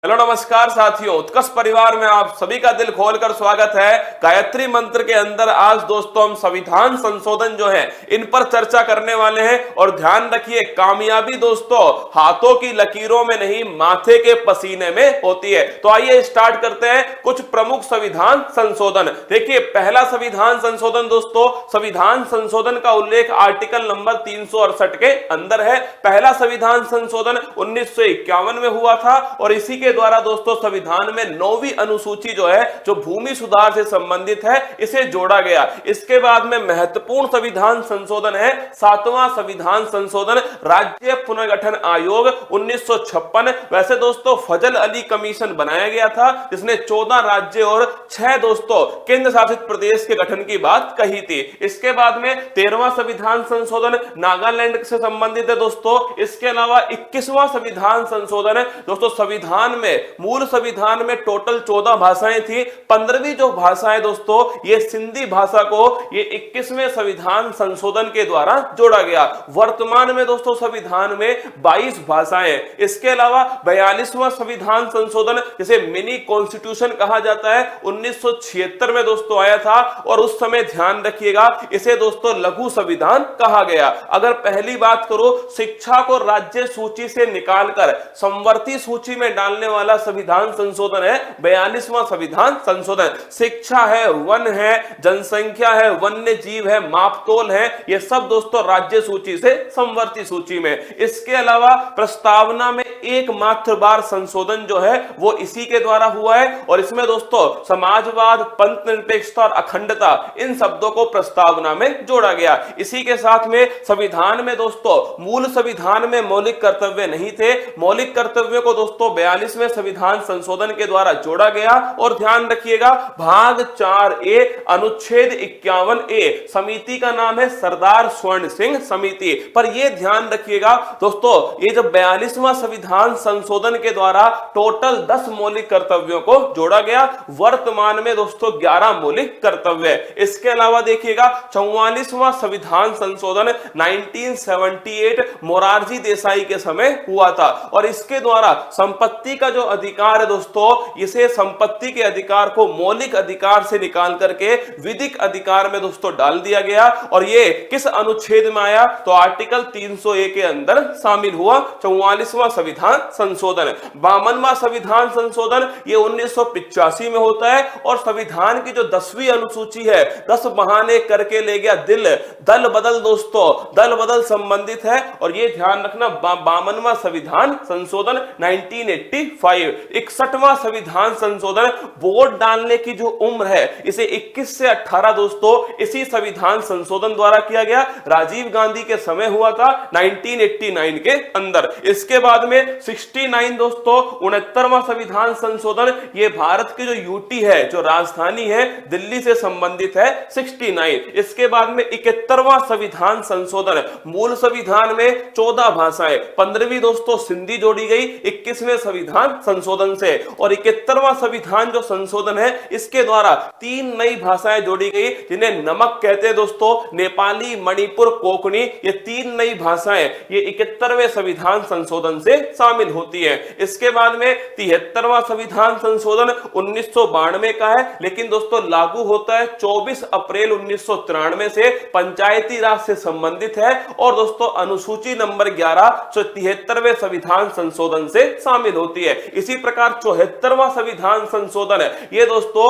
Hello नमस्कार साथियों, उत्कर्ष परिवार में आप सभी का दिल खोलकर स्वागत है। गायत्री मंत्र के अंदर आज दोस्तों हम संविधान संशोधन जो है इन पर चर्चा करने वाले हैं। और ध्यान रखिए, कामयाबी दोस्तों हाथों की लकीरों में नहीं, माथे के पसीने में होती है। तो आइए स्टार्ट करते हैं कुछ प्रमुख संविधान संशोधन। देखिए, पहला संविधान संशोधन दोस्तों, संविधान संशोधन का उल्लेख आर्टिकल नंबर 368 के अंदर है। पहला संविधान संशोधन 1951 में हुआ था और इसी के द्वारा दोस्तों संविधान में 9वीं अनुसूची जो है, जो भूमि सुधार से संबंधित है, इसे जोड़ा गया। इसके बाद में महत्वपूर्ण संविधान संशोधन है 7वां संविधान संशोधन, राज्य पुनर्गठन आयोग 1956। वैसे दोस्तों फजल अली कमीशन बनाया गया था, जिसने 14 राज्य और 6 दोस्तों केंद्र शासित प्रदेश के गठन की बात कही थी। इसके बाद में 13वां संविधान संशोधन नागालैंड से संबंधित है दोस्तों। इसके अलावा 21वां संविधान संशोधन है दोस्तों। संविधान में, मूल संविधान में टोटल 14 भाषाएं थी। 15वीं जो भाषा है दोस्तों, ये सिंधी भाषा को ये 21वें संविधान संशोधन के द्वारा जोड़ा गया। वर्तमान में दोस्तों संविधान में 22 भाषाएं। इसके अलावा 42वां संविधान संशोधन, जिसे मिनी कॉन्स्टिट्यूशन कहा जाता है, 1976 में दोस्तों आया था और उस समय ध्यान रखिएगा इसे दोस्तों लघु संविधान कहा गया। अगर पहली बात करो, शिक्षा को राज्य सूची से निकालकर संवर्ती सूची में डालने वाला संविधान संशोधन है 42वां संविधान संशोधन। शिक्षा है, वन है, जनसंख्या है, वन्य जीव है, मापतोल है, ये सब दोस्तों राज्य सूची से संवर्ती सूची में। इसके अलावा प्रस्तावना में एकमात्र बार संशोधन जो है वो इसी के द्वारा हुआ है और इसमें दोस्तों समाजवाद, पंथ निरपेक्षता और अखंडता, इन शब्दों को प्रस्तावना में जोड़ा गया। इसी के साथ में संविधान में दोस्तों, मूल संविधान में मौलिक कर्तव्य नहीं थे। मौलिक कर्तव्यों को दोस्तों 42वें संविधान संशोधन के द्वारा जोड़ा गया। और ध्यान रखिएगा, भाग 4A अनुच्छेद 51A, समिति का नाम है सरदार स्वर्ण सिंह समिति। पर यह ध्यान रखिएगा दोस्तों, ये जब 42वां संविधान संशोधन के द्वारा टोटल 10 मौलिक कर्तव्यों को जोड़ा गया। वर्तमान में दोस्तों 11 मौलिक कर्तव्य। इसके अलावा देखिएगा 44वां संविधान संशोधन 1978 मोरारजी देसाई के समय हुआ था और इसके द्वारा संपत्ति का जो अधिकार है दोस्तों, इसे संपत्ति के अधिकार को मौलिक अधिकार से निकाल करके विधिक अधिकार में दोस्तों डाल दिया गया। और ये किस अनुच्छेद में आया? तो आर्टिकल 301 के अंदर शामिल हुआ 44वां संविधान संशोधन। 52वां संविधान संशोधन ये 1985 में होता है और संविधान की जो 10वीं अनुसूची है, 10 बहाने करके ले गया दिल, दल बदल दोस्तों, दल बदल संबंधित है। और ये ध्यान रखना, 52वां संविधान संशोधन 1985। 61वां संविधान संशोधन, वोट डालने की जो उम्र है इसे 21 से 18 दोस्तों इसी संविधान संशोधन द्वारा किया गया। राजीव गांधी के समय हुआ था 1989 के अंदर। इसके बाद में 69 दोस्तों 69वां संविधान संशोधन, ये भारत की जो यूटी है, जो राजधानी है, दिल्ली से संबंधित है 69। इसके बाद में 71वां संविधान संशोधन, मूल संविधान में 14 भाषाएं, 15वीं दोस्तों सिंधी जोड़ी गई 21वें संविधान संशोधन से। और 71वां संविधान जो संशोधन है, इसके द्वारा 3 नई भाषाएं जोड़ी गई, जिन्हें नमक कहते हैं दोस्तों, नेपाली, मणिपुर, कोंकणी। ये 3 नई भाषाएं ये 71वें संविधान संशोधन से शामिल होती है। इसके बाद में 73वां संविधान संशोधन 1992 का है, लेकिन दोस्तों लागू होता है 24 अप्रैल 1993 से, पंचायती राज से संबंधित है। और दोस्तों अनुसूची नंबर 11 73वें संविधान संशोधन से शामिल होती है। इसी प्रकार 74वां संविधान संशोधन है, ये दोस्तों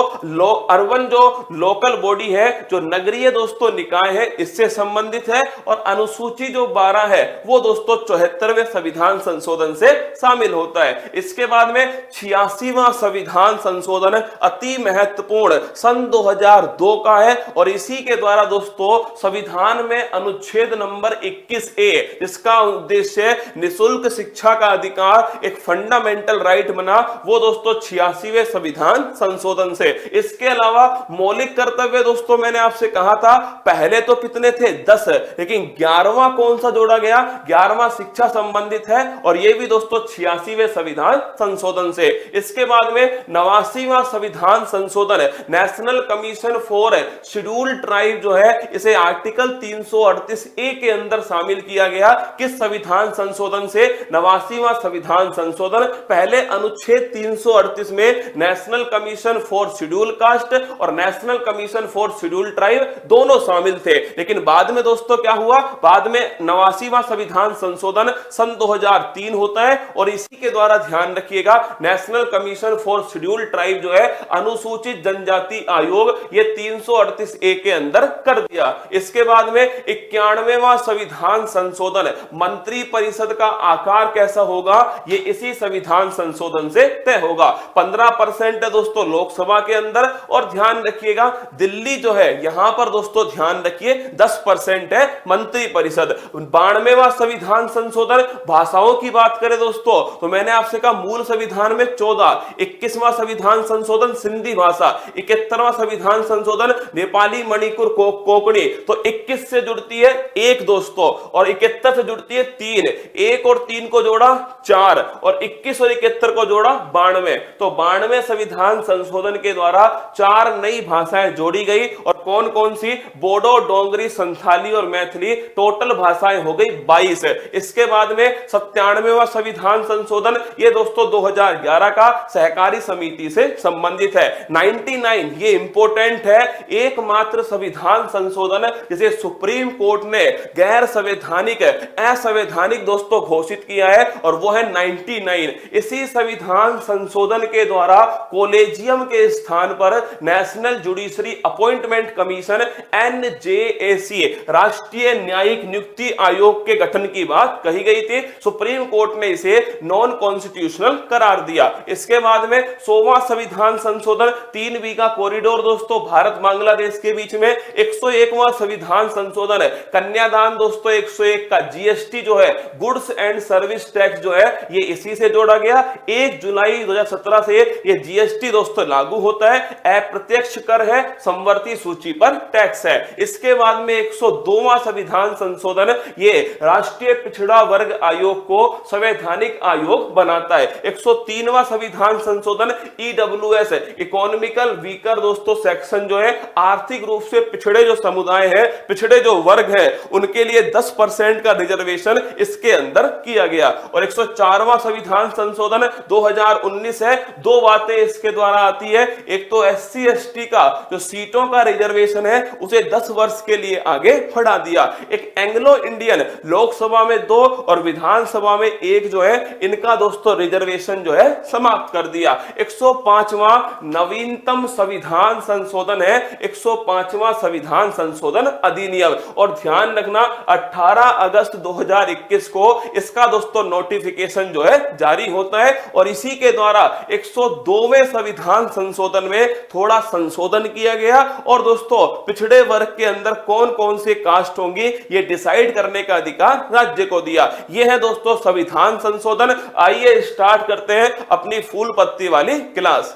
अर्बन जो लोकल बॉडी है, जो नगरीय दोस्तों निकाय है, इससे संबंधित है। और अनुसूची जो 12 है वो दोस्तों 74वें संविधान संशोधन से शामिल होता है। इसके बाद में 86वां संविधान संशोधन अति महत्वपूर्ण सन 2002 का है और इसी के द्वारा दोस्तों संविधान में अनुच्छेद नंबर 21A, जिसका उद्देश्य निःशुल्क शिक्षा का अधिकार एक फंडामेंटल राइट बना, वो दोस्तों 86वें संविधान संशोधन से। इसके अलावा मौलिक कर्तव्य दोस्तों मैंने आपसे कहा था पहले तो कितने थे? 10, लेकिन 11वां कौन सा जोड़ा गया? 11वां शिक्षा संबंधित है और ये भी दोस्तों 86वें संविधान संशोधन से। इसके बाद में 89वां संविधान संशोधन, national commission for schedule tribe जो है, इसे आर्टिकल 338A के अंदर शामिल किया गया। किस संविधान संशोधन से? 89वां संविधान संशोधन। पहले पहले अनुच्छेद 338 में national commission for schedule caste और national commission for schedule tribe दोनों शामिल थे, लेकिन बाद में दोस्तों क्या हुआ, बाद में 89वां संविधान संशोधन सन 2003 होता है और इसी के द्वारा ध्यान रखिएगा national commission for schedule tribe जो है अनुसूचित जनजाति आयोग ये 338 ए के अंदर कर दिया। इसके बाद में 91वां संविधान संशोधन, मंत्री परिषद का आकार कैसा होगा ये इसी संविधान संशोधन से तय होगा। 15% है दोस्तों लोकसभा के अंदर, और ध्यान रखिएगा दिल्ली जो है यहां पर दोस्तों ध्यान रखिए 10% है मंत्री परिषद। 92वां संविधान संशोधन, भाषाओं की बात करें दोस्तों तो मैंने आपसे कहा मूल संविधान में 14, 21वां संविधान संशोधन सिंधी भाषा, 71वां संविधान संशोधन नेपाली मणिपुर कोंकणी, तो 21 से जुड़ती है 1 दोस्तों और 71 से जुड़ती है 3, 1 और 3 को जोड़ा 4 और 21 और 71 को जोड़ा 92, तो 92 संविधान संशोधन के द्वारा 4 नई भाषाएं जोड़ी गई और कौन कौन सी, बोडो, डोंगरी, संथाली और मैथिली, टोटल भाषाएं हो गई 22। इसके बाद में 97वां संविधान संशोधन, ये दोस्तों 2011 का सहकारी समिति से संबंधित है। 99 ये इंपॉर्टेंट है, एकमात्र संविधान संशोधन जिसे सुप्रीम कोर्ट ने गैर संवैधानिक, असंवैधानिक दोस्तों घोषित किया है और वो है 99। इसी संविधान संशोधन के द्वारा कॉलेजियम के स्थान पर national judiciary appointment commission NJAC राष्ट्रीय न्यायिक नियुक्ति आयोग के गठन की बात कही गई थी। सुप्रीम कोर्ट ने इसे नॉन कॉन्स्टिट्यूशनल करार दिया। इसके बाद में 100वां संविधान संशोधन, 3 बीघा कॉरिडोर दोस्तों भारत बांग्लादेश के बीच में। 101वां संविधान संशोधन है कन्यादान दोस्तों, 101 का GST जो है गुड्स एंड सर्विस टैक्स जो है ये इसी से जोड़ा गया। 1 जुलाई 2017 से ये GST दोस्तों लागू होता है। अप्रत्यक्ष कर है, समवर्ती सूची पर टैक्स है। इसके बाद में 102वां संविधान संशोधन ये राष्ट्रीय पिछड़ा वर्ग आयोग को संवैधानिक आयोग बनाता है। 103वां संविधान संशोधन EWS इकोनॉमिकल वीकर दोस्तों सेक्शन जो है आर्थिक रूप से पिछड़े जो समुदाय है, पिछड़े जो वर्ग है उनके लिए 10% का रिजर्वेशन इसके अंदर किया गया। और 104वां संविधान संशोधन 2019 है। 2 बातें इसके द्वारा आती है, एक तो SC ST का जो सीटों का रिजर्वेशन है उसे 10 वर्ष के लिए आगे बढ़ा दिया। एक एंग्लो इंडियन लोकसभा में 2 और विधानसभा में 1 जो है इनका दोस्तों रिजर्वेशन जो है समाप्त कर दिया। 105वां नवीनतम संविधान संशोधन है 105वां संविधान संशोधन अधिनियम। और ध्यान रखना 18 अगस्त 2021 को इसका दोस्तों नोटिफिकेशन जो है जारी होता है और इसी के द्वारा 102वें संविधान संशोधन में थोड़ा संशोधन किया गया और दोस्तों पिछड़े वर्ग के अंदर कौन कौन से कास्ट होंगी ये डिसाइड करने का अधिकार राज्य को दिया। यह है दोस्तों संविधान संशोधन। आइए स्टार्ट करते हैं अपनी फूल पत्ती वाली क्लास।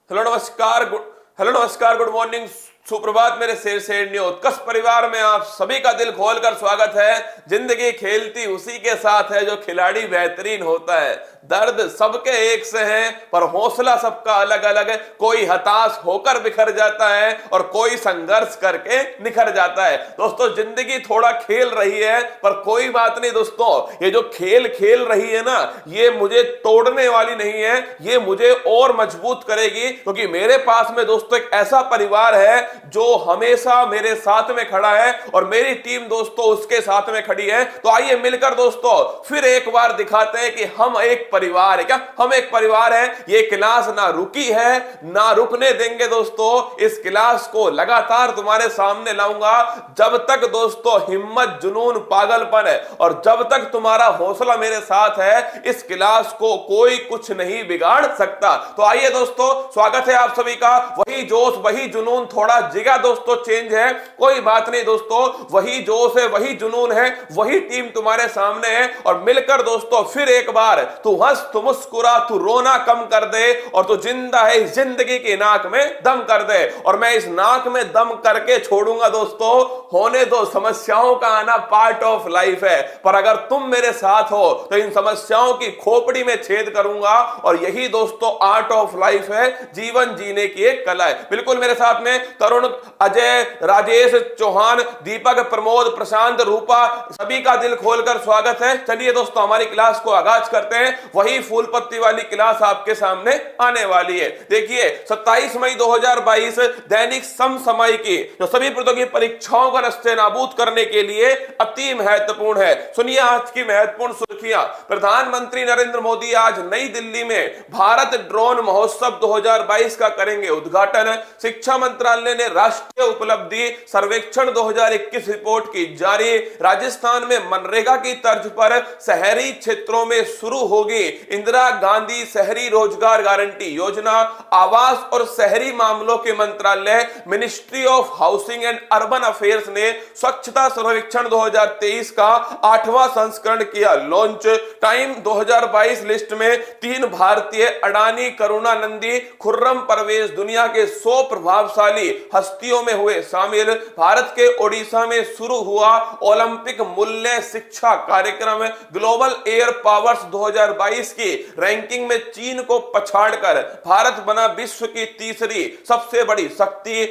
हेलो नमस्कार, गुड मॉर्निंग, सुप्रभात मेरे शेर शेरनियों। उत्कर्ष परिवार में आप सभी का दिल खोलकर स्वागत है। जिंदगी खेलती उसी के साथ है जो खिलाड़ी बेहतरीन होता है। दर्द सबके एक से है पर हौसला सबका अलग अलग है। कोई हताश होकर बिखर जाता है और कोई संघर्ष करके निखर जाता है। दोस्तों, जिंदगी थोड़ा खेल रही है पर कोई बात नहीं दोस्तों, ये जो खेल खेल रही है ना, ये मुझे तोड़ने वाली नहीं है, ये मुझे और मजबूत करेगी। क्योंकि मेरे पास में दोस्तों एक ऐसा परिवार है जो हमेशा मेरे साथ में खड़ा है और मेरी टीम दोस्तों उसके साथ में खड़ी है। तो आइए मिलकर दोस्तों फिर एक बार दिखाते हैं कि हम एक परिवार है। क्या हम एक परिवार है? ये क्लास ना रुकी है, ना रुकने देंगे दोस्तों। इस क्लास को लगातार तुम्हारे सामने लाऊंगा जब तक दोस्तों हिम्मत, जुनून, पागलपन है और जब तक तुम्हारा हौसला मेरे साथ है, इस क्लास को कोई कुछ नहीं बिगाड़ सकता। तो आइए दोस्तों, स्वागत है आप सभी का। वही जोश, वही जुनून, थोड़ा जिगा दोस्तों चेंज है, कोई बात नहीं दोस्तों, वही जोश है, वही जुनून है, वही टीम तुम्हारे सामने है। और मिलकर दोस्तों फिर एक बार तू हंस, तू मुस्कुरा, तू रोना कम कर दे और तू जिंदा है इस जिंदगी की नाक में दम कर दे। और मैं इस नाक में दम करके छोड़ूंगा दोस्तों। होने दो, समस्याओं का आना पार्ट ऑफ लाइफ है, पर अगर तुम मेरे साथ हो तो इन समस्याओं की खोपड़ी में छेद करूंगा। और यही दोस्तों आर्ट ऑफ लाइफ है, जीवन जीने की एक कला है। बिल्कुल मेरे साथ में तरुण, अजय, राजेश, चौहान, दीपक, प्रमोद, प्रशांत, रूपा, सभी का दिल खोलकर स्वागत है। चलिए दोस्तों हमारी क्लास को आगाज करते हैं। वही फूल पत्ती वाली क्लास आपके सामने आने वाली है। देखिए 27 मई 2022 दैनिक समसामयिकी जो सभी प्रतियोगी परीक्षाओं का नस्ते नाबूद करने के लिए अति महत्वपूर्ण है। सुनिए आज की महत्वपूर्ण सुर्खियां। प्रधानमंत्री नरेंद्र मोदी आज नई दिल्ली में भारत ड्रोन महोत्सव 2022 का करेंगे उद्घाटन। शिक्षा मंत्रालय ने राष्ट्रीय उपलब्धि सर्वेक्षण 2021 रिपोर्ट की जारी। राजस्थान में मनरेगा की तर्ज पर शहरी क्षेत्रों में शुरू होगी इंदिरा गांधी शहरी रोजगार गारंटी योजना। आवास और शहरी मामलों के मंत्रालय ministry of housing and urban affairs ने स्वच्छता सर्वेक्षण 2023 का 8वां संस्करण किया लॉन्च। टाइम 2022 लिस्ट में 3 भारतीय अडानी, करुणानंदी, खुर्रम परवेज दुनिया के 100 प्रभावशाली हस्तियों में हुए शामिल। भारत के ओडिशा में शुरू हुआ ओलंपिक मूल्य शिक्षा कार्यक्रम। ग्लोबल एयर पावर्स 2022 की रैंकिंग में चीन को पछाड़कर भारत बना विश्व की तीसरी सबसे बड़ी शक्ति।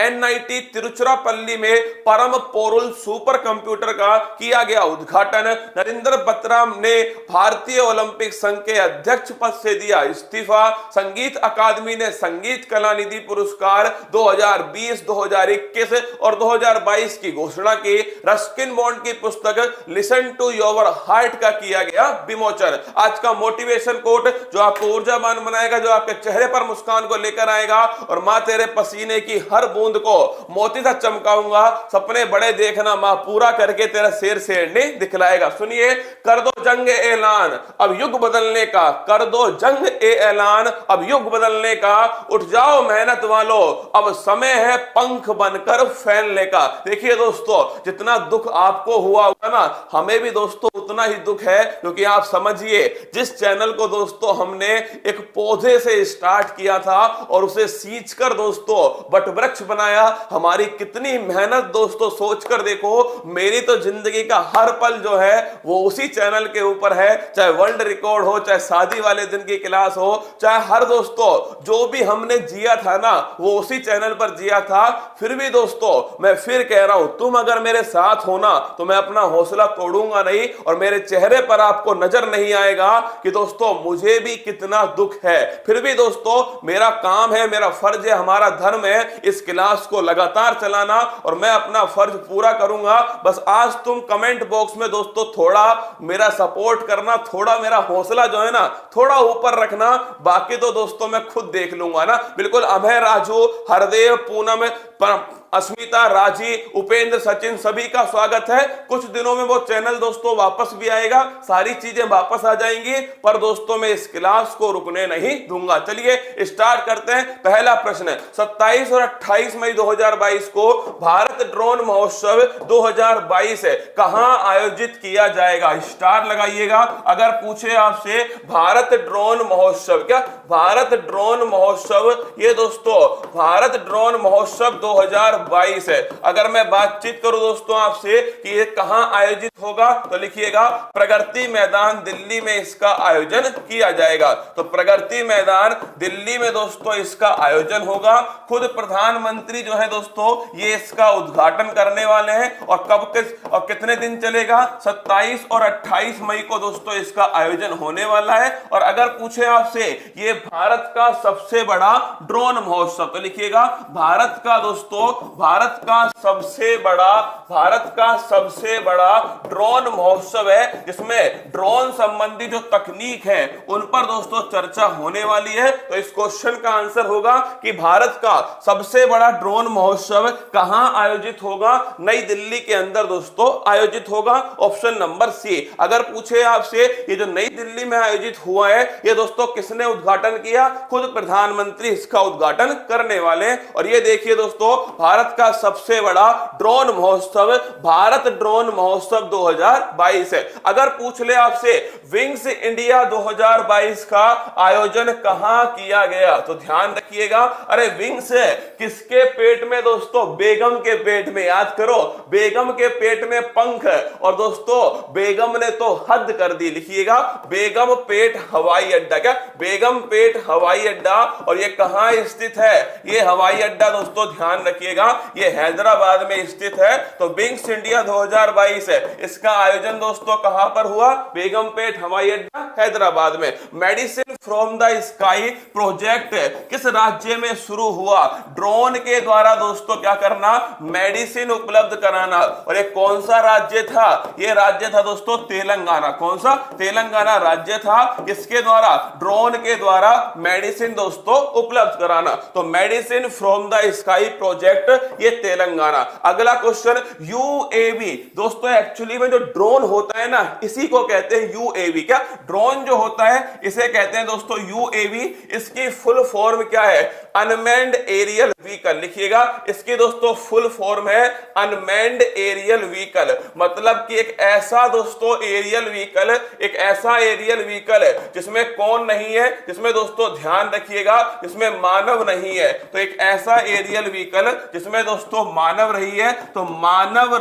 एनआईटी तिरुचिरापल्ली में परम पोरुल सुपर कंप्यूटर का किया गया उद्घाटन। नरेंद्र बत्रा ने भारतीय ओलंपिक संघ के अध्यक्ष पद से दिया इस्तीफा। संगीत अकादमी ने संगीत कला निधि पुरस्कार 2020, 2021 और 2022 की घोषणा की। रस्किन बॉन्ड की पुस्तक लिसन टू योर हार्ट का किया गया विमोचन। आज का मोटिवेशन कोट जो आपको ऊर्जावान बनाएगा, जो आपके चेहरे पर मुस्कान को लेकर आएगा। और मां तेरे पसीने की हर बूंद को मोती सा चमकाऊंगा, सपने बड़े देखना, मां पूरा करके तेरा शेर शेरनी दिखलाएगा। सुनिए, कर दो जंग ऐलान अब युग बदलने का, कर दो जंग ऐलान अब युग बदलने का। उठ जाओ मेहनत वालों, अब समय है पंख बनकर फैलने का। देखिए दोस्तों, जितना दुख आपको हुआ होगा ना, हमें भी दोस्तों उतना ही दुख है। क्योंकि आप समझिए, जिस चैनल को दोस्तों हमने एक पौधे से स्टार्ट किया था और उसे सींचकर दोस्तों वटवृक्ष बनाया, हमारी कितनी मेहनत दोस्तों सोचकर देखो। मेरी तो जिंदगी का हर पल जो है वो उसी चैनल के ऊपर है। चाहे वर्ल्ड रिकॉर्ड हो, चाहे शादी वाले दिन की क्लास हो, चाहे हर दोस्तों जो भी हमने जिया था ना, वो उसी चैनल पर जिया था। फिर भी दोस्तों मैं फिर कह रहा हूं, तुम अगर मेरे साथ हो ना तो मैं अपना हौसला तोड़ूंगा नहीं और मेरे चेहरे पर आपको नजर नहीं आएगा कि दोस्तों मुझे भी कितना दुख है। फिर भी दोस्तों मेरा काम है, मेरा फर्ज है, हमारा धर्म है इस क्लास को लगातार चलाना और मैं अपना फर्ज पूरा करूंगा। बस आज तुम कमेंट बॉक्स में दोस्तों थोड़ा मेरा सपोर्ट करना, थोड़ा मेरा हौसला जो है ना थोड़ा ऊपर रखना। बाकी तो दोस्तों मैं खुद देख लूंगा ना। बिल्कुल अभय, राजू, हरदेव, पूनम, अस्मिता, राजी, उपेंद्र, सचिन, सभी का स्वागत है। कुछ दिनों में वो चैनल दोस्तों वापस भी आएगा, सारी चीजें वापस आ जाएंगी, पर दोस्तों मैं इस क्लास को रुकने नहीं दूंगा। चलिए स्टार्ट करते हैं। पहला प्रश्न, 27 और 28 मई 2022 को भारत ड्रोन महोत्सव 2022 कहां आयोजित किया जाएगा? स्टार लगाइएगा। अगर पूछे आपसे भारत ड्रोन महोत्सव, क्या भारत ड्रोन महोत्सव, ये दोस्तों भारत ड्रोन महोत्सव 2022 है। अगर मैं बातचीत करूं दोस्तों आपसे कि ये कहां आयोजित होगा, तो लिखिएगा प्रगति मैदान दिल्ली में इसका आयोजन किया जाएगा। तो प्रगति मैदान दिल्ली में दोस्तों इसका आयोजन होगा। खुद प्रधानमंत्री जो है दोस्तों ये इसका उद्घाटन करने वाले हैं। और कब और कितने दिन चलेगा? 27 और 28 मई को दोस्तों इसका आयोजन होने वाला है। और अगर पूछे आपसे ये भारत का सबसे बड़ा ड्रोन महोत्सव, तो लिखिएगा भारत का दोस्तों, भारत का सबसे बड़ा ड्रोन महोत्सव है, जिसमें ड्रोन संबंधी जो तकनीक है उन पर दोस्तों चर्चा होने वाली है। तो इस क्वेश्चन का आंसर होगा कि भारत का सबसे बड़ा ड्रोन महोत्सव कहां आयोजित होगा? नई दिल्ली के अंदर दोस्तों आयोजित होगा। Option number C. अगर पूछे आपसे ये जो नई दिल्ली में आयोजित हुआ है, ये दोस्तों किसने उद्घाटन किया? खुद प्रधानमंत्री इसका उद्घाटन करने वाले हैं। और ये देखिए दोस्तों भारत का सबसे बड़ा ड्रोन महोत्सव भारत ड्रोन महोत्सव 2022 है। अगर पूछ ले आपसे विंग्स इंडिया 2022 का आयोजन कहां किया गया, तो ध्यान रखिएगा। अरे विंग्स है किसके पेट में दोस्तों? बेगम के पेट में। याद करो, बेगम के पेट में पंख है। और दोस्तों बेगम ने तो हद कर दी। लिखिएगा बेगम पेट हवाई अड्डा। क्या बेगम पेट हवाई अड्डा? और ये कहां स्थित है? ये हवाई अड्डा दोस्तों ध्यान रखिएगा ये हैदराबाद में स्थित है। तो विंग्स इंडिया 2022 है, इसका आयोजन दोस्तों कहां पर हुआ? बेगम पेट हवाई अड्डा हैदराबाद में। Medicine from the sky project किस राज्य में शुरू हुआ? ड्रोन के द्वारा दोस्तों क्या करना? मेडिसिन उपलब्ध कराना। और ये कौन सा राज्य था? ये राज्य था दोस्तों तेलंगाना। कौन सा? तेलंगाना राज्य था, इसके द्वारा ड्रोन के द्वारा मेडिसिन दोस्तों उपलब्ध कराना। तो medicine from the sky project ये तेलंगाना। अगला क्वेश्चन, यूएवी दोस्तों एक्चुअली में जो ड्रोन होता है ना इसी को कहते हैं यूएवी। क्या ड्रोन जो होता है इसे कहते हैं दोस्तों यूएवी। इसकी फुल फॉर्म क्या है? Unmanned aerial vehicle. लिखिएगा इसकी दोस्तों फुल फॉर्म है अनमैन्ड एरियल व्हीकल। मतलब कि एक ऐसा दोस्तों एरियल व्हीकल, एक ऐसा एरियल व्हीकल है जिसमें कौन नहीं है? जिसमें दोस्तों ध्यान रखिएगा जिसमें मानव नहीं है। तो एक ऐसा एरियल व्हीकल जिसमें दोस्तों मानव रही है, तो मानव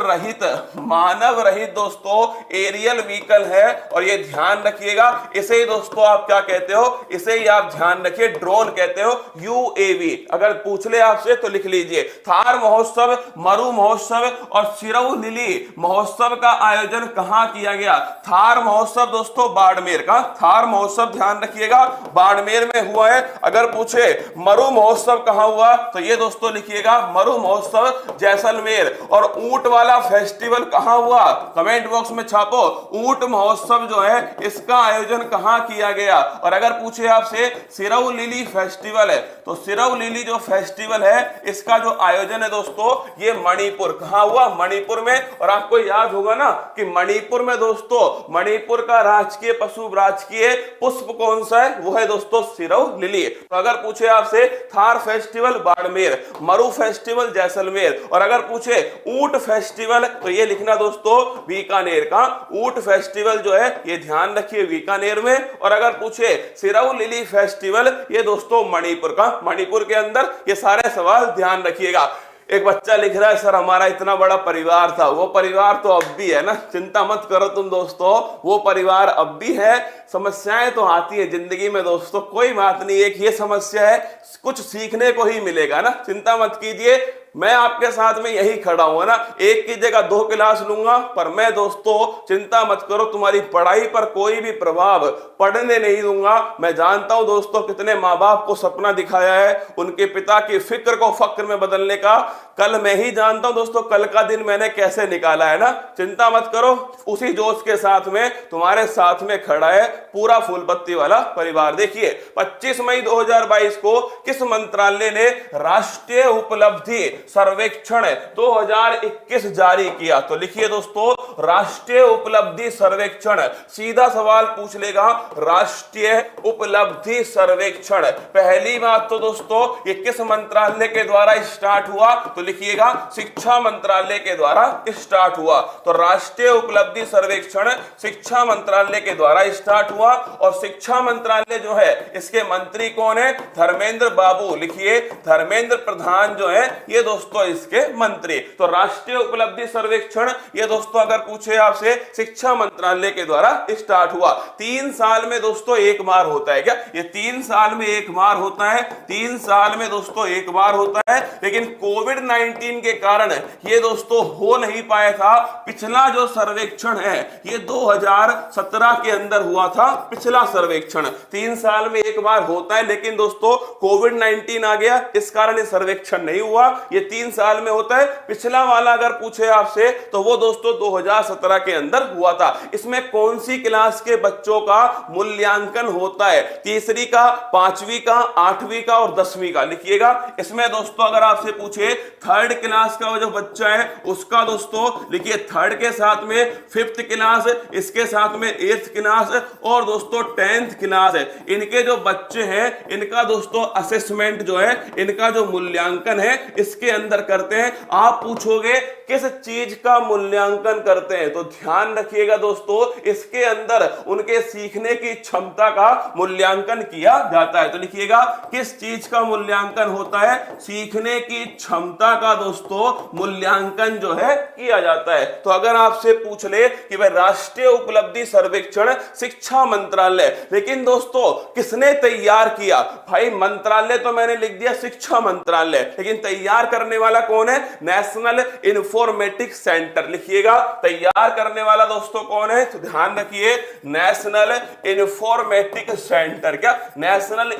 रहित दोस्तों एरियल व्हीकल है। और ये ध्यान रखिएगा इसे ही दोस्तों आप क्या कहते हो? इसे ही आप ध्यान रखिए ड्रोन कहते हो यूएवी। अगर पूछ ले आपसे तो लिख लीजिए। थार महोत्सव, मरु महोत्सव और सिरौलिली महोत्सव का आयोजन कहां किया गया? थार महोत्सव दोस्तों बाड़मेर का। थार महोत्सव ध्यान रखिएगा बाड़मेर में हुआ है। अगर पूछे मरु महोत्सव कहां हुआ, तो ये दोस्तों लिखिएगा मरु महोत्सव जैसलमेर। और ऊंट वाला फेस्टिवल कहां हुआ? कमेंट बॉक्स में छापो। ऊंट महोत्सव जो है इसका आयोजन कहां किया गया? और अगर पूछे आपसे सिरौलिली फेस्टिवल है, तो सिरौलिली जो फेस्टिवल है इसका जो आयोजन है दोस्तों ये मणिपुर। कहां हुआ? मणिपुर में। और आपको याद होगा ना कि मणिपुर में दोस्तों मणिपुर का राजकीय पशु, राजकीय पुष्प कौन सा है? वो है दोस्तों सिरौलिली। तो अगर पूछे आपसे थार फेस्टिवल बाड़मेर, मरु फेस्टिवल जैसलमेर। और अगर पूछे ऊंट फेस्टिवल, तो ये लिखना दोस्तों बीकानेर का। ऊंट फेस्टिवल जो है ये ध्यान रखिए बीकानेर में। और अगर पूछे सिरौलिली फेस्टिवल, ये दोस्तों मणिपुर का। मणिपुर के अंदर ये सारे सवाल ध्यान रखिएगा। एक बच्चा लिख रहा है सर हमारा इतना बड़ा परिवार था, वो परिवार तो अब भी है ना, चिंता मत करो तुम दोस्तों, वो परिवार अब भी है। समस्याएं तो आती है जिंदगी में दोस्तों, कोई बात नहीं, एक ये समस्या है, कुछ सीखने को ही मिलेगा ना, चिंता मत कीजिए। मैं आपके साथ में यही खड़ा हूं ना, एक की जगह 2 क्लास लूंगा, पर मैं दोस्तों चिंता मत करो, तुम्हारी पढ़ाई पर कोई भी प्रभाव पड़ने नहीं दूंगा। मैं जानता हूं दोस्तों कितने माँ बाप को सपना दिखाया है उनके पिता की फिक्र को फक्र में बदलने का। कल मैं ही जानता हूं दोस्तों कल का दिन मैंने कैसे निकाला है ना, चिंता मत करो, उसी जोश के साथ में तुम्हारे साथ में खड़ा है पूरा फूलपत्ती वाला परिवार। देखिए 25 मई 2022 को किस मंत्रालय ने राष्ट्रीय उपलब्धि सर्वेक्षण 2021 जारी किया। तो लिखिए दोस्तों, राष्ट्रीय उपलब्धि सर्वेक्षण। सीधा सवाल पूछ लेगा, राष्ट्रीय उपलब्धि सर्वेक्षण। पहली बात तो दोस्तों, ये किस मंत्रालय के द्वारा स्टार्ट हुआ? तो लिखिएगा, शिक्षा मंत्रालय के द्वारा स्टार्ट हुआ। तो राष्ट्रीय उपलब्धि सर्वेक्षण शिक्षा मंत्रालय के द्वारा स्टार्ट हुआ। और शिक्षा मंत्रालय जो है, इसके मंत्री कौन है? धर्मेंद्र बाबू। लिखिए, धर्मेंद्र प्रधान जो है ये दोस्तों इसके मंत्री। तो राष्ट्रीय उपलब्धि सर्वेक्षण ये दोस्तों अगर पूछे आपसे, शिक्षा मंत्रालय के द्वारा स्टार्ट हुआ। 3 साल में दोस्तों एक बार होता है क्या? ये 3 साल में एक बार होता है, 3 साल में दोस्तों एक बार होता है। लेकिन कोविड-19 के कारण ये दोस्तों हो नहीं पाया था। पिछला जो सर्वेक्षण है ये 2017 के अंदर हुआ था। पिछला सर्वेक्षण 3 साल में एक बार होता है, लेकिन दोस्तों कोविड-19 आ गया, इस कारण ये सर्वेक्षण नहीं हुआ। ये 3 साल में होता है। पिछला वाला अगर पूछे आपसे तो वो दोस्तों 2017 के अंदर हुआ था। इसमें कौन सी क्लास के बच्चों का मूल्यांकन होता है? तीसरी का, 5वीं का, 8वीं का और 10वीं का। लिखिएगा, इसमें दोस्तों अगर आपसे पूछे 3rd क्लास का जो बच्चा है उसका दोस्तों लिखिए 3rd के साथ में 5th क्लास, इसके साथ में 8th क्लास और दोस्तों 10th क्लास है। इनके जो बच्चे हैं इनका दोस्तों असेसमेंट जो है, इनका जो मूल्यांकन है इसके अंदर करते हैं। आप पूछोगे किस चीज का मूल्यांकन करते हैं? तो ध्यान रखिएगा दोस्तों, इसके अंदर उनके सीखने की क्षमता का मूल्यांकन किया जाता है। तो लिखिएगा, किस चीज का मूल्यांकन होता है? सीखने की क्षमता का दोस्तों मूल्यांकन जो है किया जाता है। तो अगर आपसे पूछ ले कि भाई राष्ट्रीय उपलब्धि सर्वेक्षण शिक्षा मंत्रालय, लेकिन दोस्तों किसने तैयार किया? भाई मंत्रालय तो मैंने लिख दिया शिक्षा मंत्रालय, लेकिन तैयार करने वाला कौन है? National informatic centre. लिखिएगा, तैयार करने वाला दोस्तों कौन है? तो ध्यान रखिए, नेशनल इंफॉर्मेटिक सेंटर। क्या? नेशनल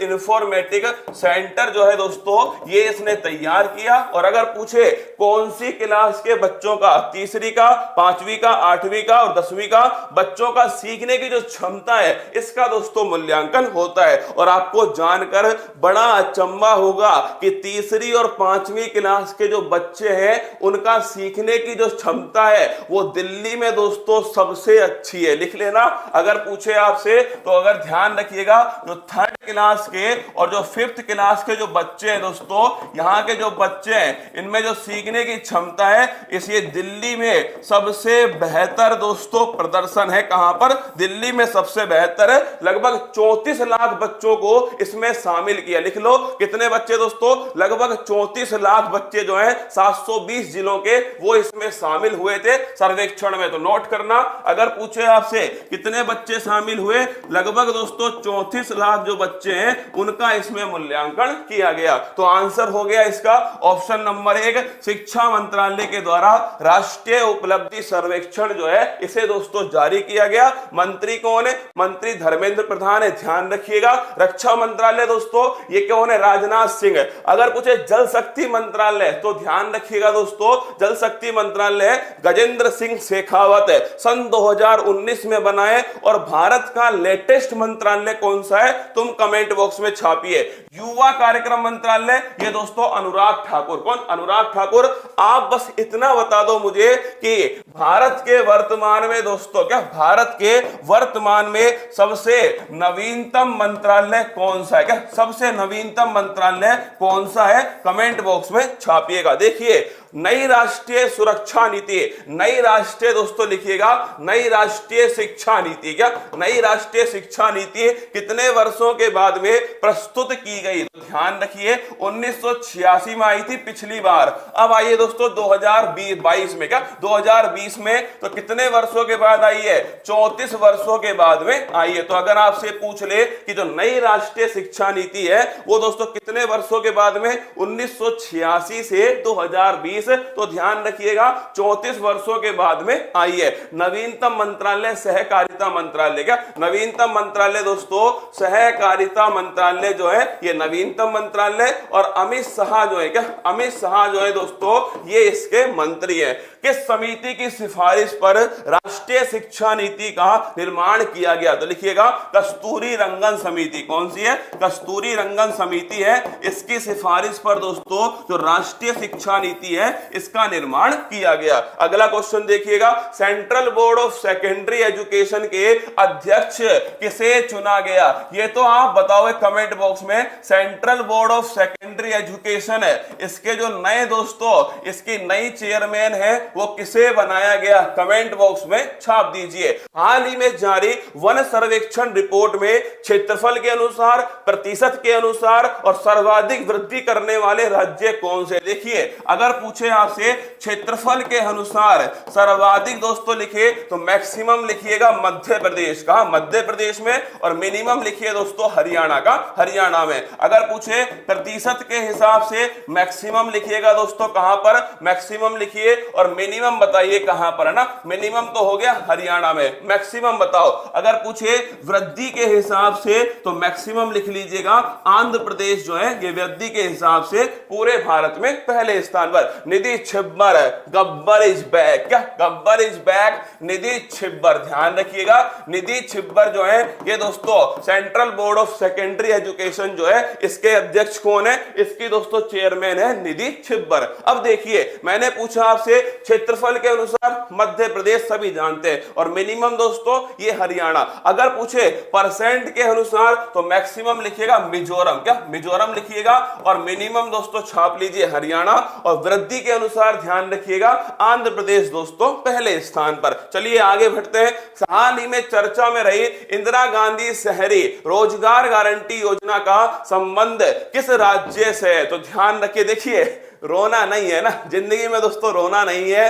इंफॉर्मेटिक सेंटर जो है दोस्तों ये इसने तैयार किया। और अगर पूछे कौन सी क्लास के बच्चों का, तीसरी का, 5वीं का, 8वीं का और 10वीं का बच्चों का सीखने की जो क्षमता है इसका दोस्तों मूल्यांकन होता है। और आपको जानकर बड़ा अचंभा होगा कि तीसरी और 5वीं क्लास के जो बच्चे हैं उनका सीखने की जो क्षमता है वो दिल्ली में दोस्तों सबसे अच्छी है। लिख लेना, अगर पूछे आपसे तो अगर ध्यान रखिएगा, जो 3rd क्लास के और जो 5th क्लास के जो बच्चे हैं दोस्तों, यहाँ के जो बच्चे हैं इनमें जो सीखने की क्षमता है इसे दिल्ली में सबसे बेहतर दोस्तों प्रदर्शन है। कहां पर? दिल्ली में सबसे बेहतर है। लगभग 34 लाख बच्चों को इसमें शामिल किया। लिख लो, कितने बच्चे दोस्तों? लगभग 34 लाख बच्चे जो हैं 720 जिलों के वो इसमें शामिल हुए थे सर्वेक्षण में। तो नोट करना, अगर पूछे आपसे कितने बच्चे शामिल हुए, लगभग दोस्तों 34 लाख जो बच्चे हैं उनका इसमें मूल्यांकन किया गया। तो आंसर हो गया इसका ऑप्शन नंबर 1, शिक्षा मंत्रालय के द्वारा राष्ट्रीय उपलब्धि सर्वेक्षण जो है इसे दोस्तों जारी किया गया। मंत्री कौन है? मंत्री धर्मेंद्र प्रधान है। ध्यान रखिएगा, रक्षा मंत्रालय दोस्तों ये कौन है? राजनाथ सिंह है। अगर पूछे जल शक्ति मंत्रालय तो ध्यान रखिएगा दोस्तों, जल शक्ति मंत्रालय गजेंद्र सिंह शेखावत है, सन 2019 में बना है। और भारत का लेटेस्ट मंत्रालय कौन सा है? तुम कमेंट बॉक्स में छापिए। युवा कार्यक्रम मंत्रालय ये दोस्तों अनुराग ठाकुर। कौन? अनुराग ठाकुर। आप बस इतना बता दो मुझे कि भारत के वर्तमान में दोस्तों, क्या भारत के वर्तमान में सबसे नवीनतम मंत्रालय कौन सा है? क्या सबसे नवीनतम मंत्रालय कौन सा है? कमेंट बॉक्स में छापिएगा। देखिए, नई राष्ट्रीय सुरक्षा नीति, नई राष्ट्रीय दोस्तों लिखिएगा, नई राष्ट्रीय शिक्षा नीति। क्या? नई राष्ट्रीय शिक्षा नीति कितने वर्षों के बाद में प्रस्तुत की गई? तो ध्यान रखिए, 1986 में आई थी पिछली बार। अब आइए दोस्तों 2022 में। क्या 2020 में? तो कितने वर्षों के बाद आई है? 34 वर्षों के बाद में आई है। तो अगर आपसे पूछ ले कि जो नई राष्ट्रीय शिक्षा नीति है वो दोस्तों कितने वर्षों के बाद में? 1986 से 2020, तो ध्यान रखिएगा 34 वर्षों के बाद में आई है। नवीनतम मंत्रालय सहकारिता सहकारिता मंत्रालय, क्या नवीनतम मंत्रालय दोस्तों सहकारिता मंत्रालय जो है ये नवीनतम मंत्रालय, और अमित शाह जो है, क्या अमित शाह जो है दोस्तों ये इसके मंत्री है। किस समिति की सिफारिश पर राष्ट्रीय शिक्षा नीति का निर्माण किया गया? तो लिखिएगा कस्तूरी रंगन समिति। कौन सी है? कस्तूरी रंगन समिति है, इसकी सिफारिश पर दोस्तों जो राष्ट्रीय शिक्षा नीति है इसका निर्माण किया गया। अगला क्वेश्चन देखिएगा, central board of secondary education के अध्यक्ष किसे चुना गया? ये तो आप बताओगे कमेंट बॉक्स में। Central board of secondary education है, इसके जो नए दोस्तों इसकी नई चेयरमैन है वो किसे बनाया गया? कमेंट बॉक्स में छाप दीजिए। हाल ही में जारी वन सर्वेक्षण रिपोर्ट में क्षेत्रफल के अनुसार, प्रतिशत के अनुसार और सर्वाधिक वृद्धि करने वाले राज्य कौन से? देखिए अगर पूछे आपसे क्षेत्रफल के अनुसार सर्वाधिक दोस्तों लिखे तो मैक्सिमम लिखिएगा मध्य प्रदेश का, मध्य प्रदेश में, और मिनिमम लिखिए दोस्तों हरियाणा का, हरियाणा में। अगर पूछे प्रतिशत के हिसाब से मैक्सिमम लिखिएगा दोस्तों कहां पर? मैक्सिमम लिखिए, और मिनिमम बताइए कहां पर है ना? मिनिमम तो हो गया हरियाणा में, मैक्सिमम बताओ। अगर पूछे वृद्धि के हिसाब से तो मैक्सिमम लिख लीजिएगा आंध्र प्रदेश जो है ये वृद्धि के हिसाब से पूरे भारत में पहले स्थान पर। निधि छिब्बर, गब्बर इज बैक, क्या गब्बर इज बैक? निधि छिब्बर, ध्यान रखिएगा निधि छिब्बर जो है ये दोस्तों central board of secondary education जो है इसके अध्यक्ष कौन है? इसकी दोस्तों चेयरमैन है निधि छिब्बर। अब देखिए मैंने पूछा आपसे क्षेत्रफल के अनुसार मध्य प्रदेश सभी जानते हैं, और मिनिमम दोस्तों ये हरियाणा। अगर पूछे परसेंट के अनुसार तो मैक्सिमम लिखिएगा मिजोरम, क्या मिजोरम लिखिएगा, और मिनिमम दोस्तों छाप लीजिए हरियाणा, और वृद्धि के अनुसार ध्यान रखिएगा आंध्र प्रदेश दोस्तों पहले स्थान पर। चलिए आगे बढ़ते हैं। हाल ही में चर्चा में रही इंदिरा गांधी शहरी रोजगार गारंटी योजना का संबंध किस राज्य से है? तो ध्यान रखिए, देखिए रोना नहीं है ना जिंदगी में दोस्तों, रोना नहीं है।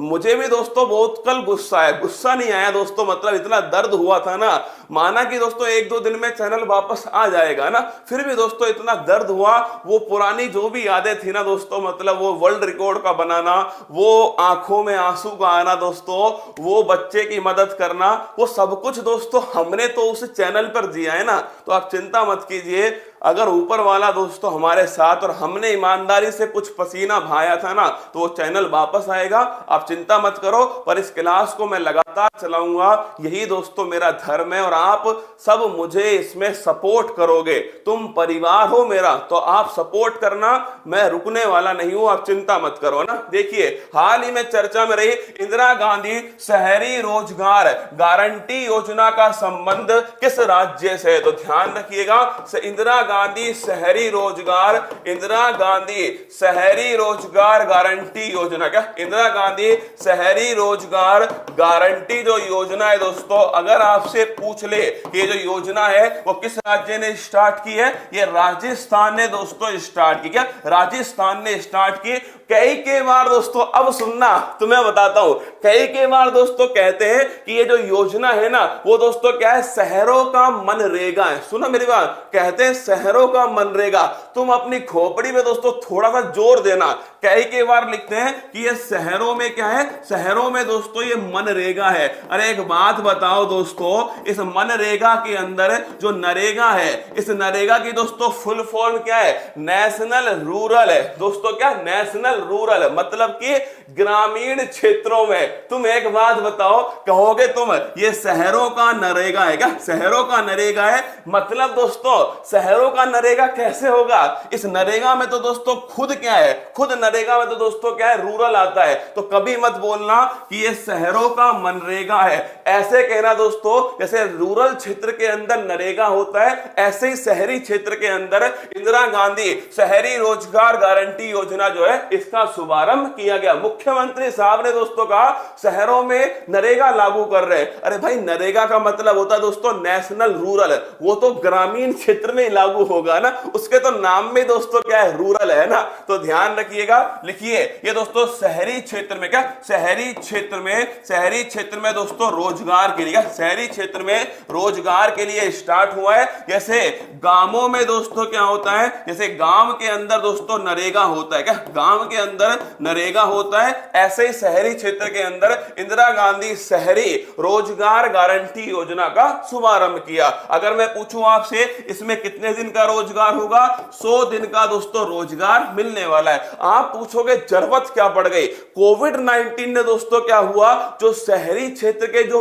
मुझे भी दोस्तों बहुत कल गुस्सा है, गुस्सा नहीं आया दोस्तों, मतलब इतना दर्द हुआ था ना, माना कि दोस्तों एक दो दिन में चैनल वापस आ जाएगा ना, फिर भी दोस्तों इतना दर्द हुआ। वो पुरानी जो भी यादें थी ना दोस्तों, मतलब वो वर्ल्ड रिकॉर्ड का बनाना, वो आंखों में आंसू का आना दोस्तों, वो बच्चे की मदद करना, वो सब कुछ दोस्तों हमने तो उस चैनल पर जिया है ना। तो आप चिंता मत कीजिए, अगर ऊपर वाला दोस्तों हमारे साथ और हमने ईमानदारी से कुछ पसीना बहाया था ना तो वो चैनल वापस आएगा, आप चिंता मत करो। पर इस क्लास को मैं लगातार चलाऊंगा, यही दोस्तों मेरा धर्म है, और आप सब मुझे इसमें सपोर्ट करोगे। तुम परिवार हो मेरा, तो आप सपोर्ट करना, मैं रुकने वाला नहीं हूं, आप चिंता मत करो ना। देखिए हाल ही में चर्चा में रही इंदिरा गांधी शहरी रोजगार गारंटी योजना का संबंध किस राज्य से है? तो ध्यान रखिएगा इंदिरा गांधी शहरी रोजगार, इंदिरा गांधी शहरी रोजगार गारंटी योजना, क्या इंदिरा गांधी शहरी रोजगार गारंटी जो योजना है दोस्तों, अगर आपसे पूछ ले कि ये जो योजना है वो किस राज्य ने स्टार्ट की है? ये राजस्थान ने दोस्तों स्टार्ट की। क्या राजस्थान ने स्टार्ट की? कई बार दोस्तों, अब सुनना तुम्हें बताता हूं, कई बार दोस्तों कहते हैं कि ये जो योजना है ना वो दोस्तों क्या है? शहरों का मनरेगा है। सुना मेरी बात, कहते हैं शहरों का मनरेगा। तुम अपनी खोपड़ी में दोस्तों थोड़ा सा जोर देना, कई बार लिखते हैं कि ये शहरों में क्या है? शहरों में दोस्तों ये मनरेगा है। अरे एक बात बताओ दोस्तों, इस मनरेगा के अंदर जो नरेगा है, इस नरेगा की दोस्तों फुल फॉर्म क्या है? नेशनल रूरल है दोस्तों, क्या नेशनल रूरल, मतलब कि ग्रामीण क्षेत्रों में। तुम एक बात बताओ, कहोगे तुम ये शहरों का नरेगा है क्या? शहरों का नरेगा है, मतलब दोस्तों शहरों का नरेगा कैसे होगा? इस नरेगा में तो दोस्तों खुद क्या है? खुद नरेगा में तो दोस्तों क्या है? रूरल आता है। तो कभी मत बोलना कि ये शहरों का मनरेगा है, ऐसे कहना दोस्तों जैसे रूरल क्षेत्र के अंदर नरेगा होता है, ऐसे ही शहरी क्षेत्र के अंदर इंदिरा गांधी शहरी रोजगार गारंटी योजना जो है इसका शुभारंभ किया गया। मुख्यमंत्री साहब ने दोस्तों कहा शहरों में नरेगा लागू कर रहे हैं। अरे भाई नरेगा का मतलब होता है दोस्तों नेशनल रूरल, वो तो ग्रामीण क्षेत्र में लागू होगा ना, उसके तो नाम में दोस्तों क्या है? रूरल है ना। तो ध्यान रखिएगा, लिखिए ये दोस्तों शहरी क्षेत्र में, क्या शहरी क्षेत्र क्षेत्र में दोस्तों रोजगार के लिए, शहरी क्षेत्र में रोजगार के लिए स्टार्ट हुआ है। जैसे गांवों में दोस्तों क्या होता है, जैसे गांव के अंदर दोस्तों नरेगा होता है, क्या गांव के अंदर नरेगा होता है, ऐसे ही शहरी क्षेत्र के अंदर इंदिरा गांधी शहरी रोजगार गारंटी योजना का शुभारंभ किया। अगर मैं पूछूं आपसे इसमें कितने दिन का रोजगार होगा, 100 दिन का दोस्तों रोजगार मिलने वाला है। आप पूछोगे जरूरत क्या पड़ गई, कोविड-19 ने दोस्तों क्या हुआ, जो शहरी क्षेत्र के जो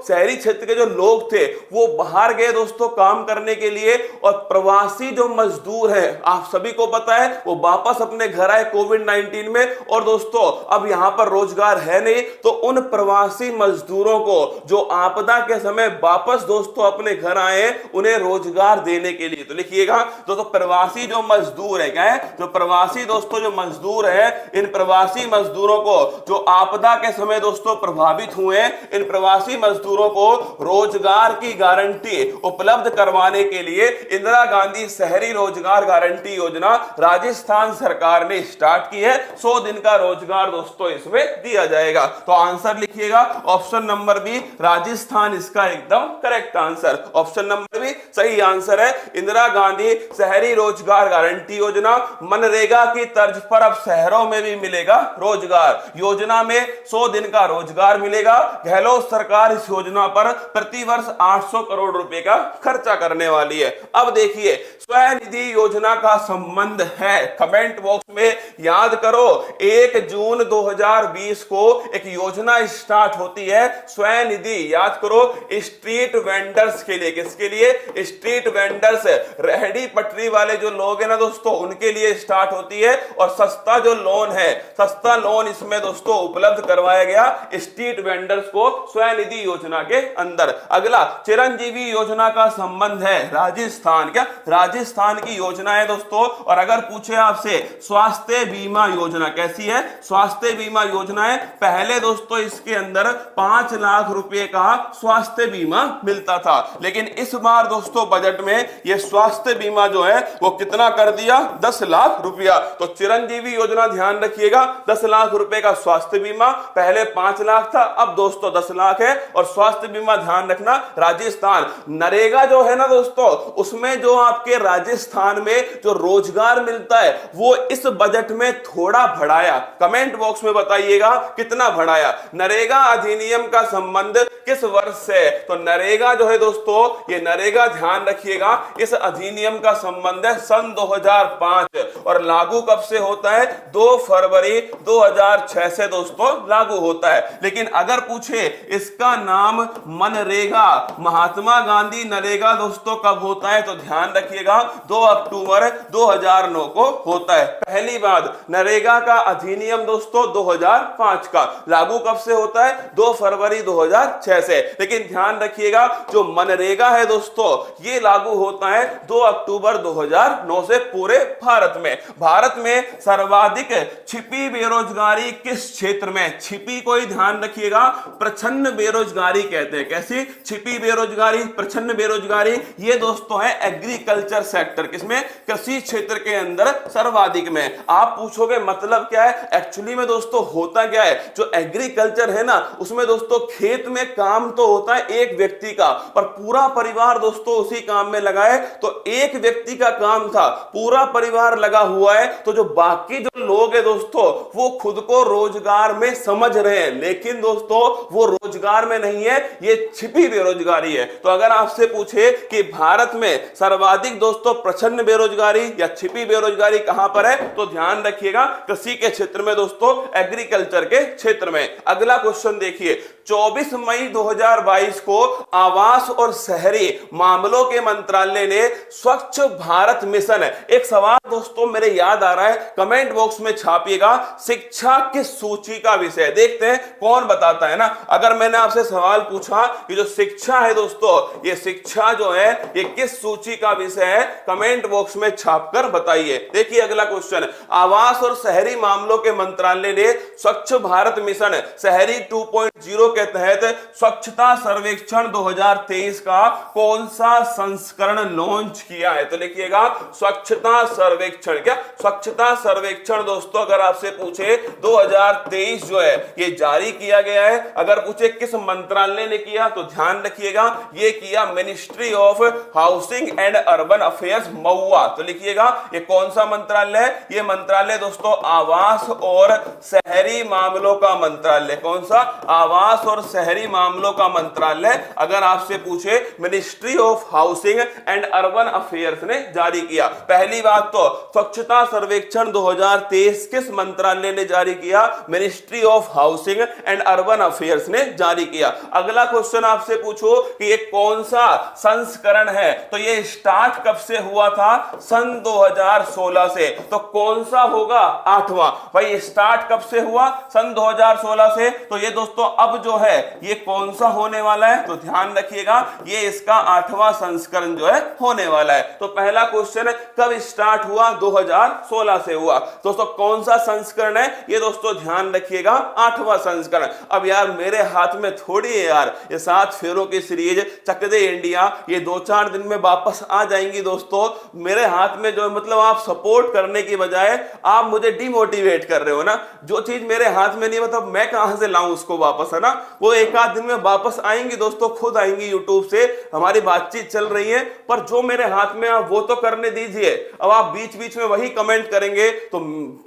शहरी क्षेत्र के जो लोग थे वो बाहर गए दोस्तों काम करने के लिए, और प्रवासी जो मजदूर हैं आप सभी को पता है वो वापस अपने घर आए कोविड-19 में, और दोस्तों अब यहां पर रोजगार है नहीं, तो उन प्रवासी मजदूरों को जो आपदा के समय वापस दोस्तों अपने घर आए उन्हें रोजगार देने के लिए, तो लिखिएगा दोस्तों प्रवासी जो मजदूर है, क्या है, जो प्रवासी दोस्तों जो मजदूर है, इन प्रवासी मजदूरों को जो आपदा के समय दोस्तों प्रभावित हुए, इन प्रवासी मजदूरों को रोजगार की गारंटी उपलब्ध करवाने के लिए इंदिरा गांधी शहरी रोजगार गारंटी योजना राजस्थान सरकार ने स्टार्ट की है। 100 दिन का रोजगार दोस्तों इसमें दिया जाएगा। तो आंसर लिखिएगा ऑप्शन नंबर बी, राजस्थान इसका एकदम correct answer. Option number B सही आंसर है। इंदिरा गांधी शहरी रोजगार गारंटी योजना, मनरेगा की तर्ज पर अब शहरों में भी मिलेगा रोजगार। योजना में 100 दिन का रोजगार मिलेगा। गहलोत सरकार इस योजना पर प्रतिवर्ष 800 करोड़ रुपए का खर्चा करने वाली है। अब देखिए स्वनिधि योजना का संबंध है, कमेंट बॉक्स में याद करो 1 जून 2020 को एक योजना स्टार्ट होती है स्वनिधि, याद करो स्ट्रीट वेंडर्स के लिए। किसके लिए? स्ट्रीट वेंडर्स, रेहड़ी पटरी वाले जो लोग हैं ना दोस्तों उनके लिए स्टार्ट होती है, और सस्ता जो लोन है, सस्ता लोन इसमें दोस्तों उपलब्ध करवाया गया स्ट्रीट वेंडर्स को स्वनिधि योजना के अंदर। अगला चिरंजीवी योजना का संबंध है राजस्थान, क्या राजस्थान की योजना है दोस्तों। और अगर पूछे आपसे स्वास्थ्य बीमा योजना कैसी है, स्वास्थ्य बीमा योजना है, पहले दोस्तों इसके अंदर 5 लाख रुपए का स्वास्थ्य बीमा मिलता था, लेकिन इस बार दोस्तों बजट में यह स्वास्थ्य बीमा जो है वो कितना कर दिया, 10 लाख रुपया। तो चिरंजीवी योजना ध्यान रखिएगा, 10 लाख रुपए का स्वास्थ्य बीमा, पहले 5 लाख था अब दोस्तों 10 लाख है। और स्वास्थ्य बीमा ध्यान रखना राजस्थान। नरेगा जो है ना दोस्तों उसमें जो आपके राजस्थान में जो रोजगार मिलता है वो इस बजट में थोड़ा बढ़ाया। कमेंट बॉक्स में बताइएगा कितना बढ़ाया। नरेगा अधिनियम का संबंध किस वर्ष से? तो नरेगा जो है दोस्तों, ये नरेगा ध्यान रखिएगा इस अधिनियम का संबंध है सन 2005, और लागू कब से होता है? 2 फरवरी 2006 से दोस्तों लागू होता है। लेकिन अगर पूछे इसका नाम मनरेगा, महात्मा गांधी नरेगा दोस्तों कब होता है? तो ध्यान रखिएगा 2 अक्टूबर 2009 को होता है। पहली बात, नरेगा का अधिनियम दोस्तों 2005 का, लागू कब से होता है? 2 फरवरी 2006 से। लेकिन ध्यान रखिएगा जो मनरेगा है दोस्तों ये लागू होता है 2 अक्टूबर 2009 से पूरे भारत में। भारत में सर्वाधिक छिपी बेरोजगारी किस क्षेत्र में? छिपी को ही ध्यान रखिएगा, प्रच्छन्न बेरोजगारी कहते हैं। कैसी? छिपी बेरोजगारी, प्रच्छन्न बेरोजगारी, ये दोस्तों है एग्रीकल्चर सेक्टर, किसमें? कृषि क्षेत्र के अंदर सर्वाधिक में। आप पूछोगे मतलब क्या है? एक्चुअली में दोस्तों होता क्या है, जो एग्रीकल्चर है ना उसमें दोस्तों खेत में काम तो होता है एक व्यक्ति का, पर पूरा परिवार दोस्तों उसी काम में लगा है। तो एक व्यक्ति का काम था, पूरा परिवार लगा हुआ है, तो जो बाकी जो लोग हैं दोस्तों वो खुद को रोजगार में समझ रहे हैं, लेकिन दोस्तों वो रोजगार में नहीं है, ये छिपी बेरोजगारी है। तो अगर आपसे पूछे कि भारत में सर्वाधिक दोस्तों प्रच्छन्न बेरोजगारी या छिपी बेरोजगारी कहां पर है, तो ध्यान रखिएगा कृषि के क्षेत्र में दोस्तों, एग्रीकल्चर के क्षेत्र में। अगला क्वेश्चन देखिए, 24 मई 2022 को आवास और शहरी मामलों के मंत्रालय ने स्वच्छ भारत मिशन, एक सवाल दोस्तों मेरे याद आ रहा है, कमेंट बॉक्स में छापिएगा, शिक्षा किस सूची का विषय? देखते हैं कौन बताता है ना। अगर मैंने आपसे सवाल पूछा कि जो शिक्षा है दोस्तों, ये शिक्षा जो है ये किस सूची का विषय है, कमेंट बॉक्स में छापकर बताइए। देखिए अगला क्वेश्चन, आवास और शहरी मामलों के मंत्रालय ने स्वच्छ भारत मिशन शहरी 2.0 के तहत स्वच्छता सर्वेक्षण 2023 का कौन सा संस्करण लॉन्च किया है? तो लिखिएगा स्वच्छता सर्वेक्षण। क्या स्वच्छता सर्वेक्षण दोस्तों अगर आपसे पूछे 2023 जो है ये जारी किया गया है। अगर पूछे किस मंत्रालय ने किया तो ध्यान रखिएगा ये किया ministry of housing and urban affairs महुआ। तो लिखिएगा ये कौन सा मंत्रालय है? ये मंत्रालय दोस्तों आवास और शहरी मामलों का मंत्रालय। कौन सा? आवास और शहरी मामलों का मंत्रालय अगर आपसे पूछे ministry of housing and urban affairs ने जारी किया। पहली बात तो स्वच्छता सर्वेक्षण 2023 किस मंत्रालय ने जारी किया? Ministry of housing and urban affairs ने जारी किया। अगला क्वेश्चन आपसे पूछो कि ये कौन सा संस्करण है? तो ये स्टार्ट कब से हुआ था? सन 2016 से। तो कौन सा होगा? 8वां। भाई स्टार्ट कब से हुआ? सन 2016 से। तो ये दोस्तों अब जो है ये कौन सा होने वाला है? तो ध्यान रखिएगा ये इसका 8वां संस्करण जो है होने वाला है। तो पहला क्वेश्चन कब स्टार्ट हुआ? 2016 से हुआ। दोस्तों कौन सा संस्करण है? ये दोस्तों ध्यान रखिएगा 8वां संस्करण। अब यार मेरे हाथ में थोड़ी है यार ये 7 फेरों की सीरीज चक दे इंडिया, ये 2-4 दिन में वापस आ जाएंगी दोस्तों। मेरे हाथ में जो मतलब आप सपोर्ट करने की बजाय आप मुझे डिमोटिवेट कर रहे हो ना। जो चीज मेरे हाथ में नहीं मतलब मैं कहां से लाऊं उसको वापस, है ना। वो एक आध दिन में वापस आएंगी दोस्तों, खुद आएंगी यूट्यूब से। हमारी बातचीत चल रही है पर जो मेरे हाथ में आप वो तो करने दीजिए। अब आप बीच बीच में वही कमेंट करेंगे तो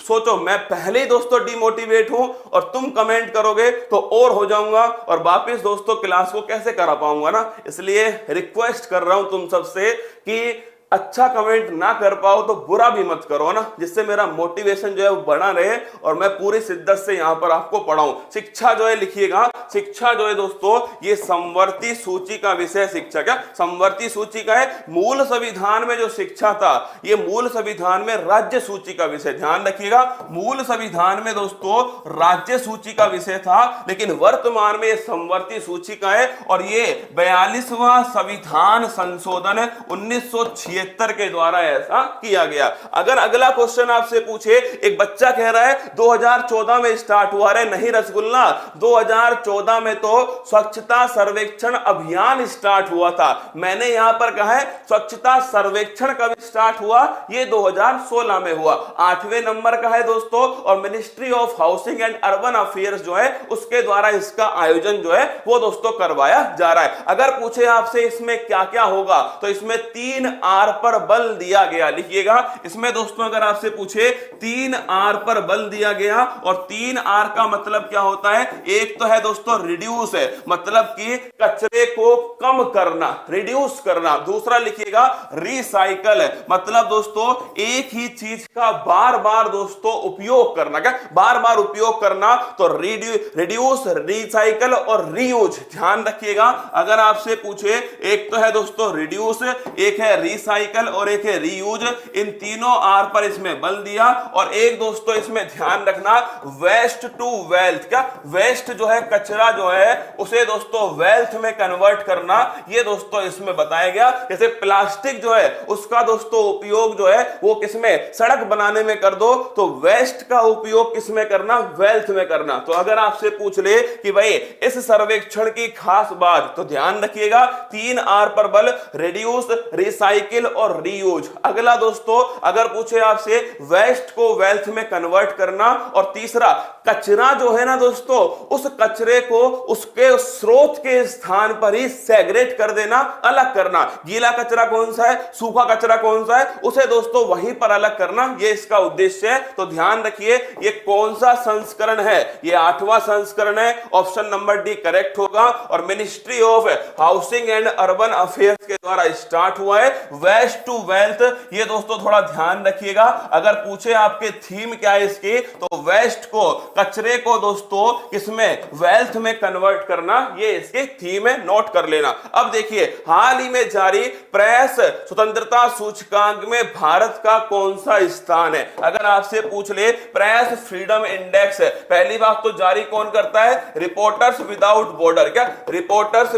सोचो मैं पहले ही दोस्तों डिमोटिवेट हूं और तुम कमेंट करोगे तो और हो जाऊंगा और वापस दोस्तों क्लास को कैसे करा पाऊंगा ना। इसलिए रिक्वेस्ट कर रहा हूं तुम सबसे कि अच्छा कमेंट ना कर पाओ तो बुरा भी मत करो ना, जिससे मेरा मोटिवेशन जो है वो बना रहे और मैं पूरी शिद्दत से यहां पर आपको पढ़ाऊं। शिक्षा जो है लिखिएगा, शिक्षा जो है दोस्तों ये समवर्ती सूची का विषय शिक्षा। क्या समवर्ती सूची का है? मूल संविधान में जो शिक्षा था ये मूल संविधान में राज्य सूची का विषय। ध्यान रखिएगा मूल संविधान में दोस्तों राज्य सूची का विषय था, लेकिन वर्तमान में ये समवर्ती सूची का है और ये 42वां संविधान संशोधन 1976 के द्वारा ऐसा किया गया। अगर अगला क्वेश्चन आपसे पूछे, एक बच्चा कह रहा है 2014 में स्टार्ट हुआ। रे नहीं रसगुल्ला, 2014 में तो स्वच्छता सर्वेक्षण अभियान स्टार्ट हुआ था। मैंने यहां पर कहा है स्वच्छता सर्वेक्षण कब स्टार्ट हुआ? ये 2016 में हुआ। 8वें नंबर का है दोस्तों और ministry of housing and urban affairs जो है उसके द्वारा इसका आयोजन जो है वो दोस्तों करवाया जा रहा है। अगर पूछे आपसे इसमें क्या क्या होगा तो इसमें 3 आर पर बल दिया गया। लिखिएगा इसमें दोस्तों अगर आपसे पूछे 3 आर पर बल दिया गया और 3 आर का मतलब क्या होता है? एक तो है दोस्तों रिड्यूस है, मतलब कि कचरे को कम करना, रिड्यूस करना। दूसरा लिखिएगा रिसाइकल है, मतलब दोस्तों एक ही चीज का बार बार दोस्तों उपयोग करना। क्या बार बार उपयोग करना? तो रिड्यूस, रिसाइकल और रीयूज। ध्यान रखिएगा अगर आपसे पूछे एक तो है दोस्तों रिड्यूस, एक है रिसाइकल और एक है रीयूज। इन तीनों आर पर इसमें बल दिया। और एक दोस्तों इसमें ध्यान रखना वेस्ट टू वेल्थ। क्या वेस्ट जो है कचरा जो है उसे दोस्तों वेल्थ में कन्वर्ट करना, ये दोस्तों इसमें बताया गया। जैसे प्लास्टिक जो है उसका दोस्तों उपयोग जो है वो किसमें? सड़क बनाने में कर दो, तो वेस्ट का उपयोग किसमें करना? वेल्थ में करना। तो अगर आपसे पूछ ले कि भाई इस सर्वेक्षण की खास बात, तो ध्यान रखिएगा 3 आर पर बल, रिड्यूस, रिसाइकिल और रीयूज। अगला दोस्तों अगर पूछे आपसे वेस्ट को वेल्थ में कन्वर्ट करना, और तीसरा कचरा जो है ना दोस्तों उस कचरे को उसके स्रोत के स्थान पर ही सेग्रेट कर देना, अलग करना। गीला कचरा कौन सा है, सूखा कचरा कौन सा है, उसे दोस्तों वहीं पर अलग करना, ये इसका उद्देश्य है। तो ध्यान रखिए ये कौन सा संस्करण है? ये 8वां संस्करण है। ऑप्शन नंबर डी करेक्ट होगा और ministry of housing and urban affairs के द्वारा स्टार्ट हुआ है। वेस्ट टू वेल्थ, ये दोस्तों थोड़ा ध्यान रखिएगा। अगर पूछे आपके थीम क्या है इसकी, तो वेस्ट को, कचरे को दोस्तों किसमें? वेल्थ में कन्वर्ट करना, ये इसकी थीम है, नोट कर लेना। अब देखिए हाल ही में जारी प्रेस स्वतंत्रता सूचकांक में भारत का कौन सा स्थान है? अगर आपसे पूछ ले प्रेस फ्रीडम इंडेक्स, पहली बात तो जारी कौन करता है? Reporters without border. क्या रिपोर्टर्स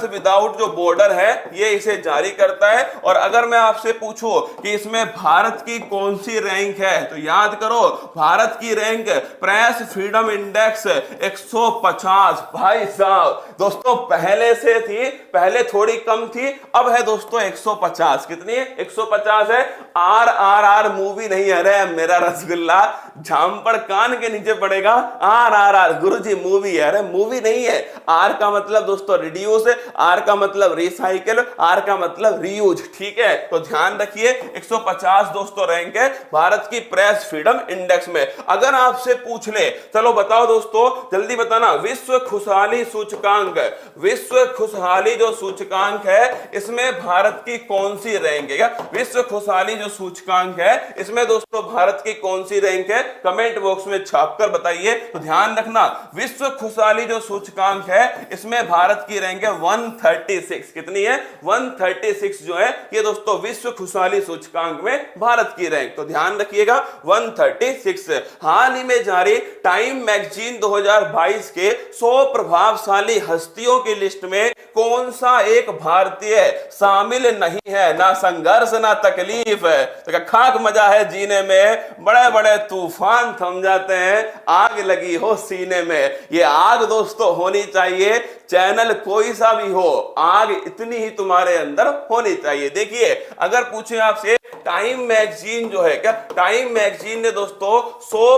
विदाउट जो बॉर्डर है ये इसे जारी करता है। और अगर मैं आपसे पूछूं कि इसमें भारत की कौन सी रैंक है, तो याद करो भारत की रैंक प्रेस फ्रीडम इंडेक्स 150। भाई साहब दोस्तों पहले से थी, पहले थोड़ी कम थी, अब है दोस्तों 150। कितनी है? 150 है। RRR मूवी नहीं है रे मेरा रसगुल्ला, झांपड़ कान के नीचे पड़ेगा। RRR गुरुजी मूवी है, अरे मूवी नहीं है। आर का मतलब दोस्तों रिड्यूस, आर का मतलब रिसाइकिल, आर का मतलब रीयूज। ठीक है, तो ध्यान रखिए 150 दोस्तों रैंक है भारत की प्रेस फ्रीडम इंडेक्स में। अगर आपसे पूछ ले, चलो बताओ दोस्तों जल्दी बताना, विश्व खुशहाली सूचकांक, विश्व खुशहाली जो सूचकांक है इसमें भारत की कौन सी रैंक है? क्या विश्व खुशहाली जो सूचकांक है इसमें दोस्तों भारत की कौन सी रैंक है? कमेंट बॉक्स में छापकर बताइए। तो ध्यान रखना विश्व खुशहाली जो सूचकांक है इसमें भारत की रैंक है 136। कितनी है? 136 जो है ये दोस्तों विश्व खुशहाली सूचकांक में भारत की रैंक। तो ध्यान रखिएगा 136। हाल ही में जारी टाइम मैगजीन 2022 के 100 प्रभावशाली हस्तियों की लिस्ट में कौन सा एक भारतीय शामिल नहीं है? ना संघर्ष ना तकलीफ है, तो खाक मजा है जीने में, बड़े बड़े तूफान थम जाते हैं, आग लगी हो सीने में। ये आग दोस्तों होनी चाहिए, चैनल कोई सा भी हो, आग इतनी ही तुम्हारे अंदर होनी चाहिए। देखिए अगर पूछे आपसे, टाइम मैगजीन जो है, क्या टाइम मैगजीन ने दोस्तों 100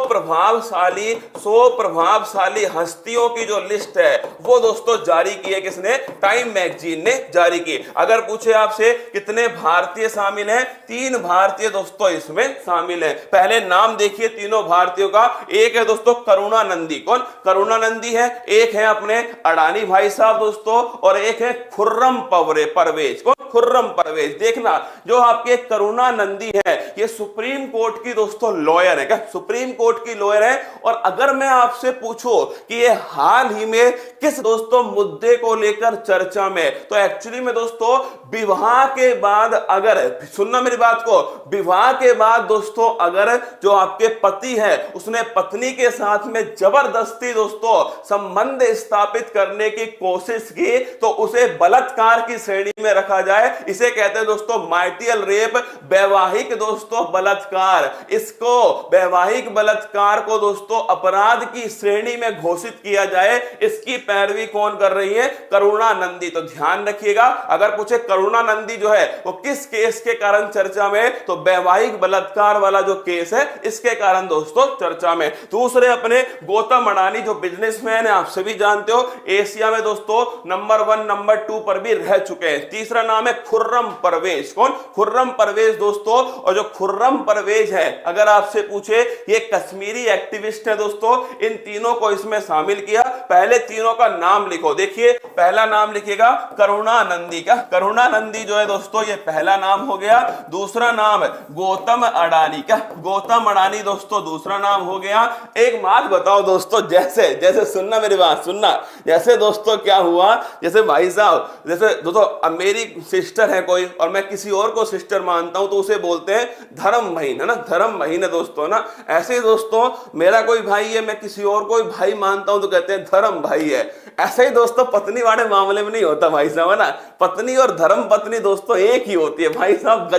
प्रभावशाली हस्तियों की जो लिस्ट है वो दोस्तों जारी की है। किसने? टाइम मैगजीन ने जारी की। अगर पूछे आपसे कितने भारतीय शामिल हैं, 3 भारतीय दोस्तों इसमें शामिल हैं। पहले नाम देखिए तीनों भारतीयों का। एक है दोस्तों करुणानंदी, कौन? करुणानंदी है। एक है अपने अडानी भाई साहब दोस्तों, और एक है खुर्रम परवेज। कौन? खुर्रम परवेज। देखना जो आपके करुणानंदी है ये सुप्रीम कोर्ट की दोस्तों लॉयर है। क्या सुप्रीम कोर्ट की लॉयर है? और अगर मैं आपसे पूछूं कि ये हाल ही में किस दोस्तों मुद्दे को लेकर चर्चा में, तो एक्चुअली में दोस्तों विवाह के बाद, अगर सुनना मेरी बात को, विवाह के बाद दोस्तों अगर जो आपके पति है उसने पत्नी के साथ में जबरदस्ती दोस्तों संबंध स्थापित करने की कोशिश की तो उसे बलात्कार की श्रेणी में रखा जाए। इसे कहते हैं दोस्तों मैरिटल रेप, वैवाहिक दोस्तों बलात्कार। इसको वैवाहिक बलात्कार को दोस्तों अपराध की श्रेणी में घोषित किया जाए, इसकी पैरवी कौन कर रही है? करुणानंदी। तो ध्यान रखिएगा अगर पूछे करुणानंदी जो है वो किस केस के कारण चर्चा में, तो वैवाहिक बलात्कार वाला जो केस है इसके कारण दोस्तों चर्चा में। दूसरे अपने गौतम अडानी जो बिजनेसमैन है, आप सभी जानते हो एशिया में दोस्तों नंबर 1 नंबर 2 पर भी रह चुके हैं। तीसरा नाम है खुर्रम परवेज। कौन? खुर्रम परवेज दोस्तों। और जो खुर्रम परवेज है अगर आपसे पूछे ये कश्मीरी एक्टिविस्ट है दोस्तों, इन तीनों को इसमें शामिल किया। पहले तीनों का नाम लिखो। देखिए पहला नाम लिखिएगा करुणानंदी का, करुणानंदी जो है दोस्तों ये पहला नाम हो गया। दूसरा नाम गौतम अडानी का, गौतम अडानी दोस्तों दूसरा नाम हो गया। एक बात बताओ दोस्तों, जैसे जैसे सुनना मेरी बात सुनना, जैसे दोस्तों क्या हुआ, जैसे भाई साहब जैसे दोस्तों अब मेरी सिस्टर है कोई और मैं किसी और को सिस्टर मानता हूं तो उसे बोलते हैं धर्म बहन, है ना, धर्म बहन है दोस्तों ना। ऐसे ही दोस्तों मेरा कोई भाई है, मैं किसी और को भाई मानता हूं तो कहते हैं धर्म भाई है। ऐसे ही दोस्तों पत्नी वाले मामले में नहीं होता भाई साहब, है ना। पत्नी और धर्म पत्नी दोस्तों एक ही होती है भाई साहब।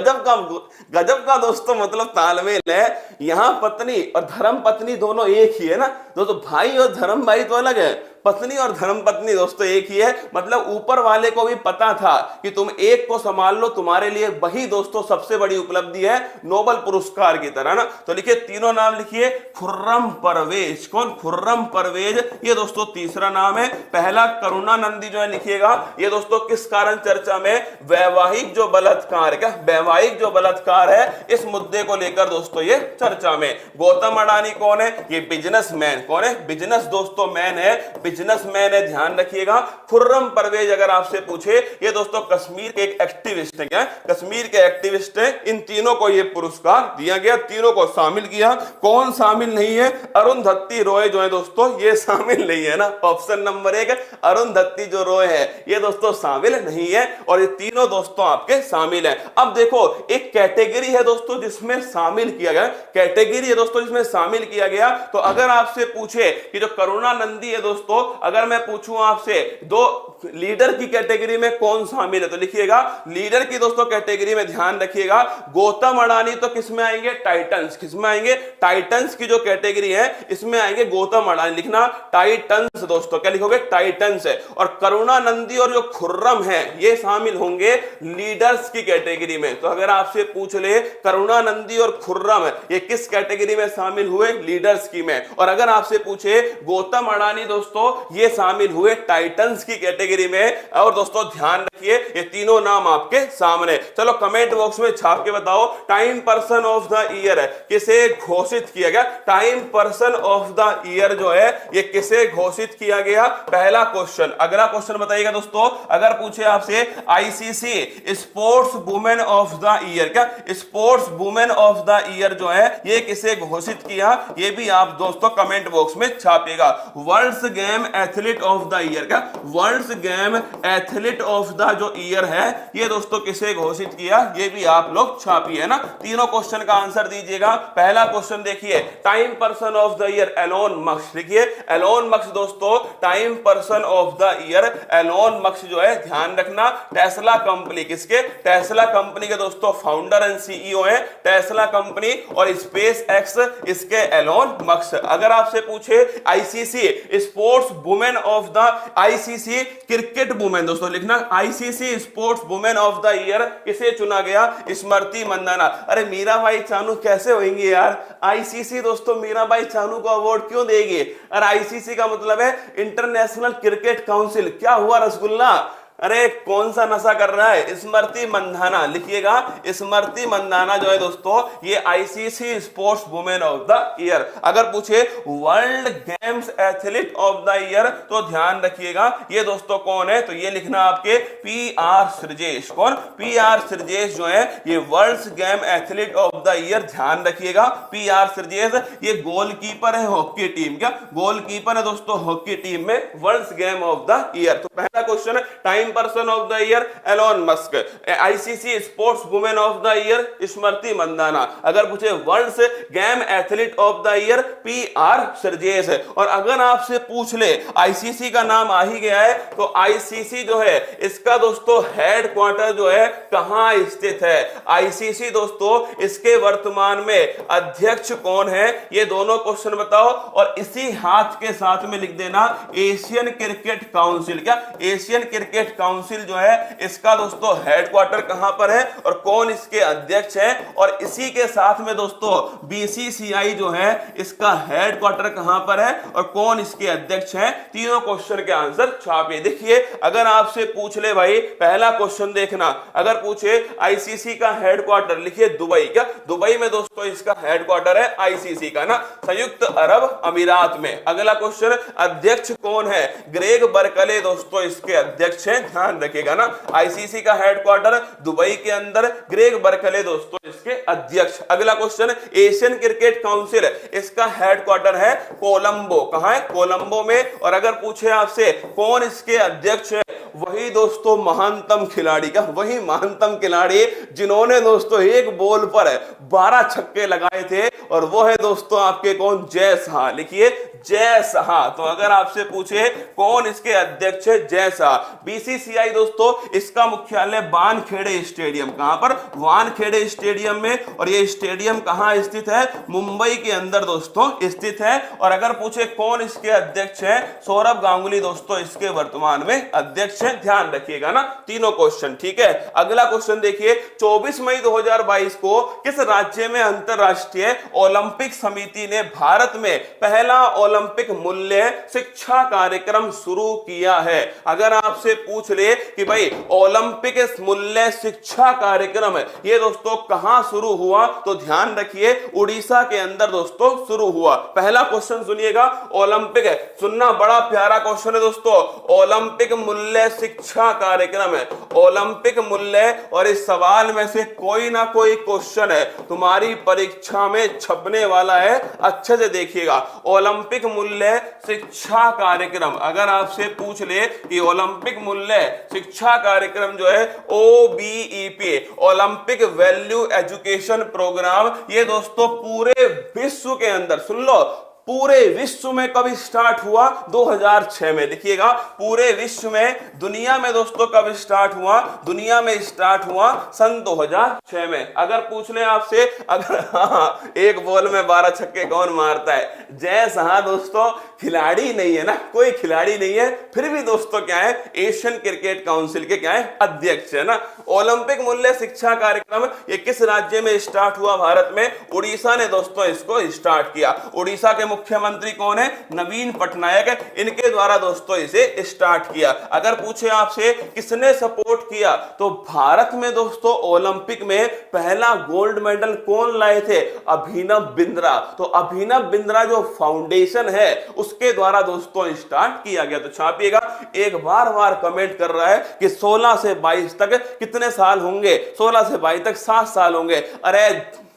गजब का दोस्तों मतलब तालमेल है। यहां पत्नी और धर्म पत्नी दोनों एक ही है ना दोस्तों। भाई और धर्म भाई तो अलग है, पत्नी और धर्म पत्नी दोस्तों एक ही है। मतलब ऊपर वाले को भी पता था कि तुम एक को संभाल लो, तुम्हारे लिए वही दोस्तों सबसे बड़ी उपलब्धि है, नोबल पुरस्कार की तरह ना। तो लिखिए तीनों नाम लिखिए। खुर्रम परवेज। कौन? खुर्रम परवेज ये दोस्तों तीसरा नाम है। पहला करुणानंदी जो है लिखिएगा, ये दोस्तों किस कारण चर्चा में? वैवाहिक जो बलात्कार, क्या वैवाहिक जो बलात्कार है इस मुद्दे को लेकर दोस्तों ये चर्चा में। गौतम अडानी कौन है? ये बिजनेसमैन। कौन है? बिजनेस दोस्तों मैन है, बिजनेसमैन है, ध्यान रखिएगा। खुर्रम परवेज अगर आपसे पूछे ये दोस्तों कश्मीर के एक एक्टिविस्ट है। क्या? कश्मीर के एक्टिविस्ट है। इन तीनों को ये पुरस्कार दिया गया, तीनों को शामिल किया। कौन शामिल नहीं है? अरुंधति रॉय जो है दोस्तों ये शामिल नहीं है ना। ऑप्शन नंबर 1 अरुंधति जो रॉय है ये दोस्तों शामिल नहीं है, और ये तीनों दोस्तों आपके शामिल है। अब देखो एक कैटेगरी है दोस्तों जिसमें शामिल किया गया, कैटेगरी है दोस्तों जिसमें शामिल किया गया। तो अगर आपसे पूछे कि जो करुणानंदी है दोस्तों अगर मैं पूछूं आपसे दो लीडर की कैटेगरी में कौन शामिल है, तो लिखिएगा लीडर की दोस्तों कैटेगरी में ध्यान रखिएगा गौतम अडानी तो किसमें आएंगे, टाइटंस। किसमें आएंगे, टाइटंस की जो कैटेगरी है इसमें आएंगे गौतम अडानी। लिखना टाइटंस दोस्तों, क्या लिखोगे, टाइटंस है। और करुणानंदी और जो खुर्रम है ये शामिल होंगे लीडर्स की कैटेगरी में। तो अगर आपसे पूछ ले करुणानंदी और खुर्रम ये किस कैटेगरी में शामिल हुए, लीडर्स की में। और अगर आपसे पूछे गौतम अडानी दोस्तों ये शामिल हुए टाइटंस की कैटेगरी में। और दोस्तों ध्यान रखिए ये तीनों नाम आपके सामने। चलो कमेंट बॉक्स में छाप के बताओ time person of the year है किसे घोषित किया गया, time person of the year जो है ये किसे घोषित किया गया, पहला क्वेश्चन। अगला क्वेश्चन बताइएगा दोस्तों, अगर पूछे आपसे ICC sports women of the year, क्या sports women of the year जो है ये किसे घोषित किया, ये भी आप दोस्तों कमेंट बॉक्स में छापिएगा। World's game athlete of the year, क्या world's game athlete of the जो ईयर है ये दोस्तों किसे घोषित किया, ये भी आप लोग छापिए ना। तीनों क्वेश्चन का आंसर दीजिएगा। पहला क्वेश्चन देखिए Time person of the year Elon Musk. लिखिए एलोन मस्क दोस्तों Time person of the year Elon Musk जो है, ध्यान रखना टेस्ला कंपनी, किसके, टेस्ला कंपनी के दोस्तों फाउंडर एंड सीईओ है टेस्ला कंपनी। और स्पेस एक्स इसके एलोन मस्क। अगर आपसे पूछे ICC sports women of the, ICC cricket women दोस्तों, लिखना ICC sports women of the year किसे चुना गया, स्मृति मंदाना। अरे मीराबाई चानू कैसे होंगी यार, आईसीसी दोस्तों मीराबाई चानू को अवार्ड क्यों देगी। और आईसीसी का मतलब है इंटरनेशनल क्रिकेट काउंसिल। क्या हुआ रसगुल्ला, अरे कौन सा नशा कर रहा है, स्मृति मंदाना। लिखिएगा स्मृति मंदाना जो है दोस्तों ये ICC sports women of the year. अगर पूछे world games athlete of the year तो ध्यान रखिएगा ये दोस्तों कौन है, तो ये लिखना आपके पीआर श्रीजेश। कौन, पीआर श्रीजेश जो है ये world game athlete of the year. ध्यान रखिएगा पीआर श्रीजेश ये गोलकीपर है हॉकी टीम, क्या गोलकीपर है दोस्तों हॉकी टीम में world game of the year. तो पहला question time person of the year Elon Musk, ICC sports women of the year Smriti Mandhana. अगर पूछे world game athlete of the year PR Sreejesh. और अगर आपसे पूछ ले आईसीसी का नाम आ ही गया है तो आईसीसी जो है इसका दोस्तों हेडक्वार्टर जो है कहां स्थित है, आईसीसी दोस्तों इसके वर्तमान में अध्यक्ष कौन है, ये दोनों क्वेश्चन बताओ। और इसी हाथ के साथ में लिख देना एशियन क्रिकेट काउंसिल, क्या एशियन क्रिकेट काउंसिल जो है इसका दोस्तों हेडक्वार्टर कहां पर है और कौन इसके अध्यक्ष है। और इसी के साथ में दोस्तों बीसीसीआई जो है इसका हेडक्वार्टर कहां पर है और कौन इसके अध्यक्ष है। तीनों क्वेश्चन के आंसर छापिए। देखिए अगर आपसे पूछ ले भाई पहला क्वेश्चन देखना, अगर पूछे आईसीसी का हेडक्वार्टर, लिखिए दुबई, क्या दुबई में दोस्तों इसका हेडक्वार्टर है आईसीसी का ना, संयुक्त अरब अमीरात में। अगला क्वेश्चन अध्यक्ष कौन है, ग्रेग बर्कले दोस्तों इसके अध्यक्ष हैं। ध्यान रखिएगा ना आईसीसी का हेडक्वार्टर दुबई के अंदर, ग्रेग बर्कले दोस्तों इसके अध्यक्ष। अगला क्वेश्चन एशियन क्रिकेट काउंसिल इसका हेडक्वार्टर है कोलंबो, कहां है, कोलंबो में। और अगर पूछे आपसे कौन इसके अध्यक्ष है, वही दोस्तों महानतम खिलाड़ी, का वही महानतम खिलाड़ी जिन्होंने दोस्तों एक बॉल पर 12 छक्के लगाए थे और वो है दोस्तों आपके कौन, जय शाह। लिखिए जय शाह। तो अगर आपसे पूछे कौन इसके अध्यक्ष है, जय शाह। बीसीसीआई दोस्तों इसका मुख्यालय वानखेड़े स्टेडियम, कहां पर, वानखेड़े स्टेडियम में। और ये स्टेडियम कहां स्थित है, मुंबई के अंदर दोस्तों स्थित है। और अगर पूछे कौन इसके अध्यक्ष है, सौरभ गांगुली दोस्तों इसके वर्तमान में अध्यक्ष है। ध्यान रखिएगा ना तीनों क्वेश्चन, ठीक है। अगला क्वेश्चन देखिए 24 मई 2022 को किस राज्य में अंतरराष्ट्रीय ओलंपिक समिति ने भारत में पहला ओलंपिक मूल्य शिक्षा कार्यक्रम शुरू किया है। अगर आपसे पूछ ले कि भाई ओलंपिक मूल्य शिक्षा कार्यक्रम ये दोस्तों कहां शुरू हुआ, तो ध्यान रखिए उड़ीसा के अंदर दोस्तों शुरू हुआ। पहला क्वेश्चन सुनिएगा ओलंपिक है, सुनना बड़ा प्यारा क्वेश्चन है दोस्तों, ओलंपिक मूल्य शिक्षा कार्यक्रम है, ओलंपिक मूल्य। और इस सवाल में से कोई ना कोई क्वेश्चन है तुम्हारी परीक्षा में छपने वाला है, अच्छे से देखिएगा। ओलंपिक मूल्य शिक्षा कार्यक्रम, अगर आपसे पूछ ले कि ओलंपिक मूल्य शिक्षा कार्यक्रम जो है ओबीईपी, ओलंपिक वैल्यू एजुकेशन प्रोग्राम, ये दोस्तों पूरे विश्व के अंदर, सुन लो पूरे विश्व में कब स्टार्ट हुआ? 2006 में। लिखिएगा, पूरे विश्व में, दुनिया में दोस्तों कब स्टार्ट हुआ? दुनिया में स्टार्ट हुआ सन 2006 में। अगर पूछ लें आपसे, अगर हाँ, एक बॉल में 12 छक्के कौन मारता है? जय शाह दोस्तों खिलाड़ी नहीं है ना, कोई खिलाड़ी नहीं है, फिर भी दोस्तों क्या है, एशियन क्रिकेट काउंसिल के क्या है, अध्यक्ष है ना। ओलंपिक मूल्य शिक्षा कार्यक्रम ये किस राज्य में स्टार्ट हुआ भारत में? उड़ीसा ने दोस्तों इसको स्टार्ट किया। उड़ीसा के मुख्यमंत्री कौन है? नवीन पटनायक, इनके द्वारा दोस्तों इसे स्टार्ट किया। अगर पूछे आपसे किसने सपोर्ट किया, तो भारत में दोस्तों ओलंपिक में पहला गोल्ड मेडल कौन लाए थे? अभिनव बिंद्रा। तो अभिनव बिंद्रा जो फाउंडेशन है उसके द्वारा दोस्तों स्टार्ट किया गया। तो छापिएगा, एक बार कमेंट कर रहा है कि 16 से 22 तक कितने साल होंगे? 16 से 22 तक 7 साल होंगे। अरे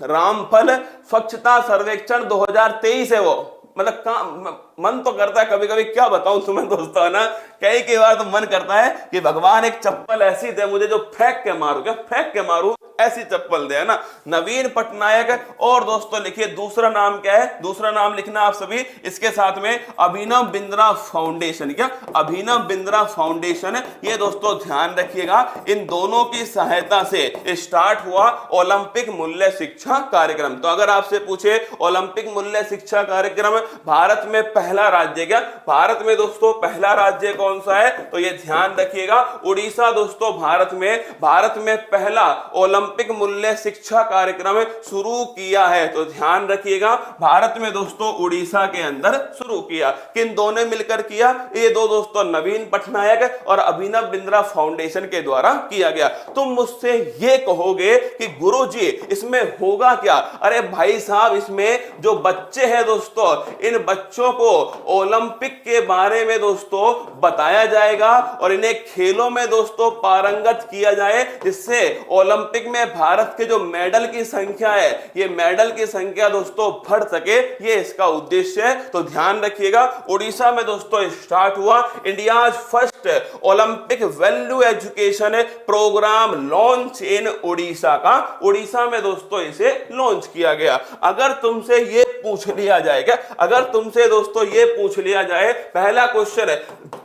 रामफल स्वच्छता सर्वेक्षण 2023 है वो। मतलब मन तो करता है कभी कभी, क्या बताऊं तुम्हें दोस्तों ना, कई बार तो मन करता है कि भगवान एक चप्पल ऐसी दे मुझे जो फेंक के मारू, क्या फेंक के मारू, ऐसी चप्पल दे, है ना। नवीन पटनायक। और दोस्तों लिखिए दूसरा नाम क्या है? दूसरा नाम लिखना आप सभी इसके साथ में, अभिनव बिंद्रा फाउंडेशन। क्या? अभिनव बिंद्रा फाउंडेशन। ये दोस्तों ध्यान रखिएगा, इन दोनों की सहायता से स्टार्ट हुआ ओलंपिक मूल्य शिक्षा कार्यक्रम। तो अगर आपसे पूछे ओलंपिक मूल्य शिक्षा कार्यक्रम भारत में पहला राज्य, क्या भारत में दोस्तों पहला राज्य कौन सा है? तो ये ध्यान रखिएगा, उड़ीसा दोस्तों भारत में पहला ओलंपिक मूल्य शिक्षा कार्यक्रम शुरू किया है। तो ध्यान रखिएगा, भारत में दोस्तों उड़ीसा के अंदर शुरू किया। किन दो ने मिलकर किया? ये दो दोस्तों, नवीन पटनायक और अभिनव बिंद्रा फाउंडेशन के द्वारा किया गया। तुम मुझसे ये कहोगे कि गुरुजी इसमें होगा क्या? अरे भाई साहब, इसमें जो बच्चे हैं दोस्तों, इन बच्चों को ओलंपिक के बारे में दोस्तों बताया जाएगा और इन्हें खेलों में दोस्तों पारंगत किया जाए, जिससे ओलंपिक में भारत के जो मेडल की संख्या है, ये मेडल की संख्या दोस्तों बढ़ सके, ये इसका उद्देश्य है। तो ध्यान रखिएगा, उड़ीसा में दोस्तों स्टार्ट हुआ India first Olympic value education programme launch in Orissa का। उड़ीसा में दोस्तों इसे लॉन्च किया गया। अगर तुमसे ये पूछ लिया जाए, क्या अगर तुमसे दोस्तों ये पूछ लिया जाए, पहला क्वेश्चन है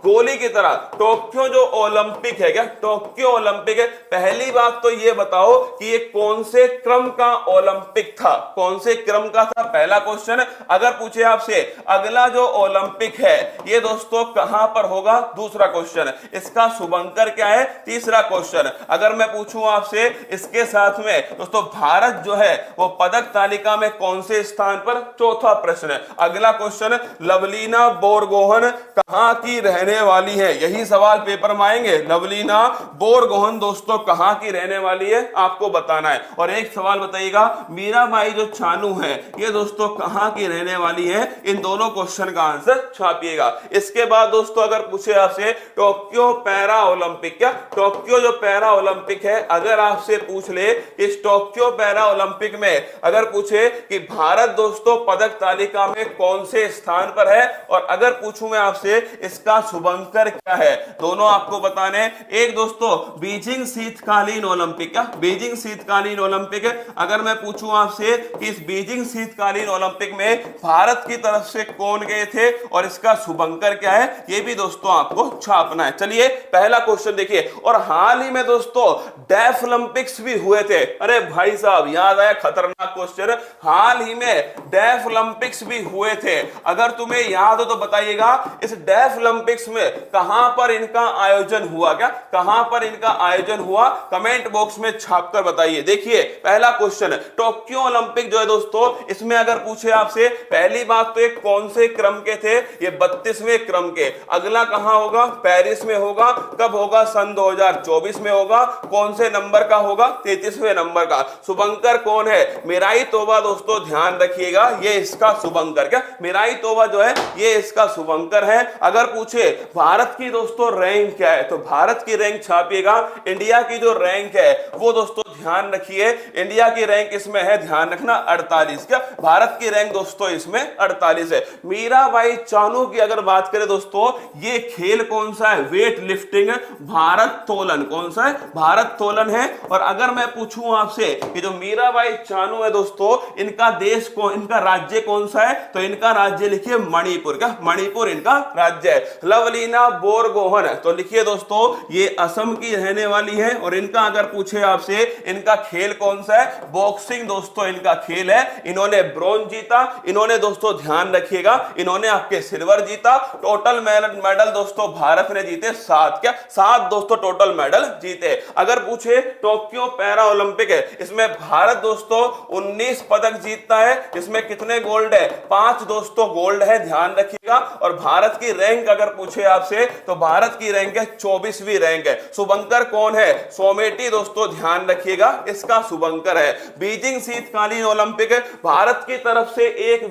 गोली की तरह, टोक्यो जो ओलंपिक है, क्या टोक्यो ओलंपिक है, पहली बात तो ये बताओ कि ये कौन से क्रम का ओलंपिक था? कौन से क्रम का था? पहला क्वेश्चन। अगर पूछे आपसे अगला जो ओलंपिक है ये दोस्तों कहां पर होगा? दूसरा क्वेश्चन। इसका शुभंकर क्या है? तीसरा क्वेश्चन। अगर मैं पूछूं आपसे इसके साथ में दोस्तों भारत जो है वो पदक तालिका में कौन से स्थान पर? चौथा प्रश्न। अगला क्वेश्चन, लवलीना बोरगोहन कहां की रहने वाली है? यही सवाल पेपर में आएंगे। लवलीना बोरगोहन दोस्तों कहां की रहने वाली है आपको बताना है। और एक सवाल बताइएगा, मीराबाई जो चानू है ये दोस्तों कहां की रहने वाली है? इन दोनों क्वेश्चन का आंसर छापिएगा। इसके बाद दोस्तों अगर पूछे आपसे टोक्यो पैरा ओलंपिक, क्या टोक्यो जो पैरा ओलंपिक है, अगर आपसे पूछ ले इस टोक्यो पैरा ओलंपिक में अगर पूछे कि भारत दोस्तों पदक तालिका में कौन से स्थान पर है, और अगर पूछूं मैं आपसे इसका शुभंकर क्या है, दोनों आपको बताने। एक दोस्तों बीजिंग शीतकालीन ओलंपिक, क्या बीजिंग शीतकालीन ओलंपिक है। अगर मैं पूछूं आपसे कि इस बीजिंग शीतकालीन ओलंपिक में भारत की तरफ से कौन गए थे और इसका शुभंकर क्या है, ये भी दोस्तों आपको छापना है। चलिए पहला क्वेश्चन देखिए। और हाल ही में दोस्तों डेफ ओलंपिक्स भी हुए थे। अरे भाई साहब याद आया, खतरनाक क्वेश्चन। हाल ही में डेफ ओलंपिक्स भी हुए थे। अगर तुम्हें याद हो तो बताइएगा, इस डेफ ओलंपिक्स में कहां पर इनका आयोजन हुआ? क्या कहां पर इनका आयोजन हुआ? कमेंट बॉक्स में छापकर बताइए। देखिए पहला क्वेश्चन, टोक्यो ओलंपिक जो है दोस्तों, इसमें अगर पूछे आपसे, पहली बात तो एक कौन से क्रम के थे? ये 32वें क्रम के। अगला कहां होगा? पेरिस में होगा। कब होगा? सन 2024 में होगा। कौन से नंबर का होगा? 33वें नंबर का। शुभंकर कौन है? मिराई तोबा दोस्तों ध्यान रखिएगा, ये इसका शुभंकर, क्या मिराई तोबा जो है ये इसका शुभंकर है। अगर पूछे भारत की दोस्तों रैंक क्या है, तो भारत की रैंक छापिएगा। इंडिया की जो रैंक है वो दोस्तों ध्यान रखिए इंडिया की रैंक इसमें है, ध्यान रखना 48। क्या भारत की रैंक दोस्तों इसमें 48 है। मीराबाई चानू की अगर बात करें दोस्तों, ये खेल कौन सा है? वेट लिफ्टिंग, भारत्तोलन। कौन सा है? भारत्तोलन है। और अगर मैं पूछूं आपसे कि जो मीराबाई चानू है दोस्तों, इनका देश कौन, इनका राज्य कौन सा है? तो इनका राज्य लिखिए मणिपुर। क्या मणिपुर इनका राज्य है। लवलीना बोरगोहन, तो लिखिए दोस्तों ये असम की रहने वाली है। और इनका अगर पूछे आपसे इनका खेल कौन सा है? बॉक्सिंग दोस्तों इनका खेल है। इन्होंने ब्रॉन्ज जीता। इन्होंने दोस्तों ध्यान रखिएगा, इन्होंने आपके सिल्वर जीता। टोटल मेडल दोस्तों भारत ने जीते 7। क्या 7 दोस्तों टोटल मेडल जीते। अगर पूछे टोक्यो पैरा ओलंपिक है, इसमें भारत दोस्तों 19 पदक जीतता है। इसमें कितने गोल्ड है? 5 दोस्तों गोल्ड है, ध्यान रखिएगा। और भारत की रैंक अगर पूछे आपसे तो भारत की रैंक है 24वीं रैंक है। शुभंकर कौन है? सोमेटी दोस्तों ध्यान रखिएगा, इसका शुभंकर है। बीजिंग शीतकालीन ओलंपिक, भारत की तरफ से एक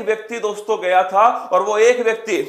व्यक्ति दोस्तों गया था। और वो एक व्यक्ति,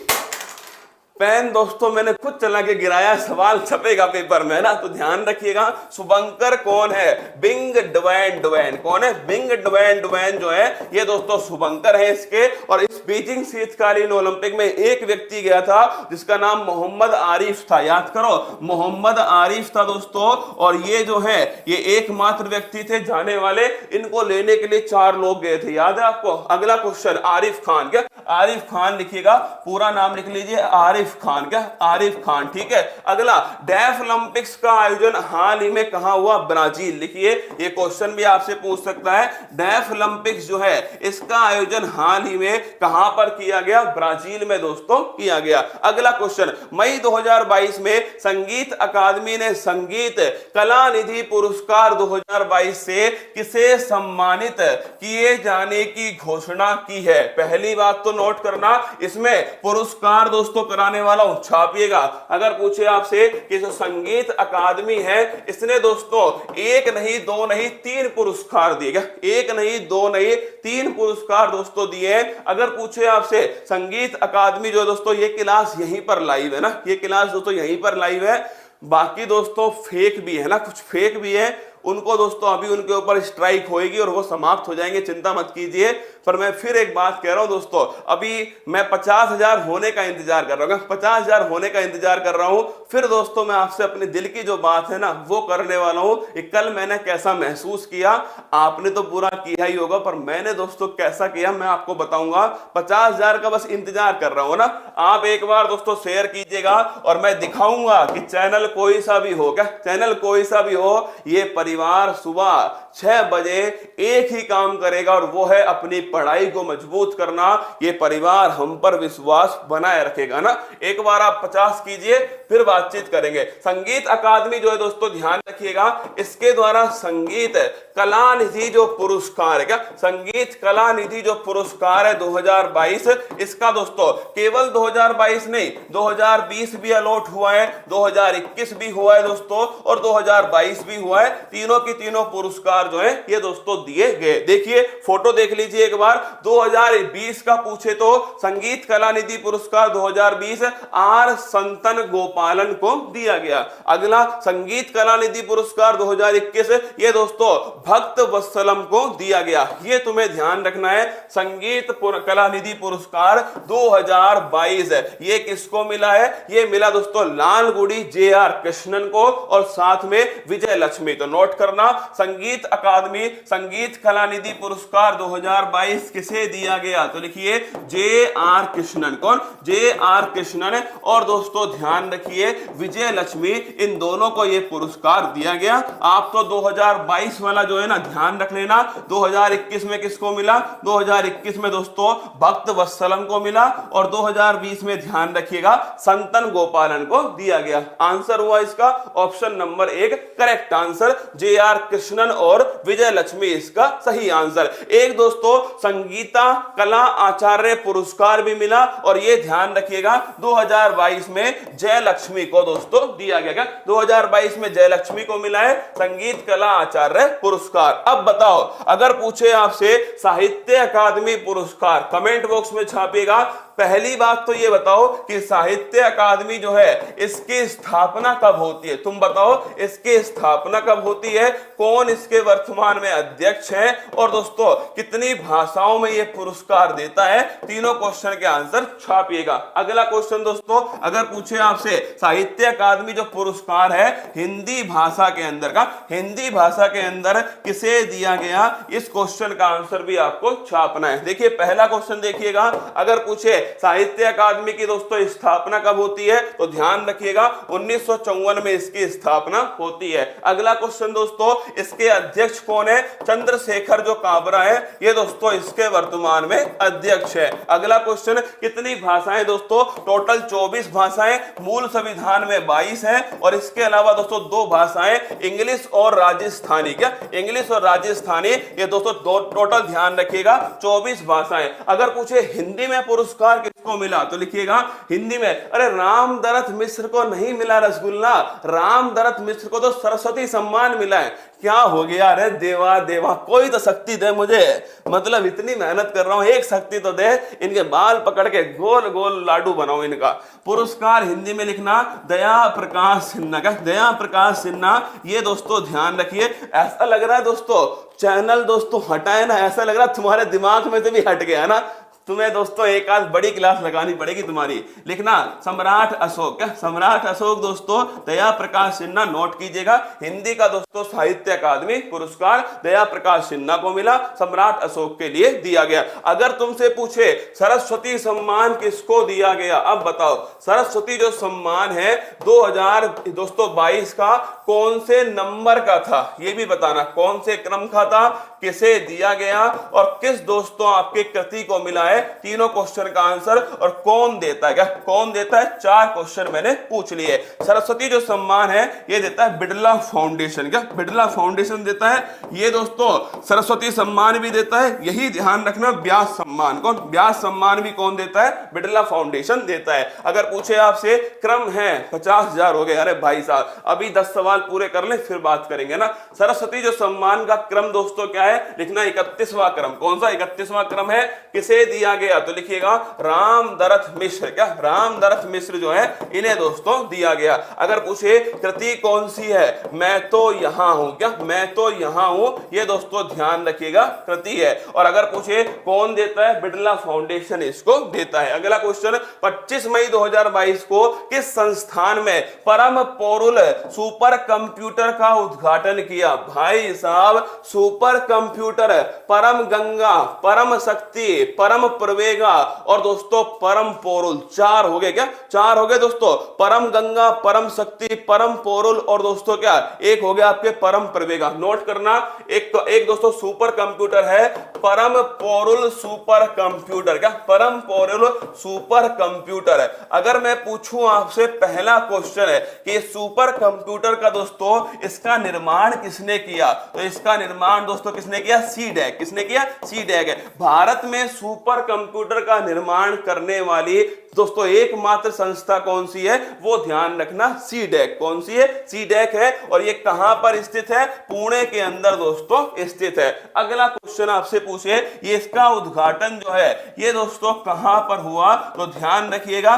पेन दोस्तों मैंने खुद चला के गिराया, सवाल छपेगा पेपर में ना, तो ध्यान रखिएगा। शुभंकर कौन है? Bing Dwen. कौन है? बिंग ड्वेन जो है ये दोस्तों शुभंकर है इसके। और इस बीजिंग शीतकालीन ओलंपिक में एक व्यक्ति गया था जिसका नाम मोहम्मद आरिफ था। याद करो, मोहम्मद आरिफ था दोस्तों। और ये जो है ये एकमात्र व्यक्ति थे जाने वाले। इनको लेने के लिए 4 लोग गए थे, याद है आपको? अगला क्वेश्चन, आरिफ खान। क्या आरिफ खान लिखिएगा, पूरा नाम लिख लीजिए आरिफ खान। क्या आरिफ खान, ठीक है। अगला, डेफ ओलंपिक्स का आयोजन हाल ही में कहां हुआ? ब्राजील। लिखिए, ये क्वेश्चन भी आपसे पूछ सकता है। डेफ ओलंपिक्स जो है इसका आयोजन हाल ही में कहां पर किया गया? ब्राजील में दोस्तों किया गया। अगला क्वेश्चन, मई 2022 में संगीत अकादमी ने संगीत कला निधि पुरस्कार 2022 से किसे सम्मानित किए जाने की घोषणा की है? पहली बात तो नोट करना, इसमें पुरस्कार दोस्तों कराने वाला हूं, छापिएगा। अगर पूछे आपसे कि जो संगीत अकादमी है इसने दोस्तों 1 नहीं 2 नहीं 3 पुरस्कार दिए। 1 नहीं 2 नहीं 3 पुरस्कार दोस्तों दिए। अगर पूछे आपसे संगीत अकादमी जो दोस्तों, ये क्लास यहीं पर लाइव है ना, ये क्लास दोस्तों यहीं पर लाइव है। बाकी दोस्तों फेक भी है ना, कुछ फेक भी है, उनको दोस्तों अभी उनके ऊपर स्ट्राइक होएगी और वो समाप्त हो जाएंगे, चिंता मत कीजिए। पर मैं फिर एक बात कह रहा हूं दोस्तों, अभी मैं 50,000 होने का इंतजार कर रहा हूं, 50,000 होने का इंतजार कर रहा हूं। फिर दोस्तों मैं आपसे अपने दिल की जो बात है ना वो करने वाला हूं। कल मैंने कैसा महसूस किया, आपने तो पूरा किया ही होगा, पर मैंने दोस्तों कैसा किया मैं आपको बताऊंगा। 50,000 का बस इंतजार कर रहा हूं ना। आप एक बार दोस्तों शेयर कीजिएगा और मैं दिखाऊंगा कि चैनल कोई सा भी हो, क्या चैनल कोई सा भी हो, ये परिवार सुबह 6 बजे एक ही काम करेगा और वो है अपनी पढ़ाई को मजबूत करना। ये परिवार हम पर विश्वास बनाए रखेगा ना। एक बार आप 50 कीजिए, फिर बातचीत करेंगे। संगीत अकादमी जो है दोस्तों ध्यान रखिएगा, इसके द्वारा संगीत कला निधि जो पुरस्कार है, क्या संगीत कला निधि जो पुरस्कार है 2022, इसका दोस्तों केवल 2022 नहीं 2020 भी अलॉट हुआ है, 2021 भी हुआ है दोस्तों, और 2022 भी हुआ है। तीनों की तीनों पुरस्कार जो है ये दोस्तों दिए गए। देखिए फोटो देख लीजिए एक बार। 2020 का पूछे तो संगीत कला निधि पुरस्कार 2020 आर संतन गोपालन को दिया गया। अगला संगीत कला निधि पुरस्कार 2021 ये दोस्तों भक्त वत्सलम को दिया गया। ये तुम्हें ध्यान रखना है। संगीत कला निधि पुरस्कार 2022 ये किसको मिला है? ये मिला दोस्तों लालगुडी जे.आर. कृष्णन को और साथ में विजय लक्ष्मी। तो नोट करना, संगीत अकादमी संगीत कला निधि पुरस्कार 2022 किसे दिया गया? तो लिखिए जे.आर. कृष्णन। कौन? जे.आर. कृष्णन। और दोस्तों ध्यान रखिए विजय लक्ष्मी, इन दोनों को यह पुरस्कार दिया गया। आप तो 2022 वाला जो है ना ध्यान रख लेना। 2021 में किसको मिला? 2021 में दोस्तों भक्त वत्सलम को मिला, और 2020 में ध्यान रखिएगा संतन गोपालन को दिया गया। आंसर हुआ इसका option number 1 correct answer, JR. Krishnan और विजय लक्ष्मी इसका सही आंसर। एक दोस्तों संगीता कला आचार्य पुरस्कार भी मिला, और यह ध्यान रखिएगा 2022 में जय लक्ष्मी को दोस्तों दिया गया। 2022 में जय लक्ष्मी को मिला है संगीत कला आचार्य पुरस्कार। अब बताओ, अगर पूछे आपसे साहित्य अकादमी पुरस्कार, कमेंट बॉक्स में छापिएगा पहली बात तो ये बताओ कि साहित्य अकादमी जो है इसकी स्थापना कब होती है, तुम बताओ इसकी स्थापना कब होती है, कौन इसके वर्तमान में अध्यक्ष है, और दोस्तों कितनी भाषाओं में ये पुरस्कार देता है। तीनों क्वेश्चन के आंसर छापिएगा। अगला क्वेश्चन दोस्तों, अगर पूछे आपसे साहित्य अकादमी जो पुरस्कार है हिंदी भाषा के अंदर का, हिंदी भाषा के अंदर किसे दिया गया, इस क्वेश्चन का आंसर भी आपको छापना है। देखिए पहला क्वेश्चन देखिएगा, अगर पूछे साहित्य अकादमी की दोस्तों स्थापना कब होती है तो ध्यान रखिएगा 1954 में इसकी स्थापना होती है। अगला क्वेश्चन दोस्तों, इसके अध्यक्ष कौन है, चंद्रशेखर जो काबरा है ये दोस्तों इसके वर्तमान में अध्यक्ष है। अगला क्वेश्चन, कितनी भाषाएं दोस्तों, टोटल 24 भाषाएं, मूल संविधान में 22 है, और इसके अलावा दोस्तों 2 भाषाएं इंग्लिश और राजस्थानी, क्या इंग्लिश और राजस्थानी, ये दोस्तों टोटल ध्यान रखिएगा 24 भाषाएं। अगर पूछे हिंदी में पुरस्कार किसको मिला तो लिखिएगा हिंदी में, अरे रामदरथ मिश्र को नहीं मिला रसगुल्ला, रामदरथ मिश्र को तो सरस्वती सम्मान मिला है। क्या हो गया, अरे देवा देवा कोई तो शक्ति दे मुझे, मतलब इतनी मेहनत कर रहा हूं, एक शक्ति तो दे, इनके बाल पकड़ के गोल गोल लाडू बनाओ इनका। पुरस्कार हिंदी में लिखना दया प्रकाश सिन्हा का, दया प्रकाश सिन्हा, ये दोस्तों ध्यान रखिए। ऐसा लग रहा है दोस्तों चैनल दोस्तों हटाए ना, ऐसा लग रहा है तुम्हारे दिमाग में से भी हट गया ना, तुम्हें दोस्तों एक आध बड़ी क्लास लगानी पड़ेगी तुम्हारी। लिखना सम्राट अशोक, क्या सम्राट अशोक दोस्तों दया प्रकाश सिन्हा, नोट कीजिएगा। हिंदी का दोस्तों साहित्य अकादमी पुरस्कार दया प्रकाश सिन्हा को मिला, सम्राट अशोक के लिए दिया गया। अगर तुमसे पूछे सरस्वती सम्मान किसको दिया गया, अब बताओ सरस्वती जो सम्मान है 2022 का कौन से नंबर का था, ये भी बताना कौन से क्रम का था, किसे दिया गया और किस दोस्तों आपके कृति को मिला है। तीनों क्वेश्चन का आंसर और कौन देता है, क्या कौन देता है, 4 क्वेश्चन मैंने पूछ लिए। सरस्वती जो सम्मान है ये देता है बिड़ला फाउंडेशन, क्या बिड़ला फाउंडेशन देता है, ये दोस्तों सरस्वती सम्मान भी देता है, यही ध्यान रखना। व्यास सम्मान, कौन व्यास सम्मान भी कौन देता है, बिड़ला फाउंडेशन देता है। अगर पूछे आपसे क्रम है 50,000 हो गए, अरे भाई साहब अभी 10 सवाल पूरे कर ले फिर बात करेंगे ना। सरस्वती जो सम्मान का क्रम दोस्तों क्या है, लिखना 31वां क्रम। कौन सा 31वां क्रम है, किसे दिया गया तो लिखिएगा रामदरथ मिश्र, क्या रामदरथ मिश्र जो है इन्हें दोस्तों दिया गया। अगर पूछे कृति कौन सी है, मैं तो यहां हूं, क्या मैं तो यहां हूं, ये दोस्तों ध्यान रखिएगा कृति है। और अगर पूछे कौन देता है, बिड़ला फाउंडेशन इसको देता है। अगला क्वेश्चन, 25 मई 2022 को किस संस्थान में परम पोरुल सुपर कंप्यूटर का उद्घाटन किया। भाई साहब सुपर कंप्यूटर, परम गंगा, परम शक्ति, परम प्रवेगा और दोस्तों परम पोरुल, 4 हो गए, क्या 4 हो गए दोस्तों। परम गंगा, परम शक्ति, परम पोरुल और दोस्तों क्या एक हो गया आपके परम प्रवेगा। नोट करना, एक दोस्तों सुपर कंप्यूटर है परम पोरुल सुपर कंप्यूटर, क्या परम पोरुल सुपर कंप्यूटर है। अगर मैं पूछूं आपसे, पहला क्वेश्चन है कि सुपर कंप्यूटर का दोस्तों इसका निर्माण किसने किया, तो इसका निर्माण दोस्तों किसने किया, सीडैक, किसने किया, सीडैक है। भारत में सुपर कंप्यूटर का निर्माण करने वाली दोस्तों एकमात्र संस्था कौन सी है, वो ध्यान रखना सीडैक। कौन सी है, सीडैक है। और ये कहां पर स्थित है, पुणे के अंदर दोस्तों स्थित है। अगला क्वेश्चन आपसे पूछे, ये इसका उद्घाटन जो है ये दोस्तों कहां पर हुआ, तो ध्यान रखिएगा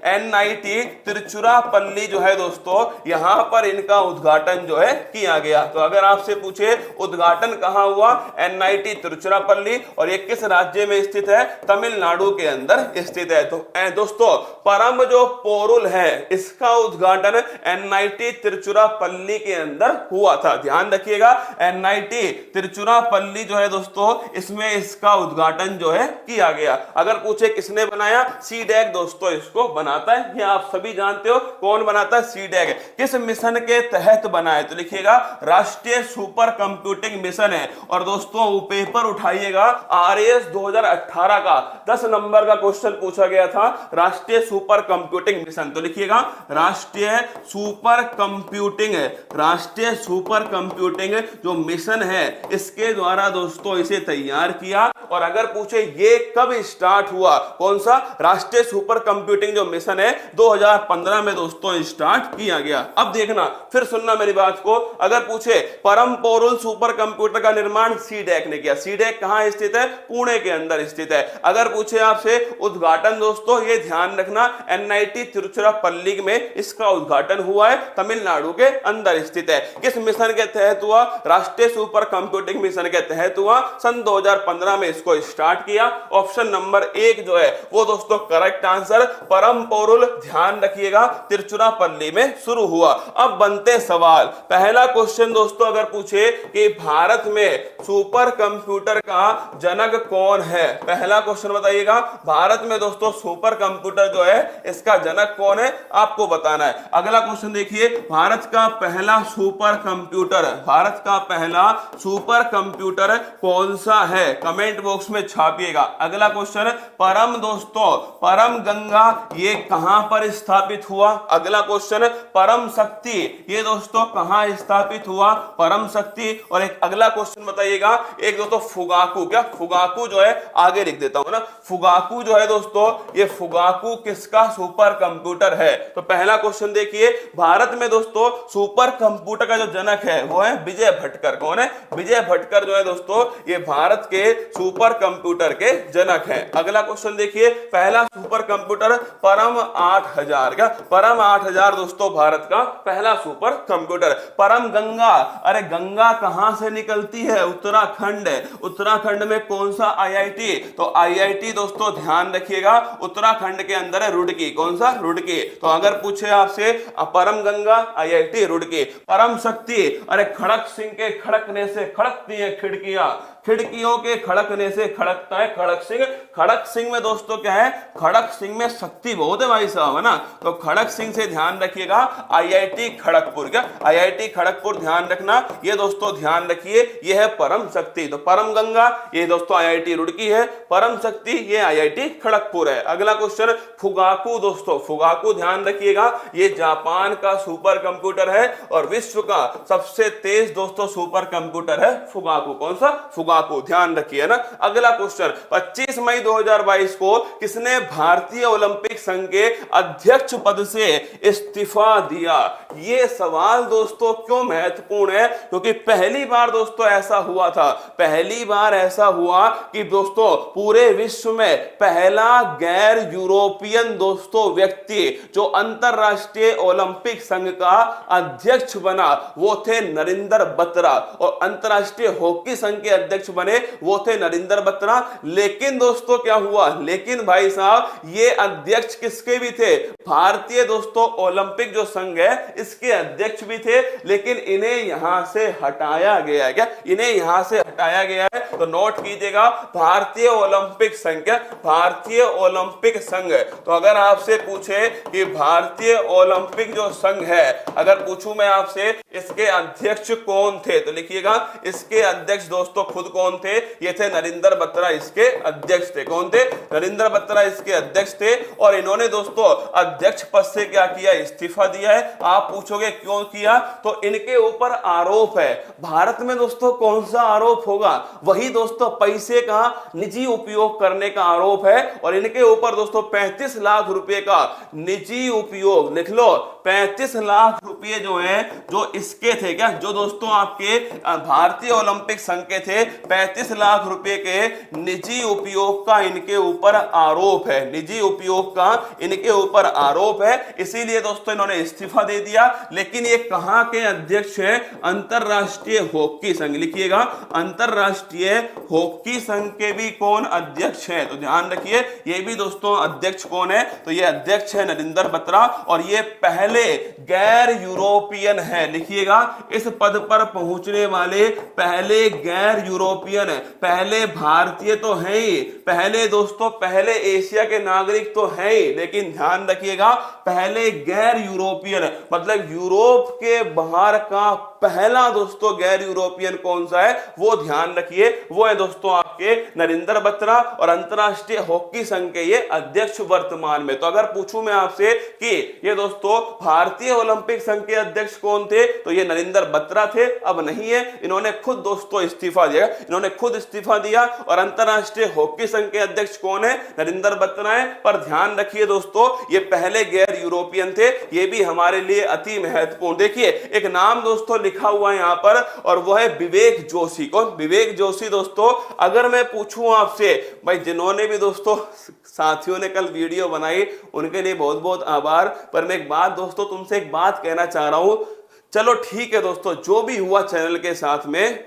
एनआईटी तिरुचिरापल्ली जो है दोस्तों यहां पर इनका उद्घाटन जो है किया गया। तो अगर आपसे पूछे उद्घाटन कहां हुआ, एनआईटी तिरुचिरापल्ली, और ये किस राज्य में स्थित है, तमिलनाडु के अंदर स्थित है। तो दोस्तों परम जो पोरुल है इसका उद्घाटन एनआईटी तिरुचिरापल्ली के अंदर हुआ था। ध्यान रखिएगा एनआईटी तिरुचिरापल्ली जो है दोस्तों इसमें इसका उद्घाटन जो है किया गया। अगर पूछे किसने बनाया, सीडैक दोस्तों इसको बनाता है, ये आप सभी जानते हो कौन बनाता है, सीडैक। किस मिशन के तहत बनाए तो लिखिएगा राष्ट्रीय सुपर कंप्यूटिंग मिशन है। और दोस्तों पेपर उठाइएगा आरएएस 2018 का 10 नंबर का क्वेश्चन पूछा गया था, राष्ट्रीय सुपर कंप्यूटिंग मिशन। तो लिखिएगा राष्ट्रीय सुपर कंप्यूटिंग, राष्ट्रीय सुपर कंप्यूटिंग जो मिशन है इसके द्वारा दोस्तों इसे तैयार किया। और अगर पूछे ये कब स्टार्ट हुआ, कौन सा, राष्ट्रीय सुपर कंप्यूटिंग जो मिशन है 2015 में दोस्तों स्टार्ट किया गया। अब देखना, फिर सुनना मेरी बात को। अगर पूछे परम पोरुल सुपर कंप्यूटर का निर्माण सीडैक ने किया। सीडैक कहां स्थित है? पुणे के अंदर स्थित है। अगर पूछे आपसे उद्घाटन दोस्तों, ये ध्यान रखना एनआईटी तिरुचिरापल्ली में इसका उद्घाटन हुआ है, तमिलनाडु के अंदर स्थित है। किस मिशन के तहत हुआ? राष्ट्रीय सुपर कंप्यूटिंग मिशन के तहत हुआ। सन 2015 में इसको स्टार्ट किया। ऑप्शन नंबर 1 जो है वो दोस्तों करेक्ट आंसर, परम पोरुल, ध्यान रखिएगा, तिरुचिरापल्ली में शुरू हुआ। अब बनते सवाल। पहला क्वेश्चन दोस्तों अगर पूछे कि भारत में सुपर कंप्यूटर का जनक कौन है, पहला क्वेश्चन बताइएगा, भारत में दोस्तों सुपर कंप्यूटर जो है इसका जनक कौन है आपको बताना है। अगला क्वेश्चन देखिए, भारत का पहला सुपर कंप्यूटर, भारत का पहला सुपर कंप्यूटर कौन सा है? कमेंट बॉक्स में छापिएगा। अगला क्वेश्चन, परम दोस्तों, परम गंगा ये कहां पर स्थापित हुआ? अगला क्वेश्चन, परम शक्ति ये दोस्तों कहां स्थापित हुआ? परम शक्ति। और एक अगला क्वेश्चन बताइएगा, एक दोस्तों फुगाकू, क्या फुगाकू जो है, आगे लिख देता हूं ना, फुगाकू जो है दोस्तों, ये फुगाकू किसका सुपर कंप्यूटर है? तो पहला क्वेश्चन देखिए, भारत में दोस्तों सुपर कंप्यूटर का जो जनक है वो है विजय भटकर। कौन है? विजय भटकर जो है दोस्तों ये भारत के सुपर कंप्यूटर के जनक है। अगला क्वेश्चन देखिए, पहला सुपर कंप्यूटर परम 8000, क्या परम 8000 दोस्तों भारत का पहला सुपर कंप्यूटर। परम गंगा, अरे गंगा कहां से निकलती है? उत्तराखंड। उत्तराखंड में कौन सा आईआईटी? तो आईआईटी दोस्तों ध्यान रखिएगा उत्तराखंड के अंदर है रुड़की। कौन सा? रुड़की। तो अगर पूछे आपसे परम गंगा आईआईटी रुड़की। परम शक्ति, अरे खड़क सिंह के खड़कने से खड़कती है खिड़कियां, खिड़कियों के खड़कने से खड़कता है खड़क सिंह। खड़क सिंह में दोस्तों क्या है? खड़क सिंह में शक्ति बहुत है भाई साहब, है ना। तो खड़क सिंह से ध्यान रखिएगा आईआईटी खड़गपुर, क्या आईआईटी खड़गपुर ध्यान रखना, ये दोस्तों ध्यान रखिए, ये है परम शक्ति। तो परम गंगा ये दोस्तों आईआईटी रुड़की है, परम शक्ति ये आईआईटी खड़गपुर है। अगला क्वेश्चन, फुगाकू दोस्तों, फुगाकू ध्यान रखिएगा ये जापान का सुपर कंप्यूटर है और विश्व का सबसे तेज दोस्तों सुपर कंप्यूटर है फुगाकू। कौन सा? फुगाकू, ध्यान रखिए ना। अगला क्वेश्चन, 25 मई 2022 को किसने भारतीय ओलंपिक संघ के अध्यक्ष पद से इस्तीफा दिया? यह सवाल दोस्तों क्यों महत्वपूर्ण है? क्योंकि पहली बार दोस्तों ऐसा हुआ था, पहली बार ऐसा हुआ कि दोस्तों पूरे विश्व में पहला गैर यूरोपियन दोस्तों व्यक्ति जो अंतरराष्ट्रीय ओलंपिक संघ का अध्यक्ष बना वो थे नरेंद्र बत्रा, और अंतरराष्ट्रीय हॉकी संघ के अध्यक्ष बने वो थे नरेंद्र बत्रा। लेकिन दोस्तों क्या हुआ? लेकिन भाई साहब ये अध्यक्ष किसके भी थे? भारतीय दोस्तों ओलंपिक जो संघ है इसके अध्यक्ष भी थे, लेकिन इन्हें यहां से हटाया गया है। क्या इन्हें यहां से हटाया गया है? तो नोट कीजिएगा, भारतीय ओलंपिक संघ, क्या भारतीय ओलंपिक संघ। तो अगर आपसे पूछे कि भारतीय ओलंपिक जो संघ है, अगर पूछूं मैं आपसे इसके अध्यक्ष कौन थे, तो लिखिएगा इसके अध्यक्ष दोस्तों खुद कौन थे? ये थे नरेंद्र बत्रा, इसके अध्यक्ष थे। कौन थे? नरेंद्र बत्रा इसके अध्यक्ष थे, और इन्होंने दोस्तों अध्यक्ष पद से क्या किया? इस्तीफा दिया है। आप पूछोगे क्यों किया? तो इनके ऊपर आरोप है। भारत में दोस्तों कौन सा आरोप होगा? वही दोस्तों पैसे का निजी उपयोग करने का आरोप है, और इनके ऊपर दोस्तों 35 लाख रुपए का निजी उपयोग, लिख लो 35 लाख रुपए जो है जो इसके थे, क्या जो दोस्तों आपके भारतीय ओलंपिक संघ के थे, 35 लाख रुपए के निजी उपयोग का इनके ऊपर आरोप है, निजी उपयोग का इनके ऊपर आरोप है। इसीलिए दोस्तों इन्होंने इस्तीफा दे दिया। लेकिन ये कहां के अध्यक्ष हैं? अंतरराष्ट्रीय हॉकी संघ, लिखिएगा अंतरराष्ट्रीय हॉकी संघ के भी कौन अध्यक्ष हैं? तो ध्यान रखिए ये भी दोस्तों अध्यक्ष कौन है? तो ये अध्यक्ष है नरेंद्र बत्रा, और ये पहले गैर यूरोपियन है, लिखिएगा इस पद पर पहुंचने वाले पहले गैर यूरोपियन, पहले भारतीय तो है ही, पहले दोस्तों पहले एशिया के नागरिक तो है ही, लेकिन ध्यान रखिएगा पहले गैर यूरोपियन, मतलब यूरोप के बाहर का पहला दोस्तों गैर यूरोपियन कौन सा है वो ध्यान रखिए, वो है दोस्तों आपके नरेंद्र बत्रा, और अंतरराष्ट्रीय हॉकी संघ के ये अध्यक्ष वर्तमान में। तो अगर पूछूं मैं आपसे कि ये दोस्तों भारतीय ओलंपिक संघ के अध्यक्ष कौन थे, तो ये नरेंद्र बत्रा थे, अब नहीं है, इन्होंने खुद दोस्तों इस्तीफा दिया, इन्होंने खुद इस्तीफा दिया। और अंतरराष्ट्रीय हॉकी संघ के अध्यक्ष कौन है? नरेंद्र बत्रा है। पर ध्यान रखिए दोस्तों ये पहले गैर यूरोपियन थे, ये भी हमारे लिए अति महत्वपूर्ण। देखिए एक नाम दोस्तों लिखा हुआ है यहाँ पर, और वो है विवेक जोशी। कौन? विवेक जोशी। दोस्तों अगर मैं पूछूं आपसे, भाई जिन्होंने भी दोस्तों साथियों ने कल वीडियो बनाई उनके लिए बहुत बहुत आभार। पर मैं एक बात दोस्तों तुमसे एक बात कहना चाह रहा हूं, चलो ठीक है दोस्तों, जो भी हुआ चैनल के साथ में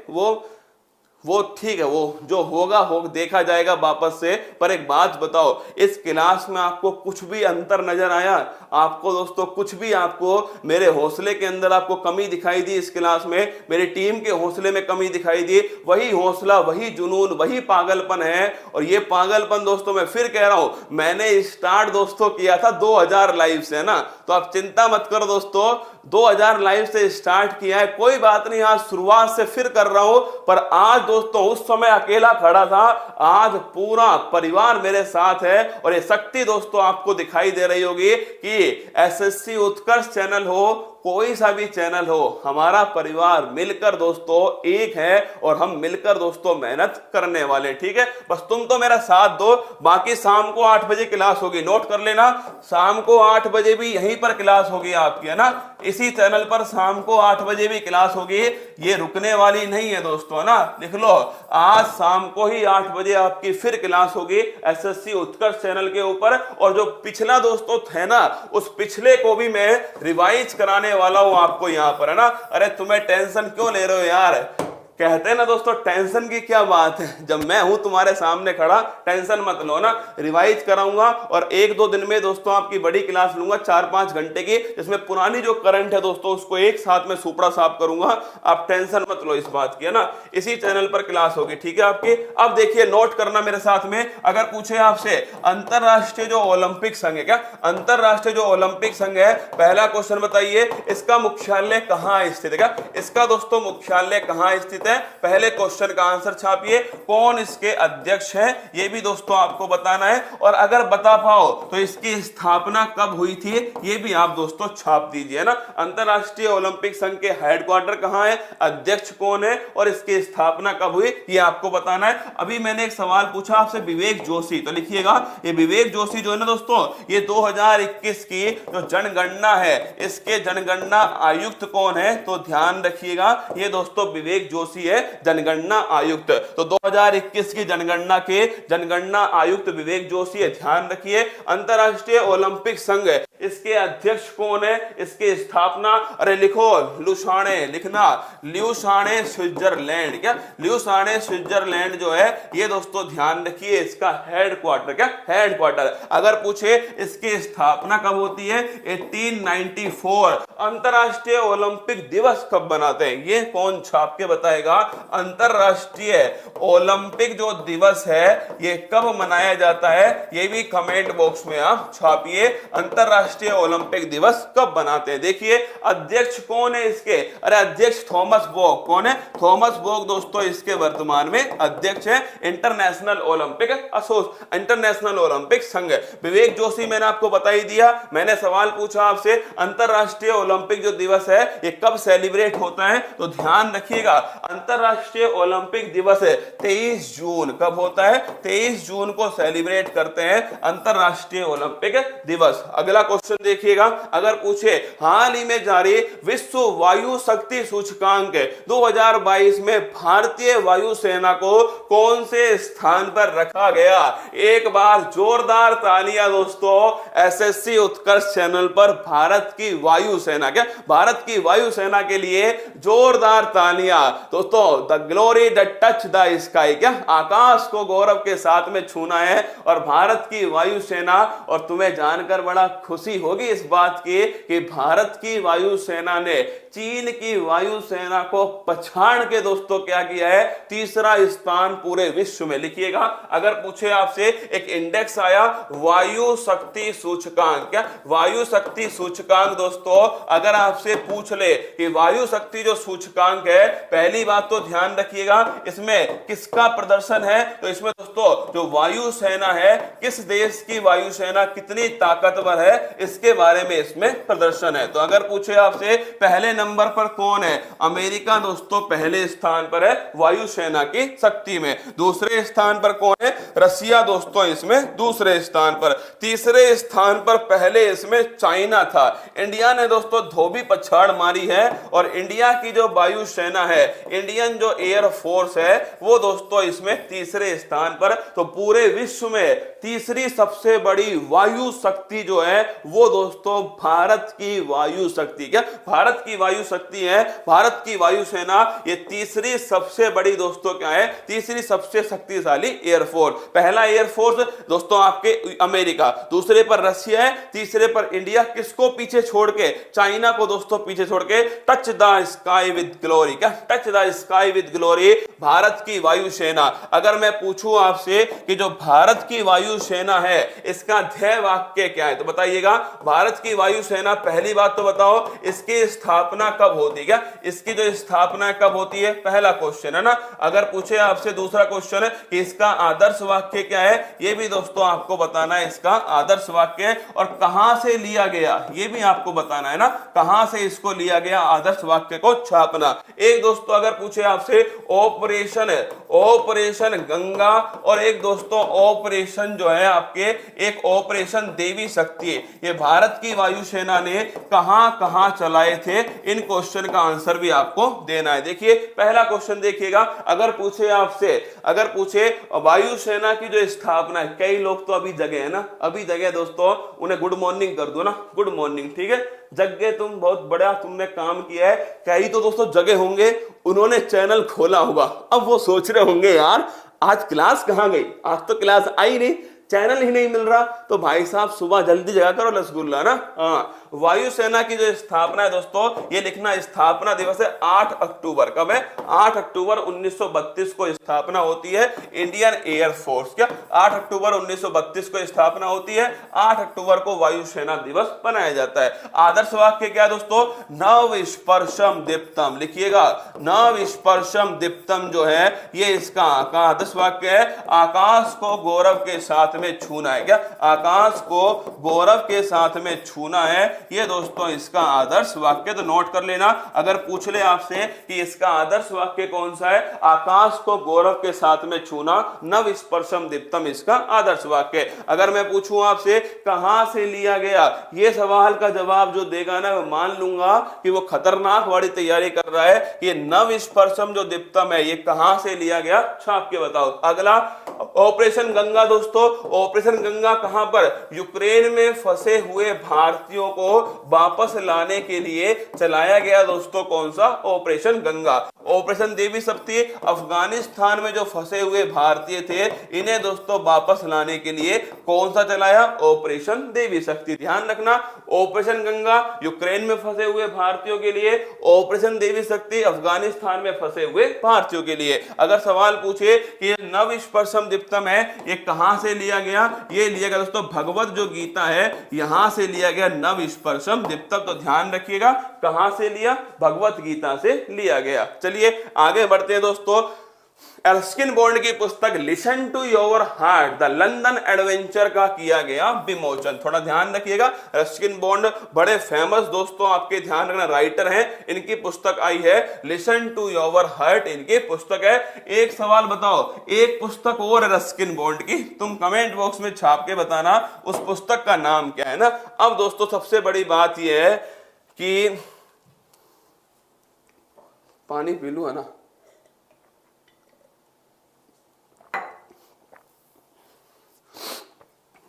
वो ठीक है, वो जो होगा देखा जाएगा वापस से। पर एक बात बताओ, इस क्लास में आपको कुछ भी अंतर नजर आया? आपको दोस्तों कुछ भी आपको मेरे हौसले के अंदर आपको कमी दिखाई दी? इस क्लास में मेरी टीम के हौसले में कमी दिखाई दी? वही हौसला, वही जुनून, वही पागलपन है। और ये पागलपन दोस्तों मैं फिर कह रहा हूं, मैंने स्टार्ट दोस्तों किया था 2000 लाइव से ना, तो आप चिंता मत करो दोस्तों, 2000 लाइव से स्टार्ट किया है, कोई बात नहीं, आज शुरुआत से फिर कर रहा हूं। पर आज दोस्तों उस समय अकेला खड़ा था, आज पूरा परिवार मेरे साथ है। और ये शक्ति दोस्तों आपको दिखाई दे रही होगी कि एसएससी उत्कर्ष चैनल हो, कोई सा भी चैनल हो, हमारा परिवार मिलकर दोस्तों एक है और हम मिलकर दोस्तों मेहनत करने वाले। ठीक है, बस तुम तो मेरा साथ दो। बाकी शाम को 8 बजे क्लास होगी, नोट कर लेना, शाम को 8 बजे भी यहीं पर क्लास होगी आपकी, है ना, इसी चैनल पर शाम को 8 बजे भी क्लास होगी। ये रुकने वाली नहीं है दोस्तों, है ना, लिख लो, आज शाम को ही 8 बजे आपकी फिर क्लास होगी एसएससी उत्कर्ष चैनल के ऊपर। और जो पिछला दोस्तों थे ना, उस पिछले को भी मैं रिवाइज कराने वाला हूं आपको यहां पर, है ना। अरे तुम्हें टेंशन क्यों ले रहे हो यार? कहते हैं ना दोस्तों, टेंशन की क्या बात है, जब मैं हूं तुम्हारे सामने खड़ा, टेंशन मत लो ना। रिवाइज कराऊंगा और 1-2 दिन में दोस्तों आपकी बड़ी क्लास लूंगा 4-5 घंटे की, जिसमें पुरानी जो करंट है दोस्तों उसको एक साथ में सुपड़ा साफ करूंगा। आप टेंशन मत लो इस बात की, है ना। इसी चैनल पर क्लास होगी, ठीक है आपकी। अब देखिए, नोट करना मेरे साथ में, अगर पूछे आपसे अंतरराष्ट्रीय जो ओलंपिक संघ है, क्या अंतरराष्ट्रीय जो ओलंपिक संघ है, पहला क्वेश्चन बताइए, इसका मुख्यालय कहां स्थित है? क्या इसका दोस्तों मुख्यालय कहां स्थित है? पहले क्वेश्चन का आंसर छापिए। कौन इसके अध्यक्ष है ये भी दोस्तों आपको बताना है, और अगर बता पाओ तो इसकी स्थापना कब हुई थी ये भी आप दोस्तों छाप दीजिए ना। अंतरराष्ट्रीय ओलंपिक संघ के हेडक्वार्टर कहां है, अध्यक्ष कौन है और इसकी स्थापना कब हुई ये आपको बताना है। अभी मैंने एक सवाल पूछा आपसे, विवेक जोशी, तो लिखिएगा ये विवेक जोशी जो है ना दोस्तों, ये 2021 की जो जनगणना है इसके जनगणना आयुक्त कौन है, तो ध्यान रखिएगा ये दोस्तों विवेक जोशी है, जनगणना आयुक्त। तो 2021 की जनगणना के जनगणना आयुक्त विवेक जोशी है, ध्यान रखिए। अंतरराष्ट्रीय ओलंपिक संघ इसके अध्यक्ष कौन है, इसकी स्थापना, अरे लिखो लुसाने, लिखना ल्यूसाने स्विट्जरलैंड। क्या ल्यूसाने स्विट्जरलैंड जो है ये दोस्तों ध्यान रखिए इसका हेडक्वार्टर, क्या हेडक्वार्टर। अगर पूछे इसकी स्थापना कब होती है, 1894। अंतरराष्ट्रीय ओलंपिक दिवस कब बनाते हैं ये कौन छाप के बताएगा? अंतरराष्ट्रीय ओलंपिक जो दिवस है ये कब मनाया जाता है ये भी कमेंट बॉक्स में आप छापिए। अंतरराष्ट्रीय ओलंपिक दिवस कब बनाते हैं? देखिए अध्यक्ष कौन है इसके, अरे अध्यक्ष थॉमस बॉक। कौन है? थॉमस बॉक दोस्तों इसके वर्तमान में अध्यक्ष है इंटरनेशनल ओलंपिक इंटरनेशनल ओलंपिक संघ। विवेक जोशी मैंने आपको बता ही दिया। मैंने सवाल पूछा आपसे अंतरराष्ट्रीय ओलंपिक जो दिवस है ये कब सेलिब्रेट होता है, तो ध्यान रखिएगा अंतरराष्ट्रीय ओलंपिक दिवस 23 जून कब होता है? 23 जून को सेलिब्रेट करते हैं अंतरराष्ट्रीय ओलंपिक दिवस। अगला क्वेश्चन देखिएगा, अगर पूछे हाल ही में जारी विश्व वायु शक्ति सूचकांक 2022 में भारतीय वायुसेना को कौन से स्थान पर रखा गया? एक बार जोरदार तालियां दोस्तों एसएससी उत्कर्ष चैनल पर भारत की वायुसेना, क्या भारत की वायुसेना के लिए जोरदार तालियां दोस्तों। The glory the touch the sky, क्या आकाश को गौरव के साथ में छूना है और भारत की वायुसेना। और तुम्हें जानकर बड़ा खुशी होगी इस बात की कि भारत की वायुसेना ने चीन की वायुसेना को पछाड़ के दोस्तों क्या किया है? तीसरा स्थान पूरे विश्व में। लिखिएगा अगर पूछे आपसे एक इंडेक्स आया वायु शक्ति सूचकांक, क्या वायु शक्ति सूचकांक दोस्तों अगर आपसे पूछ ले कि वायु शक्ति जो सूचकांक है, पहली बात तो ध्यान रखिएगा इसमें किसका प्रदर्शन है, तो इसमें दोस्तों जो वायुसेना है, किस देश की वायुसेना कितनी ताकतवर है इसके बारे में इसमें प्रदर्शन है। तो अगर पूछे आपसे पहले नंबर पर कौन है, अमेरिका दोस्तों पहले स्थान पर है वायुसेना की शक्ति में। दूसरे स्थान पर कौन है, रसिया दोस्तों इसमें दूसरे स्थान पर। तीसरे स्थान पर पहले इसमें चाइना था। इंडिया ने दोस्तों धोबी पछाड़ मारी है और इंडिया की जो वायुसेना है, इंडियन जो एयर फोर्स है, वो दोस्तों इसमें तीसरे स्थान पर। तो पूरे विश्व में तीसरी सबसे बड़ी वायु शक्ति जो है वो दोस्तों भारत की वायु शक्ति, क्या भारत की वायु शक्ति है, भारत की वायुसेना ये तीसरी सबसे बड़ी दोस्तों क्या है, तीसरी सबसे शक्तिशाली एयरफोर्स। पहला एयरफोर्स दोस्तों आपके अमेरिका, दूसरे पर रशिया है, तीसरे पर इंडिया। किसको पीछे छोड़ के, चाइना को दोस्तों पीछे छोड़ के। Touch the sky with glory, क्या touch the sky with glory, Bharat की वायुसेना। अगर मैं पूछूं आपसे कि जो भारत की वायुसेना है इसका ध्येय वाक्य क्या है, तो बताइएगा। भारत की वायुसेना, पहली बात तो बताओ इसकी स्थापना कब होती है, क्या इसकी जो स्थापना कब होती है, पहला क्वेश्चन है ना। अगर पूछे आपसे दूसरा क्वेश्चन है कि इसका आदर्श वाक्य क्या है, ये भी दोस्तों आपको बताना है इसका आदर्श वाक्य, और कहां से लिया गया ये भी आपको बताना है ना, कहां से इसको लिया गया आदर्श वाक्य को छापना। एक दोस्तों अगर पूछे आपसे ऑपरेशन गंगा, और एक दोस्तों ऑपरेशन जो है आपके एक ऑपरेशन देवी शक्ति, ये भारत की वायुसेना ने कहां कहां चलाए थे, इन क्वेश्चन का आंसर भी आपको देना है। देखिए पहला क्वेश्चन देखिएगा, अगर पूछे आपसे, अगर पूछे वायुसेना की जो स्थापना है, कई लोग तो अभी जगह है ना, अभी जगह दोस्तों, उन्हें गुड मॉर्निंग कर दो ना, गुड मॉर्निंग, ठीक है, जगह तुम बहुत बड़ा तुमने काम किया है। कई तो दोस्तों जगह होंगे, उन्होंने चैनल खोला होगा, अब वो सोच रहे होंगे यार आज क्लास कहां गई, आज तो क्लास आई नहीं, चैनल ही नहीं मिल रहा। तो भाई साहब सुबह जल्दी जगा करो रसगुल्ला ना। हाँ, वायुसेना की जो स्थापना है दोस्तों, ये लिखना, स्थापना दिवस है 8 अक्टूबर। कब है, 8 अक्टूबर 1932 को स्थापना होती है इंडियन एयर फोर्स। क्या 8 अक्टूबर 1932 को स्थापना होती है, 8 अक्टूबर को वायुसेना दिवस मनाया जाता है। आदर्श वाक्य क्या दोस्तों, नव स्पर्शम दीप्तम, लिखिएगा नव स्पर्शम दीप्तम जो है ये इसका आदर्श वाक्य है। आकाश को गौरव के साथ में छूना है, क्या आकाश को गौरव के साथ में छूना है, ये दोस्तों इसका आदर्श वाक्य। तो नोट कर लेना, अगर पूछ ले आपसे कि इसका आदर्श वाक्य कौन सा है, आकाश को गौरव के साथ में छूना, नव स्पर्शम दीप्तम इसका आदर्श वाक्य। अगर मैं पूछूं आपसे कहां से लिया गया, ये सवाल का जवाब जो देगा ना, मैं मान लूंगा कि वो खतरनाक वाली तैयारी कर रहा है। ये नव स्पर्शम जो दीप्तम है ये कहां से लिया गया, छाप के बताओ। अगला ऑपरेशन गंगा दोस्तों, ऑपरेशन गंगा कहां पर, यूक्रेन में फंसे हुए भारतीयों को वापस लाने के लिए चलाया गया दोस्तों, कौन सा, ऑपरेशन गंगा। ऑपरेशन देवी शक्ति, अफगानिस्तान में जो फंसे हुए भारतीय थे इन्हें दोस्तों वापस लाने के लिए कौन सा चलाया, ऑपरेशन देवी शक्ति। ध्यान रखना, ऑपरेशन गंगा यूक्रेन में फंसे हुए भारतीयों के लिए, ऑपरेशन देवी शक्ति अफगानिस्तान में फंसे हुए भारतीयों के लिए। अगर सवाल पूछे कि ये नव स्पर्शम दीप्तम है ये कहां से लिया गया, ये लिया गया दोस्तों भगवत जो गीता है यहां से लिया गया नव स्पर्शम दीप्तम। तो ध्यान रखिएगा कहां से लिया, भगवत गीता से लिया गया। चलिए आगे बढ़ते हैं दोस्तों। रस्किन बॉन्ड की पुस्तक listen to your heart the London adventure का किया गया विमोचन। थोड़ा ध्यान रखिएगा, रस्किन बॉन्ड बड़े फेमस दोस्तों आपके ध्यान रखना राइटर हैं, इनकी पुस्तक आई है लिसन टू योर हार्ट, इनकी पुस्तक है। एक सवाल बताओ, एक पुस्तक और है रस्किन बॉन्ड की, तुम कमेंट बॉक्स में छाप के बताना उस पुस्तक का नाम क्या है ना। अब दोस्तों सबसे बड़ी बात यह है कि पानी पी लूं है ना,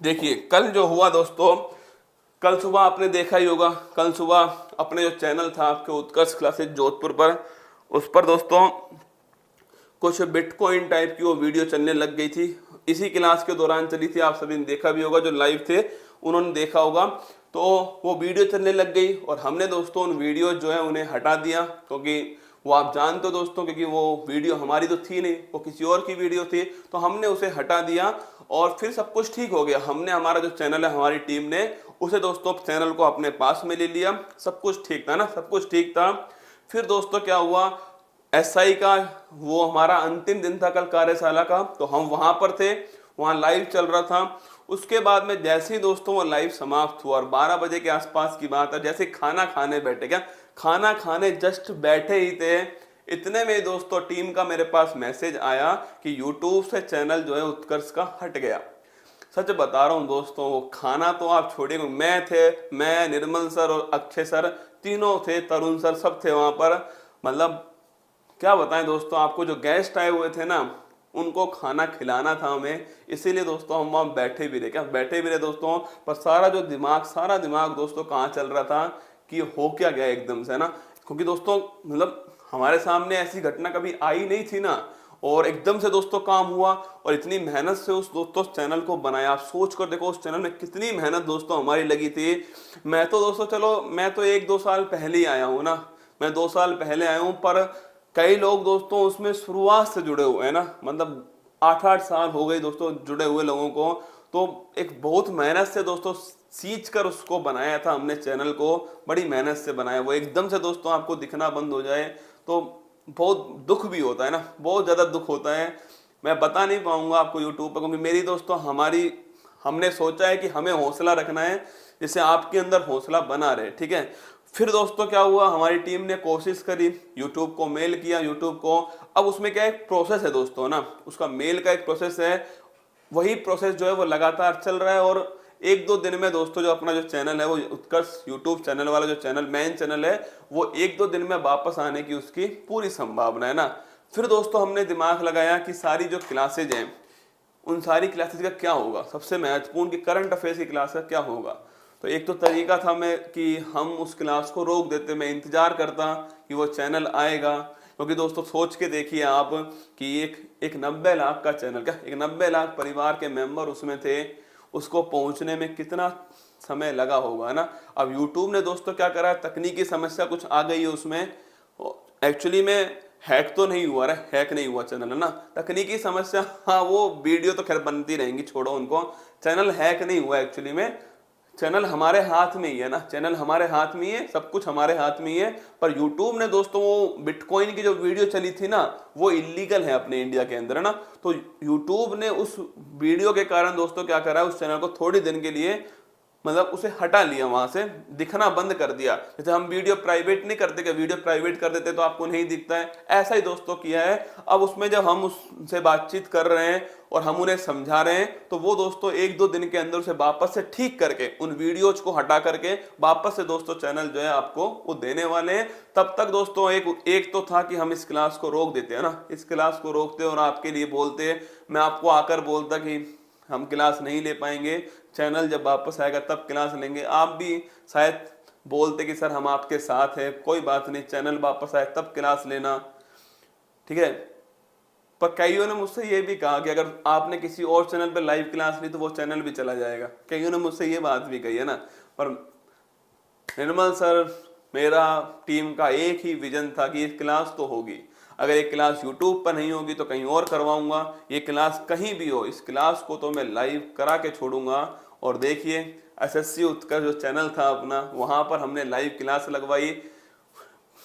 देखिए कल जो हुआ दोस्तों, कल सुबह आपने देखा ही होगा, कल सुबह अपने जो चैनल था आपके उत्कर्ष क्लासेस जोधपुर पर, उस पर दोस्तों कुछ बिटकॉइन टाइप की वो वीडियो चलने लग गई थी। इसी क्लास के दौरान चली थी, आप सभी ने देखा भी होगा, जो लाइव थे उन्होंने देखा होगा। तो वो वीडियो चलने लग गई और हमने दोस्तों उन वीडियो जो है उन्हें हटा दिया, क्योंकि वो आप जानते हो दोस्तों, क्योंकि वो वीडियो हमारी तो थी नहीं, वो किसी और की वीडियो थी, तो हमने उसे हटा दिया और फिर सब कुछ ठीक हो गया। हमने हमारा जो चैनल है, हमारी टीम ने उसे दोस्तों चैनल को अपने पास में ले लिया, सब कुछ ठीक था ना, सब कुछ ठीक था। फिर दोस्तों क्या हुआ, एसआई का वो हमारा अंतिम दिन था कल कार्यशाला का, तो हम वहां पर थे, वहां लाइव चल रहा था। उसके बाद में जैसे ही दोस्तों वो लाइव समाप्त हुआ और 12 बजे के आसपास की बात है, जैसे खाना खाने बैठे, क्या खाना खाने जस्ट बैठे ही थे, इतने में दोस्तों टीम का मेरे पास मैसेज आया कि यूट्यूब से चैनल जो है उत्कर्ष का हट गया। सच बता रहा हूँ दोस्तों, वो खाना तो आप छोड़िए, मैं निर्मल सर और अक्षय सर तीनों थे, तरुण सर सब थे वहां पर। मतलब क्या बताएं दोस्तों आपको, जो गेस्ट आए हुए थे ना उनको खाना खिलाना था हमें, इसीलिए दोस्तों हम वहां बैठे भी रहे दोस्तों। पर सारा दिमाग दोस्तों कहाँ चल रहा था कि हो क्या गया एकदम से ना, क्योंकि दोस्तों मतलब हमारे सामने ऐसी घटना कभी आई नहीं थी ना, और एकदम से दोस्तों काम हुआ और इतनी मेहनत से उस दोस्तों चैनल को बनाया। आप सोच कर देखो उस चैनल में कितनी मेहनत दोस्तों हमारी लगी थी। मैं तो दोस्तों चलो मैं तो 1-2 साल पहले ही आया हूँ ना, मैं 2 साल पहले आया हूँ, पर कई लोग दोस्तों उसमें शुरुआत से जुड़े हुए हैं ना, मतलब 8-8 साल हो गए दोस्तों जुड़े हुए लोगों को। तो एक बहुत मेहनत से दोस्तों सींच कर उसको बनाया था हमने, चैनल को बड़ी मेहनत से बनाया। वो एकदम से दोस्तों आपको दिखना बंद हो जाए तो बहुत दुख भी होता है ना, बहुत ज्यादा दुख होता है। मैं बता नहीं पाऊंगा आपको यूट्यूब पर, क्योंकि मेरी दोस्तों हमने सोचा है कि हमें हौसला रखना है जिससे आपके अंदर हौसला बना रहे, ठीक है। फिर दोस्तों क्या हुआ, हमारी टीम ने कोशिश करी, यूट्यूब को मेल किया, यूट्यूब को। अब उसमें क्या एक प्रोसेस है दोस्तों ना, उसका मेल का एक प्रोसेस है, वही प्रोसेस जो है वो लगातार चल रहा है। और 1-2 दिन में दोस्तों जो अपना जो चैनल है वो उत्कर्ष यूट्यूब चैनल वाला जो चैनल मेन चैनल है वो 1-2 दिन में वापस आने की उसकी पूरी संभावना है ना। फिर दोस्तों हमने दिमाग लगाया कि सारी जो क्लासेज हैं उन सारी क्लासेज का क्या होगा, सबसे महत्वपूर्ण कि करंट अफेयर्स की क्लास का क्या होगा। तो एक तो तरीका था मैं कि हम उस क्लास को रोक देते, मैं इंतजार करता कि वो चैनल आएगा। क्योंकि दोस्तों सोच के देखिए आप कि एक 90 लाख का चैनल, क्या एक 90 लाख परिवार के मेंबर उसमें थे, उसको पहुंचने में कितना समय लगा होगा ना। अब यूट्यूब ने दोस्तों क्या करा, तकनीकी समस्या कुछ आ गई है उसमें, एक्चुअली में हैक तो नहीं हुआ, हैक नहीं हुआ चैनल है ना, तकनीकी समस्या, हाँ वो वीडियो तो खैर बनती रहेंगी, छोड़ो उनको, चैनल हैक नहीं हुआ एक्चुअली में। चैनल हमारे हाथ में ही है ना, चैनल हमारे हाथ में ही है, सब कुछ हमारे हाथ में ही है। पर यूट्यूब ने दोस्तों वो बिटकॉइन की जो वीडियो चली थी ना वो इलीगल है अपने इंडिया के अंदर है ना, तो यूट्यूब ने उस वीडियो के कारण दोस्तों क्या करा, उस चैनल को थोड़ी दिन के लिए मतलब उसे हटा लिया, वहां से दिखना बंद कर दिया। जैसे हम वीडियो प्राइवेट नहीं करते, क्या वीडियो प्राइवेट कर देते तो आपको नहीं दिखता है, ऐसा ही दोस्तों किया है। अब उसमें जब हम उससे बातचीत कर रहे हैं और हम उन्हें समझा रहे हैं तो वो दोस्तों 1-2 दिन के अंदर उसे वापस से ठीक करके उन वीडियोज को हटा करके वापस से दोस्तों चैनल जो है आपको वो देने वाले हैं। तब तक दोस्तों एक तो था कि हम इस क्लास को रोक देते हैं ना, इस क्लास को रोकते और आपके लिए बोलते, मैं आपको आकर बोलता कि हम क्लास नहीं ले पाएंगे, चैनल जब वापस आएगा तब क्लास लेंगे। आप भी शायद बोलते कि सर हम आपके साथ हैं, कोई बात नहीं, चैनल वापस आए तब क्लास लेना, ठीक है। पर कईयों ने मुझसे ये भी कहा कि अगर आपने किसी और चैनल पे लाइव क्लास ली तो वो चैनल भी चला जाएगा, कईयों ने मुझसे ये बात भी कही है ना। पर निर्मल सर, मेरा टीम का एक ही विजन था कि ये क्लास तो होगी, अगर एक क्लास यूट्यूब पर नहीं होगी तो कहीं और करवाऊंगा, ये क्लास कहीं भी हो इस क्लास को तो मैं लाइव करा के छोड़ूंगा। और देखिए एसएससी उत्कर्ष जो चैनल था अपना, वहां पर हमने लाइव क्लास लगवाई।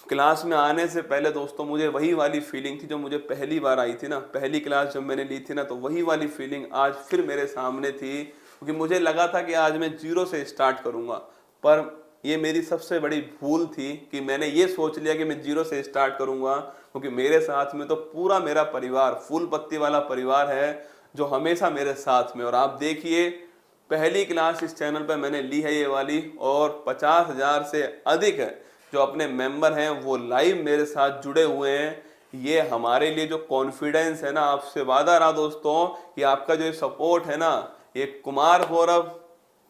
क्लास में आने से पहले दोस्तों मुझे वही वाली फीलिंग थी जो मुझे पहली बार आई थी ना, पहली क्लास जब मैंने ली थी ना, तो वही वाली फीलिंग आज फिर मेरे सामने थी। क्योंकि मुझे लगा था कि आज मैं 0 से स्टार्ट करूंगा, पर ये मेरी सबसे बड़ी भूल थी कि मैंने ये सोच लिया कि मैं 0 से स्टार्ट करूंगा। क्योंकि मेरे साथ में तो पूरा मेरा परिवार, फूल पत्ती वाला परिवार है जो हमेशा मेरे साथ में। और आप देखिए पहली क्लास इस चैनल पर मैंने ली है ये वाली, और 50,000 से अधिक है जो अपने मेंबर हैं वो लाइव मेरे साथ जुड़े हुए हैं। ये हमारे लिए जो कॉन्फिडेंस है ना, आपसे वादा रहा दोस्तों कि आपका जो सपोर्ट है ना, ये कुमार गौरव,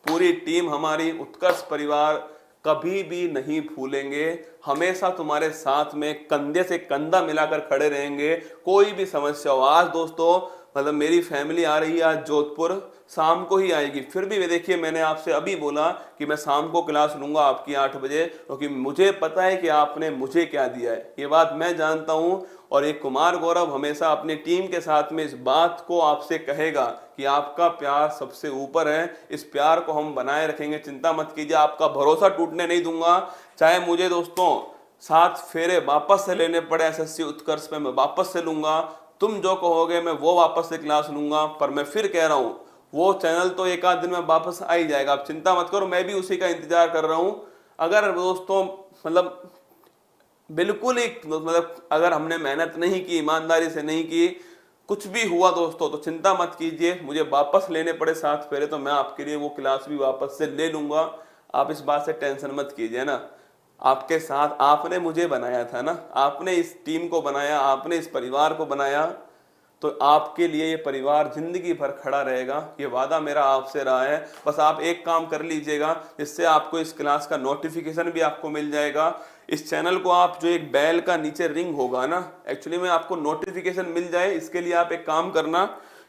पूरी टीम हमारी उत्कर्ष परिवार कभी भी नहीं भूलेंगे, हमेशा तुम्हारे साथ में कंधे से कंधा मिलाकर खड़े रहेंगे, कोई भी समस्या हो। आज दोस्तों मतलब मेरी फैमिली आ रही है आज जोधपुर, शाम को ही आएगी, फिर भी देखिए मैंने आपसे अभी बोला कि मैं शाम को क्लास लूंगा आपकी 8 बजे, क्योंकि मुझे पता है कि आपने मुझे क्या दिया है, ये बात मैं जानता हूं। और एक कुमार गौरव हमेशा अपनी टीम के साथ में इस बात को आपसे कहेगा कि आपका प्यार सबसे ऊपर है, इस प्यार को हम बनाए रखेंगे, चिंता मत कीजिए, आपका भरोसा टूटने नहीं दूंगा। चाहे मुझे दोस्तों 7 फेरे वापस से लेने पड़े एसएससी उत्कर्ष पे, मैं वापस से लूंगा, तुम जो कहोगे मैं वो वापस से क्लास लूंगा। पर मैं फिर कह रहा हूं वो चैनल तो एक आध दिन में वापस आ ही जाएगा, आप चिंता मत करो, मैं भी उसी का इंतजार कर रहा हूं। अगर दोस्तों मतलब बिल्कुल ही मतलब अगर हमने मेहनत नहीं की, ईमानदारी से नहीं की, कुछ भी हुआ दोस्तों, तो चिंता मत कीजिए, मुझे वापस लेने पड़े 7 फेरे तो मैं आपके लिए वो क्लास भी वापस से ले लूंगा। आप इस बात से टेंशन मत कीजिए ना। आपके साथ आपने मुझे बनाया था ना, आपने इस टीम को बनाया, आपने इस परिवार को बनाया, तो आपके लिए ये परिवार जिंदगी भर खड़ा रहेगा, ये वादा मेरा आपसे रहा है। बस आप एक काम कर लीजिएगा, जिससे आपको इस क्लास का नोटिफिकेशन भी आपको मिल जाएगा। इस चैनल को आप जो एक बेल का नीचे रिंग होगा ना, एक्चुअली में आपको नोटिफिकेशन मिल जाए, इसके लिए आप एक काम करना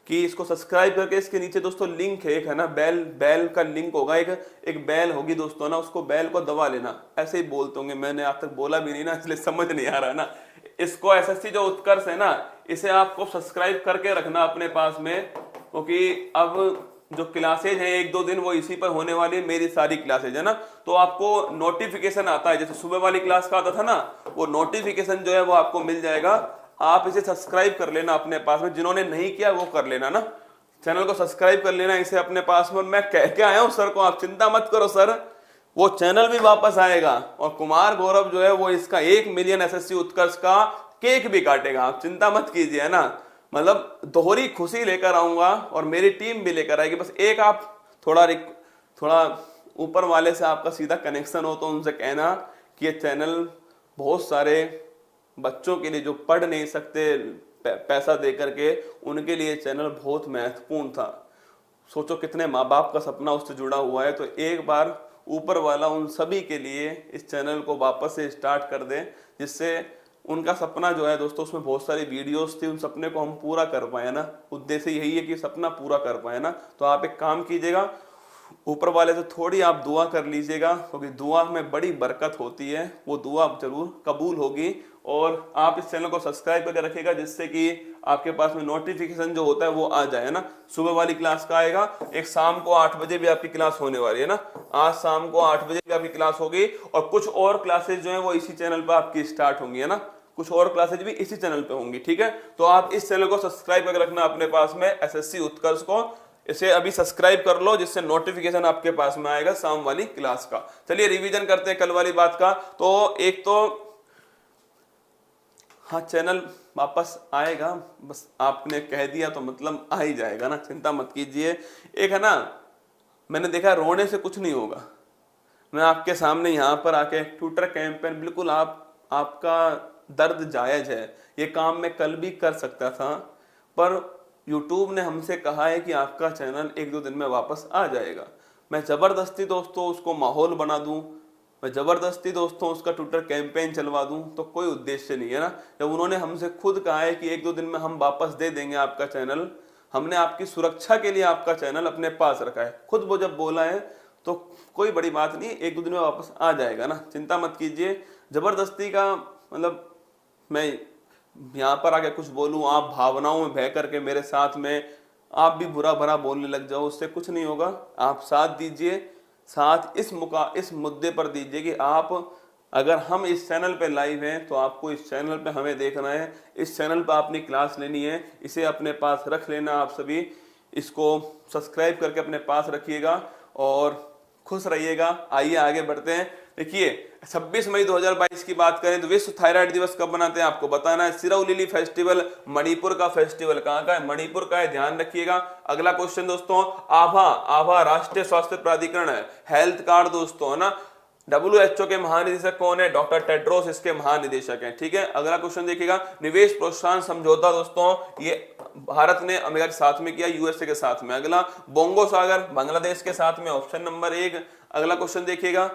कि इसको सब्सक्राइब करके इसके नीचे दोस्तों लिंक है एक, है ना, बेल बेल का लिंक होगा, एक बेल होगी दोस्तों ना, उसको बेल को दबा लेना। ऐसे ही बोलते होंगे, मैंने आज तक बोला भी नहीं ना, इसलिए समझ नहीं आ रहा ना। इसको एसएससी जो उत्कर्ष है ना, इसे आपको सब्सक्राइब करके रखना अपने पास में, क्योंकि अब जो क्लासेज हैं 1-2 दिन वो इसी पर होने वाली है, मेरी सारी क्लासेज है ना, तो आपको नोटिफिकेशन आता है, जैसे सुबह वाली क्लास का आता था ना, वो नोटिफिकेशन जो है वो आपको मिल जाएगा। आप इसे सब्सक्राइब कर लेना अपने पास में, जिन्होंने नहीं किया वो कर लेना ना, चैनल को सब्सक्राइब कर लेना इसे अपने पास में। मैं कह के आया हूं सर को, आप चिंता मत करो सर, वो चैनल भी वापस आएगा, और कुमार गौरव जो है वो इसका 1 मिलियन एसएससी उत्कर्ष का केक भी काटेगा, आप चिंता मत कीजिए, है ना। मतलब दोहरी खुशी लेकर आऊंगा और मेरी टीम भी लेकर आएगी। बस एक आप थोड़ा ऊपर वाले से आपका सीधा कनेक्शन हो तो उनसे कहना कि ये चैनल बहुत सारे बच्चों के लिए जो पढ़ नहीं सकते पैसा दे करके, उनके लिए चैनल बहुत महत्वपूर्ण था। सोचो कितने माँ बाप का सपना उससे जुड़ा हुआ है, तो एक बार ऊपर वाला उन सभी के लिए इस चैनल को वापस से स्टार्ट कर दे, जिससे उनका सपना जो है दोस्तों, उसमें बहुत सारी वीडियोस थी, उन सपने को हम पूरा कर पाए ना। उद्देश्य यही है कि सपना पूरा कर पाए ना। तो आप एक काम कीजिएगा, ऊपर वाले से थोड़ी आप दुआ कर लीजिएगा, क्योंकि दुआ में बड़ी बरकत होती है, वो दुआ जरूर कबूल होगी। और आप इस चैनल को सब्सक्राइब करके रखिएगा, जिससे कि आपके पास में नोटिफिकेशन जो होता है वो आ जाए ना। सुबह वाली क्लास का आएगा, एक शाम को 8 बजे भी आपकी क्लास होने वाली है ना, आज शाम को 8 बजे भी आपकी क्लास होगी, और कुछ और क्लासेज जो है वो इसी चैनल पर आपकी स्टार्ट होंगी, है ना, कुछ और क्लासेज भी इसी चैनल पे होंगी, ठीक है। तो आप इस चैनल को सब्सक्राइब करके रखना अपने पास में, एसएससी उत्कर्ष को, इसे अभी सब्सक्राइब कर लो, जिससे नोटिफिकेशन आपके पास में आएगा शाम वाली क्लास का। चलिए रिवीजन करते हैं कल वाली बात का। तो एक तो हाँ, चैनल वापस आएगा, बस आपने कह दिया तो मतलब आ ही जाएगा ना, चिंता मत कीजिए। एक है ना, मैंने देखा रोने से कुछ नहीं होगा। मैं आपके सामने यहाँ पर आके ट्विटर कैंपेन, बिल्कुल आपका दर्द जायज है, ये काम मैं कल भी कर सकता था, पर यूट्यूब ने हमसे कहा है कि आपका चैनल 1-2 दिन में वापस आ जाएगा। मैं जबरदस्ती दोस्तों उसको माहौल बना दूं, मैं जबरदस्ती दोस्तों उसका ट्विटर कैंपेन चलवा दूं, तो कोई उद्देश्य नहीं है ना। जब उन्होंने हमसे खुद कहा है कि 1-2 दिन में हम वापस दे देंगे आपका चैनल, हमने आपकी सुरक्षा के लिए आपका चैनल अपने पास रखा है, खुद वो जब बोला है तो कोई बड़ी बात नहीं, 1-2 दिन में वापस आ जाएगा ना, चिंता मत कीजिए। जबरदस्ती का मतलब मैं यहाँ पर आके कुछ बोलूं, आप भावनाओं में बह करके मेरे साथ में आप भी बुरा भरा बोलने लग जाओ, उससे कुछ नहीं होगा। आप साथ दीजिए, साथ इस मुद्दे पर दीजिए कि आप, अगर हम इस चैनल पे लाइव हैं तो आपको इस चैनल पे हमें देखना है, इस चैनल पे अपनी क्लास लेनी है, इसे अपने पास रख लेना। आप सभी इसको सब्सक्राइब करके अपने पास रखिएगा और खुश रहिएगा। आइए आगे बढ़ते हैं। देखिए 26 मई 2022 की बात करें तो विश्व थायराइड दिवस कब मनाते हैं आपको बताना है। सिरोलिली फेस्टिवल मणिपुर का फेस्टिवल कहाँ का है? मणिपुर का है, ध्यान रखिएगा। अगला क्वेश्चन दोस्तों, आभा राष्ट्रीय स्वास्थ्य प्राधिकरण है, हेल्थ कार्ड दोस्तों, है ना। WHO के महानिदेशक कौन है? डॉक्टर टेड्रोस इसके महानिदेशक हैं, ठीक है। अगला क्वेश्चन देखिएगा, निवेश प्रोत्साहन समझौता दोस्तों, ये भारत ने अमेरिका के साथ में किया, यूएसए के साथ में। अगला बोंगो सागर बांग्लादेश के साथ में, ऑप्शन नंबर 1। अगला क्वेश्चन देखिएगा,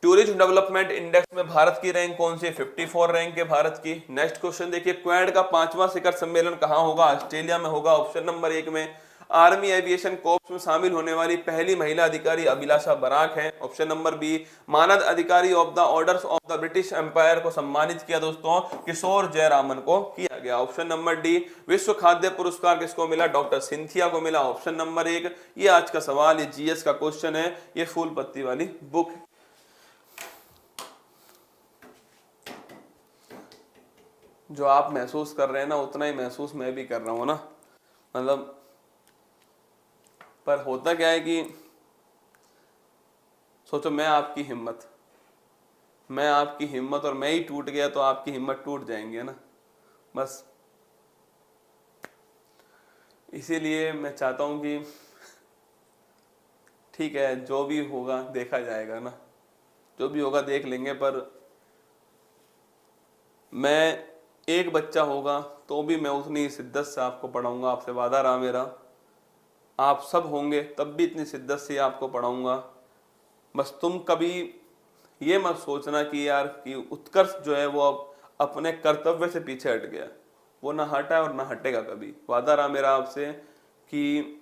टूरिज्म डेवलपमेंट इंडेक्स में भारत की रैंक कौन सी है? 54 रैंक है भारत की। नेक्स्ट क्वेश्चन देखिए, क्वाड का 5वां शिखर सम्मेलन कहां होगा? ऑस्ट्रेलिया में होगा, ऑप्शन नंबर 1 में। आर्मी एविएशन कोर्प्स में शामिल होने वाली पहली महिला अधिकारी अभिलाषा बराक है, ऑप्शन नंबर बी। मानद अधिकारी of the orders of the British Empire को सम्मानित किया दोस्तों, किशोर जयरामन को किया गया, ऑप्शन नंबर डी। विश्व खाद्य पुरस्कार किसको मिला? डॉक्टर सिंथिया को मिला, ऑप्शन नंबर 1। ये आज का सवाल, ये जीएस का क्वेश्चन है, ये फूल पत्ती वाली बुक है। जो आप महसूस कर रहे हैं ना, उतना ही महसूस मैं भी कर रहा हूं ना। मतलब पर होता क्या है कि सोचो मैं आपकी हिम्मत और मैं ही टूट गया तो आपकी हिम्मत टूट जाएंगे ना। बस इसीलिए मैं चाहता हूं कि ठीक है, जो भी होगा देखा जाएगा ना, जो भी होगा देख लेंगे। पर मैं एक बच्चा होगा तो भी मैं उतनी शिद्दत से आपको पढ़ाऊंगा, आपसे वादा रहा मेरा। आप सब होंगे तब भी इतनी शिद्दत से आपको पढ़ाऊंगा। बस तुम कभी ये मत सोचना कि यार कि उत्कर्ष जो है वो अब अपने कर्तव्य से पीछे हट गया। वो ना हटा और ना हटेगा कभी। वादा रहा मेरा आपसे कि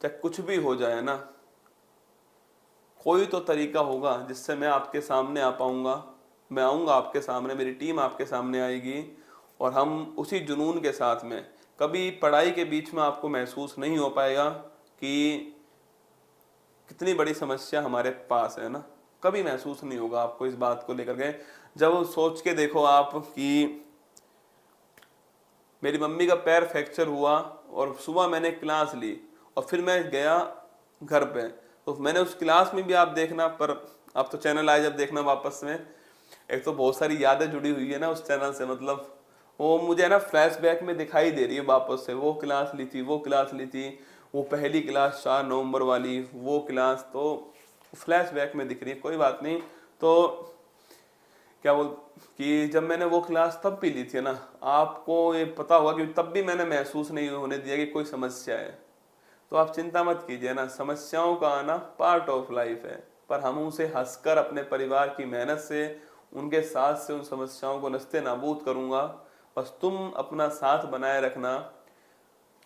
चाहे कुछ भी हो जाए ना, कोई तो तरीका होगा जिससे मैं आपके सामने आ पाऊंगा। मैं आऊंगा आपके सामने, मेरी टीम आपके सामने आएगी और हम उसी जुनून के साथ में, कभी पढ़ाई के बीच में आपको महसूस नहीं हो पाएगा कि कितनी बड़ी समस्या हमारे पास है ना। कभी महसूस नहीं होगा आपको इस बात को लेकर के। जब सोच के देखो आप कि मेरी मम्मी का पैर फ्रैक्चर हुआ और सुबह मैंने क्लास ली और फिर मैं गया घर पे, तो मैंने उस क्लास में भी आप देखना, पर आप तो चैनल आए जब देखना वापस में, एक तो बहुत सारी यादें जुड़ी हुई है ना उस चैनल से। मतलब वो मुझे है ना फ्लैशबैक में दिखाई दे रही है वापस से। वो क्लास ली थी, वो पहली क्लास 4 नवंबर वाली वो क्लास, तो फ्लैशबैक में दिख रही है। कोई बात नहीं। तो क्या बोल कि जब मैंने वो क्लास तब भी ली थी ना, आपको ये पता होगा कि तब भी मैंने महसूस नहीं होने दिया कि कोई समस्या है। तो आप चिंता मत कीजिए ना, समस्याओं का आना पार्ट ऑफ लाइफ है, पर हम उसे हंसकर अपने परिवार की मेहनत से, उनके साथ से उन समस्याओं को नस्ते नाबूद करूंगा। बस तुम अपना साथ बनाए रखना।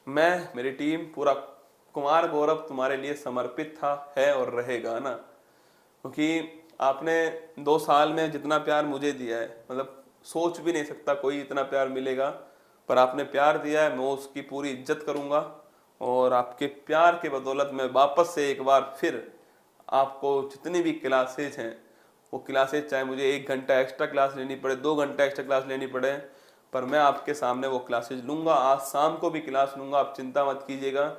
मैं, मेरी टीम, पूरा कुमार गौरव तुम्हारे लिए समर्पित था, है और रहेगा ना। क्योंकि आपने 2 साल में जितना प्यार मुझे दिया है, मतलब सोच भी नहीं सकता कोई इतना प्यार मिलेगा। पर आपने प्यार दिया है, मैं उसकी पूरी इज्जत करूंगा और आपके प्यार के बदौलत मैं वापस से एक बार फिर आपको जितनी भी क्लासेज हैं, वो क्लासेज चाहे मुझे 1 घंटा एक्स्ट्रा क्लास लेनी पड़े, 2 घंटा एक्स्ट्रा क्लास लेनी पड़े, पर मैं आपके सामने वो क्लासेज लूंगा। आज शाम को भी क्लास लूंगा, आप चिंता मत कीजिएगा।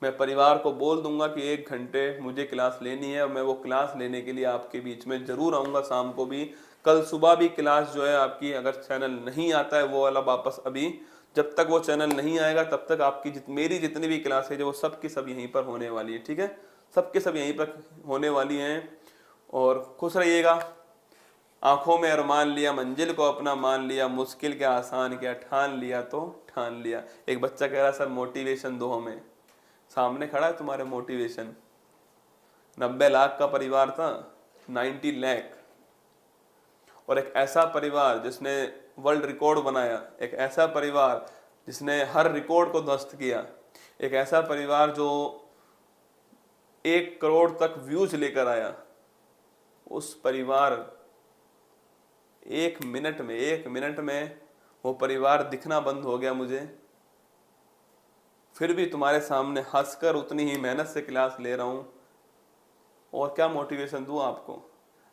मैं परिवार को बोल दूंगा कि 1 घंटे मुझे क्लास लेनी है और मैं वो क्लास लेने के लिए आपके बीच में जरूर आऊंगा शाम को भी। कल सुबह भी क्लास जो है आपकी, अगर चैनल नहीं आता है वो वाला वापस, अभी जब तक वो चैनल नहीं आएगा तब तक आपकी मेरी जितनी भी क्लास है जो वो सब की सब यहीं पर होने वाली है। ठीक है, सबके सब यहीं पर होने वाली हैं। और खुश रहिएगा। आंखों में अरमान लिया, मंजिल को अपना मान लिया, मुश्किल के आसान किया, ठान लिया तो ठान लिया। एक बच्चा कह रहा सर मोटिवेशन दो हमें। सामने खड़ा है तुम्हारे मोटिवेशन। 90 लाख का परिवार था, 90 लाख। और एक ऐसा परिवार जिसने वर्ल्ड रिकॉर्ड बनाया, एक ऐसा परिवार जिसने हर रिकॉर्ड को ध्वस्त किया, एक ऐसा परिवार जो 1 करोड़ तक व्यूज लेकर आया। उस परिवार 1 मिनट में वो परिवार दिखना बंद हो गया मुझे। फिर भी तुम्हारे सामने हंसकर उतनी ही मेहनत से क्लास ले रहा हूं। और क्या मोटिवेशन दूं आपको।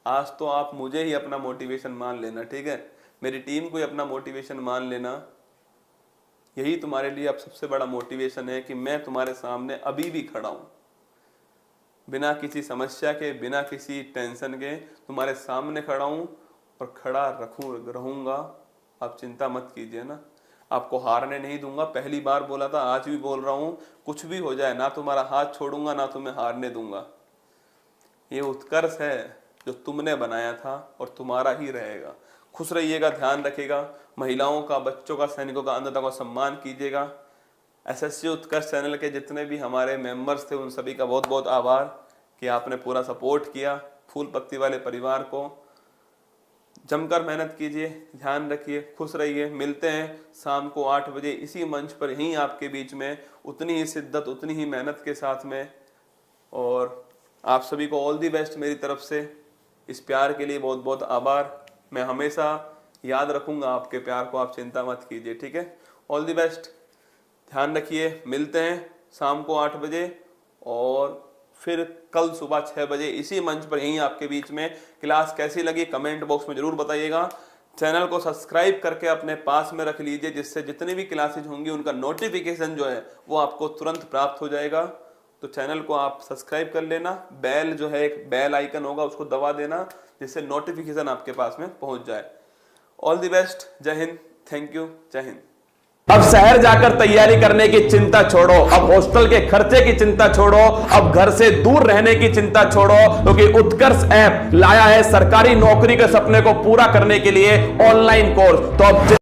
आज तो आप मुझे ही अपना मोटिवेशन मान लेना, ठीक है, मेरी टीम को ही अपना मोटिवेशन मान लेना। यही तुम्हारे लिए अब सबसे बड़ा मोटिवेशन है कि मैं तुम्हारे सामने अभी भी खड़ा हूं, बिना किसी समस्या के, बिना किसी टेंशन के तुम्हारे सामने खड़ा हूं और खड़ा रहूंगा। आप चिंता मत कीजिए ना, आपको हारने नहीं दूंगा। पहली बार बोला था, आज भी बोल रहा हूं, कुछ भी हो जाए ना तुम्हारा हाथ छोड़ूंगा, ना तुम्हें हारने दूंगा। ये उत्कर्ष है जो तुमने बनाया था और तुम्हारा ही रहेगा। खुश रहिएगा, ध्यान रखिएगा। महिलाओं का, बच्चों का, सैनिकों का, अन्नदाता का सम्मान कीजिएगा। एसएससी उत्कर्ष चैनल के जितने भी हमारे मेंबर्स थे उन सभी का बहुत बहुत आभार कि आपने पूरा सपोर्ट किया। फूल पत्ती वाले परिवार को जमकर मेहनत कीजिए, ध्यान रखिए, खुश रहिए। मिलते हैं शाम को 8 बजे इसी मंच पर, यहीं आपके बीच में, उतनी ही शिद्दत, उतनी ही मेहनत के साथ में। और आप सभी को ऑल दी बेस्ट मेरी तरफ से। इस प्यार के लिए बहुत बहुत आभार। मैं हमेशा याद रखूंगा आपके प्यार को, आप चिंता मत कीजिए, ठीक है। ऑल दी बेस्ट, ध्यान रखिए। मिलते हैं शाम को 8 बजे और फिर कल सुबह 6 बजे इसी मंच पर, यहीं आपके बीच में। क्लास कैसी लगी कमेंट बॉक्स में जरूर बताइएगा। चैनल को सब्सक्राइब करके अपने पास में रख लीजिए, जिससे जितनी भी क्लासेज होंगी उनका नोटिफिकेशन जो है वो आपको तुरंत प्राप्त हो जाएगा। तो चैनल को आप सब्सक्राइब कर लेना, बेल जो है एक बेल आइकन होगा उसको दबा देना, जिससे नोटिफिकेशन आपके पास में पहुंच जाए। ऑल द बेस्ट, जय हिंद, थैंक यू, जय हिंद। अब शहर जाकर तैयारी करने की चिंता छोड़ो, अब हॉस्टल के खर्चे की चिंता छोड़ो, अब घर से दूर रहने की चिंता छोड़ो, क्योंकि उत्कर्ष ऐप लाया है सरकारी नौकरी के सपने को पूरा करने के लिए ऑनलाइन कोर्स। तो अब